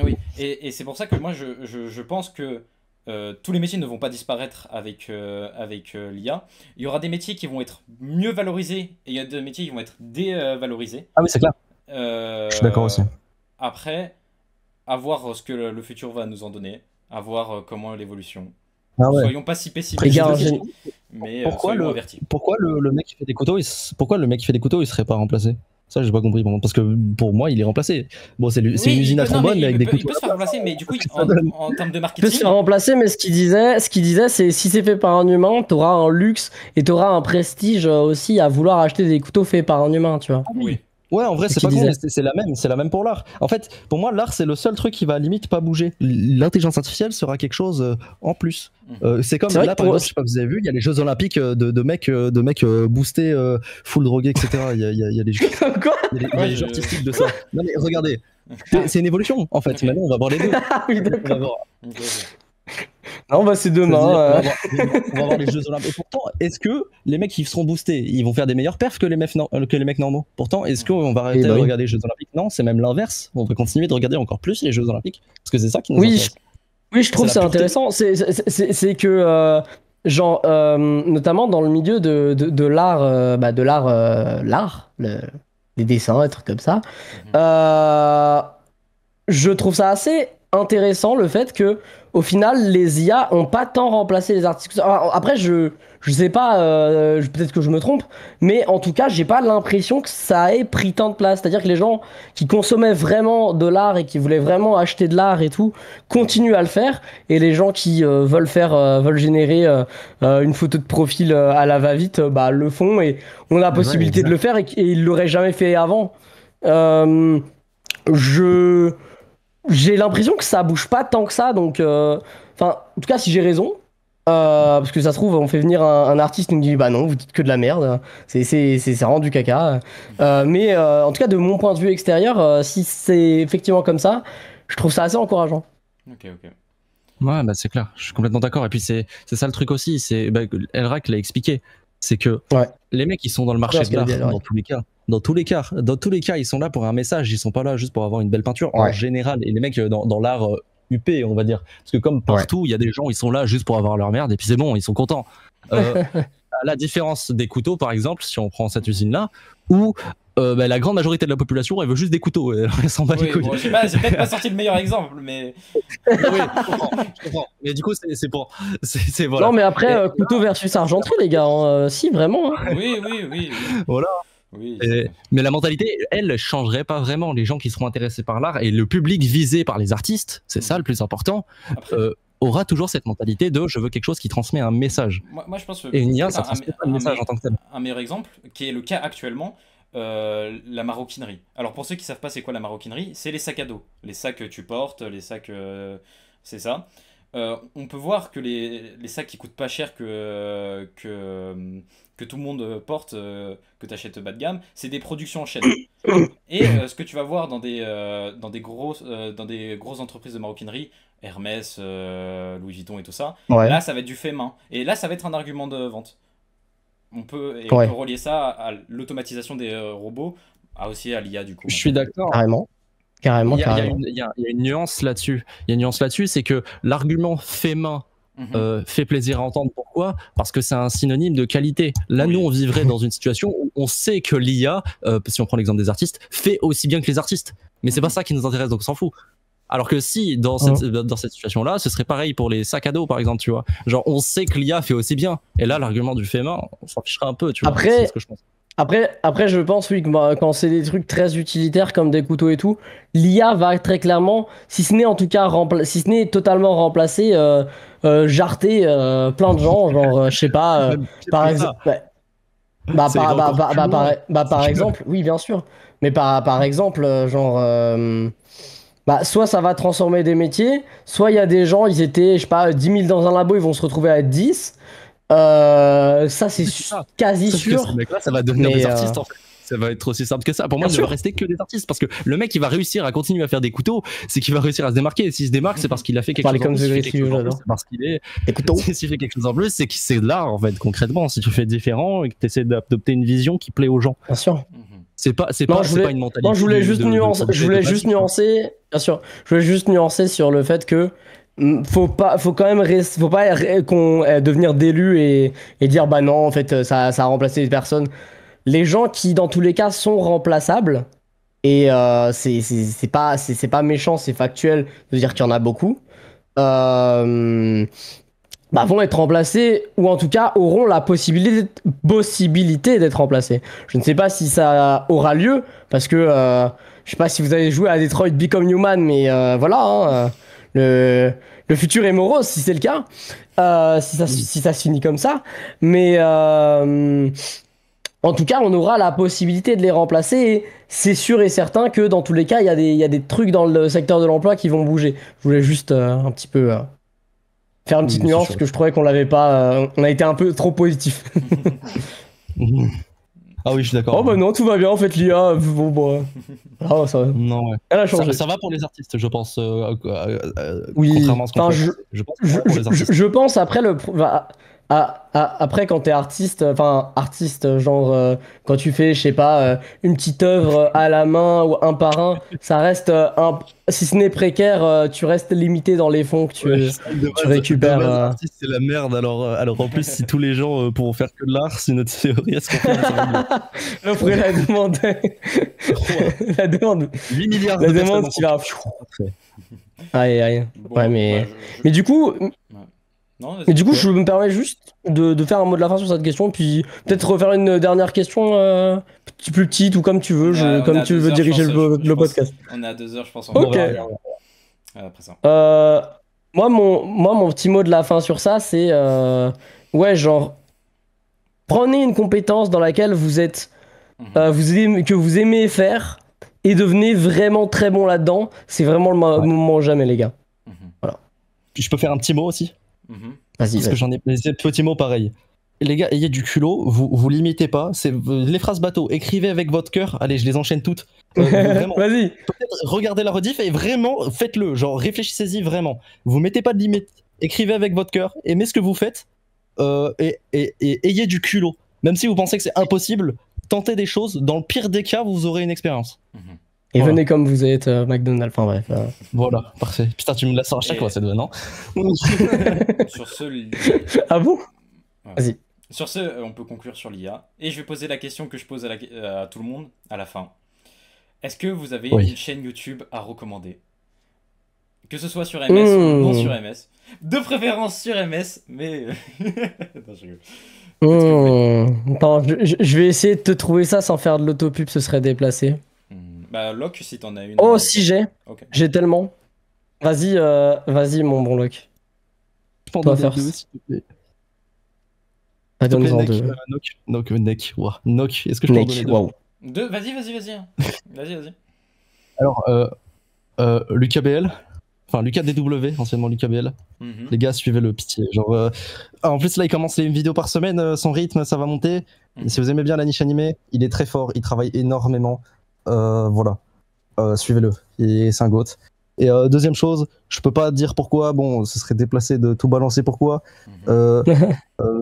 Oui. Et c'est pour ça que moi je pense que tous les métiers ne vont pas disparaître avec l'IA. Il y aura des métiers qui vont être mieux valorisés et il y a des métiers qui vont être dévalorisés. Ah oui, c'est clair. Je suis d'accord aussi. Après, à voir ce que le futur va nous en donner, à voir comment l'évolution. Ah ouais. Soyons pas si pessimistes, mais soyons avertis. Pourquoi le mec qui fait des couteaux, il serait pas remplacé? Ça, j'ai pas compris. Parce que pour moi, il est remplacé. Bon, c'est une usine à trombone, mais avec des couteaux. Il peut se faire remplacer, mais du coup, en termes de marketing. Il peut se faire remplacer, mais ce qu'il disait, c'est si c'est fait par un humain, t'auras un luxe et t'auras un prestige aussi à vouloir acheter des couteaux faits par un humain, tu vois. Oui. Ouais, en vrai, c'est pas con, c'est la même pour l'art. En fait, pour moi, l'art, c'est le seul truc qui va limite pas bouger. L'intelligence artificielle sera quelque chose en plus. C'est comme là, par exemple, je sais pas, vous avez vu, il y a les Jeux Olympiques de mecs boostés, full drogués, etc. Il y a les jeux. Quoi ? Il y a les jeux artistiques de ça. Non, mais regardez, c'est une évolution, en fait. Maintenant, on va voir les deux. Oui, d'accord. Non, bah c'est demain. On va voir les Jeux Olympiques. Et pourtant, est-ce que les mecs qui seront boostés, ils vont faire des meilleurs perfs que les mecs normaux? Pourtant, est-ce qu'on va arrêter de regarder les Jeux Olympiques? Non, c'est même l'inverse. On va continuer de regarder encore plus les Jeux Olympiques. Parce que c'est ça qui nous intéresse. Oui, je trouve c'est intéressant. C'est que, genre, notamment dans le milieu de l'art, l'art, les dessins, des trucs comme ça, je trouve ça assez intéressant le fait que au final les IA ont pas tant remplacé les artistes. Après je sais pas, peut-être que je me trompe, mais en tout cas j'ai pas l'impression que ça ait pris tant de place. C'est-à-dire que les gens qui consommaient vraiment de l'art et qui voulaient vraiment acheter de l'art et tout continuent à le faire, et les gens qui veulent générer une photo de profil à la va-vite, bah le font et ont la possibilité de le faire et ils l'auraient jamais fait avant. J'ai l'impression que ça bouge pas tant que ça, donc en tout cas si j'ai raison, parce que ça se trouve on fait venir un artiste qui nous dit bah non, vous dites que de la merde, c'est rend du caca, mais en tout cas de mon point de vue extérieur, si c'est effectivement comme ça, je trouve ça assez encourageant. Ok. Ouais, bah c'est clair, je suis complètement d'accord. Et puis c'est ça le truc aussi, Elrak l'a expliqué, c'est que les mecs ils sont dans le marché de l'art dans tous les cas. Dans tous les cas, ils sont là pour un message, ils sont pas là juste pour avoir une belle peinture en général. Et les mecs dans l'art UP, on va dire, parce que comme partout, il y a des gens, ils sont là juste pour avoir leur merde et puis c'est bon, ils sont contents. La différence des couteaux, par exemple, si on prend cette usine-là, où la grande majorité de la population, elle veut juste des couteaux, elle s'en bat les couilles. Bon, j'ai peut-être pas sorti le meilleur exemple, mais oui, je comprends. Mais du coup, c'est pour, voilà. Non, mais après, couteau versus argenterie, les gars, si vraiment. Hein. Oui. Voilà. Oui, mais la mentalité, elle, changerait pas vraiment. Les gens qui seront intéressés par l'art et le public visé par les artistes, c'est ça le plus important, aura toujours cette mentalité de je veux quelque chose qui transmet un message. Moi je pense que et une IA, ça transmet pas le message en tant que tel. Un meilleur exemple, qui est le cas actuellement, la maroquinerie. Alors pour ceux qui savent pas c'est quoi la maroquinerie, c'est les sacs à dos. Les sacs que tu portes, les sacs... c'est ça. On peut voir que les sacs qui coûtent pas cher que tout le monde porte, que tu achètes bas de gamme, c'est des productions en chaîne. Et ce que tu vas voir dans des grosses entreprises de maroquinerie, Hermès, Louis Vuitton et tout ça, Ouais. là ça va être du fait main. Et là ça va être un argument de vente. On peut Ouais. relier ça à l'automatisation des robots, aussi à l'IA du coup. Je suis d'accord. Carrément. Carrément, Il y a carrément. une nuance là-dessus. Il y a une nuance là-dessus, c'est que l'argument fait main fait plaisir à entendre. Pourquoi? Parce que c'est un synonyme de qualité. Là, Oui. nous, on vivrait dans une situation où on sait que l'IA, si on prend l'exemple des artistes, fait aussi bien que les artistes. Mais c'est pas ça qui nous intéresse, donc on s'en fout. Alors que si, dans cette situation-là, ce serait pareil pour les sacs à dos, par exemple, tu vois. Genre, on sait que l'IA fait aussi bien. Et là, l'argument du fait main, on s'en ficherait un peu, tu vois. Après- C'est ce que je pense. Après, je pense, oui, que quand c'est des trucs très utilitaires comme des couteaux et tout, l'IA va très clairement, si ce n'est en tout cas si ce n'est totalement remplacer, jarter plein de gens, genre, je sais pas, Même pire par que exemple. ça. Ouais. Bah, Ça par, ira bah, encore bah, plus bah, loin. par exemple, oui, bien sûr. Mais par exemple, genre, bah, soit ça va transformer des métiers, soit il y a des gens, ils étaient, je sais pas, 10 000 dans un labo, ils vont se retrouver à 10. Ça, c'est ça. quasi Sauf que sûr. ces mecs-là, ça va devenir Mais, des artistes en fait. Ça va être aussi simple que ça. Pour moi, Bien il ne va sûr. rester que des artistes parce que le mec, il va réussir à continuer à faire des couteaux, c'est qu'il va réussir à se démarquer. Et s'il se démarque, c'est parce qu'il a fait quelque Parler chose en comme plus. The S'il fait Great quelque chose en plus, j'adore. c'est parce qu'il est. Des couteaux. S'il fait quelque chose en plus, c'est que c'est de l'art en fait, concrètement. Si tu fais différent et que tu essaies d'adopter une vision qui plaît aux gens, Bien sûr. c'est pas une mentalité. Non, je voulais juste nuancer. Je voulais juste nuancer. Bien sûr. Je voulais juste nuancer sur le fait que faut quand même faut pas devenir d'élu et dire bah non en fait ça a remplacé les personnes. Les gens qui dans tous les cas sont remplaçables et c'est pas méchant, c'est factuel de dire qu'il y en a beaucoup. Bah, vont être remplacés ou en tout cas auront la possibilité d'être remplacés. Je ne sais pas si ça aura lieu parce que je sais pas si vous avez joué à Detroit Become Human, mais voilà, hein, le futur est morose si c'est le cas, si ça se finit comme ça. Mais en tout cas, on aura la possibilité de les remplacer et c'est sûr et certain que dans tous les cas, il y a des trucs dans le secteur de l'emploi qui vont bouger. Je voulais juste un petit peu faire une petite Oui, c'est nuance sûr. parce que je trouvais qu'on l'avait pas. On a été un peu trop positif. Ah oui, je suis d'accord. Oh bah non, tout va bien en fait, l'IA. Bon, bah. Ah, ça, Non, ouais. elle a changé. Ça va pour les artistes, je pense. Oui, Contrairement à ce qu'on enfin, fait. Je pense que ça va pour les artistes. je pense après après quand t'es artiste, enfin artiste, genre quand tu fais, je sais pas, une petite œuvre à la main ou un par un, ça reste si ce n'est précaire, tu restes limité dans les fonds que tu récupères. De base, l'artiste, c'est la merde. Alors en plus, si tous les gens pourront faire que de l'art, c'est notre théorie. Est-ce qu'on fait L'offre et la demande. La demande. 8 milliards La de demande personnes qui va. Parfait. Aïe, aïe. Bon, Ouais, mais. bah, Mais du coup, non, Mais du coup, vas-y. je me permets juste de faire un mot de la fin sur cette question, puis peut-être refaire une dernière question plus petite ou comme tu veux, On comme est à tu 2 veux heures, diriger je pense, le podcast. On est à 2 heures, je pense. Ok. Après ça. Moi, mon petit mot de la fin sur ça, c'est ouais, genre, prenez une compétence dans laquelle vous êtes, que vous aimez faire et devenez vraiment très bon là-dedans. C'est vraiment le moment jamais, les gars. Je peux faire un petit mot aussi? Vas-y. Parce que j'en ai des petits mots pareils. Les gars, ayez du culot, vous limitez pas. C'est les phrases bateau. Écrivez avec votre cœur. Allez, je les enchaîne toutes. Vraiment. Vas-y. Peut-être regardez la rediff et vraiment faites-le. Genre réfléchissez-y vraiment. Vous mettez pas de limite. Écrivez avec votre cœur. Aimez ce que vous faites et ayez du culot. Même si vous pensez que c'est impossible, tentez des choses. Dans le pire des cas, vous aurez une expérience. Et Voilà. venez comme vous êtes, McDonald's. Enfin bref. Voilà, parfait. Putain, tu me la sors à chaque fois, cette vanne, non? Sur ce, Ah bon? Ouais. Vas-y. Sur ce, on peut conclure sur l'IA. Et je vais poser la question que je pose à tout le monde à la fin. Est-ce que vous avez Oui. une chaîne YouTube à recommander? Que ce soit sur MS ou non sur MS. De préférence sur MS, mais... non, je rigole. Attends, je vais essayer de te trouver ça sans faire de l'autopub, ce serait déplacé. Bah, Locke, si t'en as une. Oh, si j'ai. Ok. J'ai tellement. Vas-y, mon bon Locke. Je peux en Toi donner first. deux, s'il te plaît. Ah, S'il te plaît, donne-en Neck. deux. Nock. Est-ce que je peux en donner Nick, deux? waouh. Vas-y, vas-y, vas-y. Vas-y, vas-y. Alors, Lucas BL, enfin Lucas DW, anciennement Lucas BL. Mhm. Les gars, suivez-le, pitié. Genre, en plus, là, il commence une vidéo par semaine, son rythme, ça va monter. Mhm. Si vous aimez bien la niche animée, il est très fort, il travaille énormément. Voilà, suivez-le, c'est un goat. Et deuxième chose, je peux pas dire pourquoi, bon, ce serait déplacé de tout balancer pourquoi. Mhm.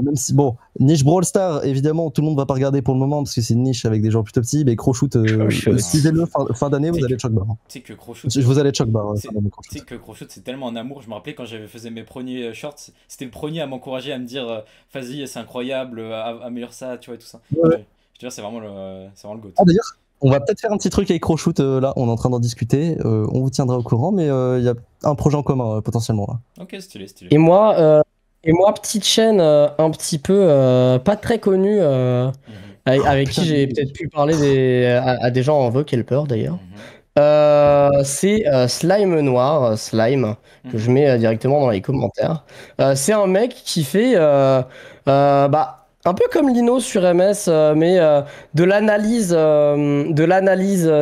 Même si, bon, niche Brawl Stars, évidemment, tout le monde va pas regarder pour le moment parce que c'est une niche avec des gens plutôt petits, mais Crowshoot, Crowshoot. suivez-le, fin d'année, vous allez être choc bar. Tu sais que Crowshoot, Vous allez être choc bar. tu sais que Crowshoot, c'est tellement un amour. Je me rappelais quand j'avais faisais mes premiers shorts, c'était le premier à m'encourager à me dire vas-y, c'est incroyable, améliore ça, tu vois, et tout ça. Ouais. Je te jure, c'est vraiment le GOAT. Ah, d'ailleurs, on va peut-être faire un petit truc avec Crowshoot, là, on est en train d'en discuter, on vous tiendra au courant, mais il y a un projet en commun potentiellement là. Ok, stylé, stylé. Et moi, petite chaîne un petit peu pas très connue, Mhm. avec putain, qui j'ai mais- peut-être pu parler à des gens en Vokelper d'ailleurs. Mhm. C'est Slime Noir, Slime, que je Mhm. mets directement dans les commentaires. C'est un mec qui fait bah, un peu comme Lino sur MS, mais de l'analyse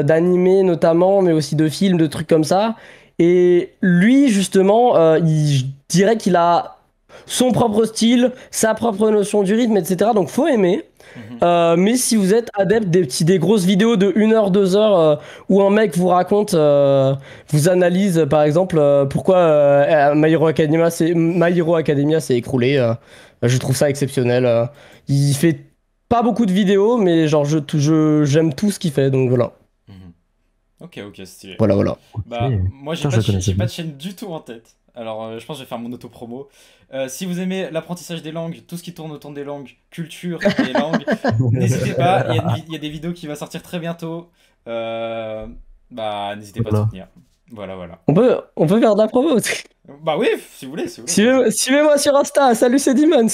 d'animés notamment, mais aussi de films, de trucs comme ça. Et lui, justement, je dirais qu'il a son propre style, sa propre notion du rythme, etc. Donc faut aimer. Mhm. Mais si vous êtes adepte des grosses vidéos de 1 heure, 2 heures, où un mec vous raconte, vous analyse par exemple pourquoi My Hero Academia s'est écroulé, je trouve ça exceptionnel. Il fait pas beaucoup de vidéos, mais genre j'aime tout ce qu'il fait, donc voilà. Mhm. Ok, stylé. Voilà, voilà. Bah, Ok. moi, Putain, je le connaissais j'ai pas pas. de chaîne du tout en tête. Alors, je pense que je vais faire mon auto-promo. Si vous aimez l'apprentissage des langues, tout ce qui tourne autour des langues, culture et langues, n'hésitez pas. Il y a des vidéos qui vont sortir très bientôt. Bah, n'hésitez pas à Voilà. soutenir. Voilà. On peut faire de la promo. Bah oui, si vous voulez, si vous voulez. Suivez-moi sur Insta, salut c'est Demons.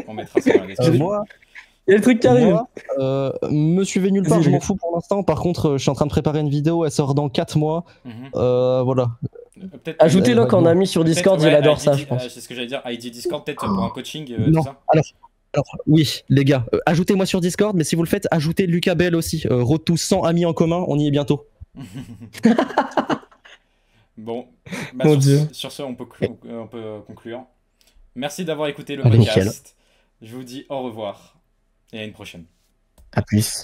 On mettra ça dans la description. Moi, Il y a le truc qui arrive. Moi, me suivez nulle part, Vas-y, je m'en vas-y. fous pour l'instant. Par contre, je suis en train de préparer une vidéo, elle sort dans 4 mois. Mhm. Voilà. Peut-être Ajoutez-le Ouais, qu'en bon. ami sur peut-être, Discord, ouais, il adore ID, ça, je pense. c'est ce que j'allais dire. ID Discord, peut-être pour un coaching, Non, tout ça. alors, oui, les gars, ajoutez-moi sur Discord, mais si vous le faites, ajoutez Lucas Bell aussi. Road to 100 amis en commun, on y est bientôt. Bon, bah, Mon Dieu. sur ce, on peut conclure. Merci d'avoir écouté le Allez, podcast. nickel. Je vous dis au revoir et à une prochaine. À plus.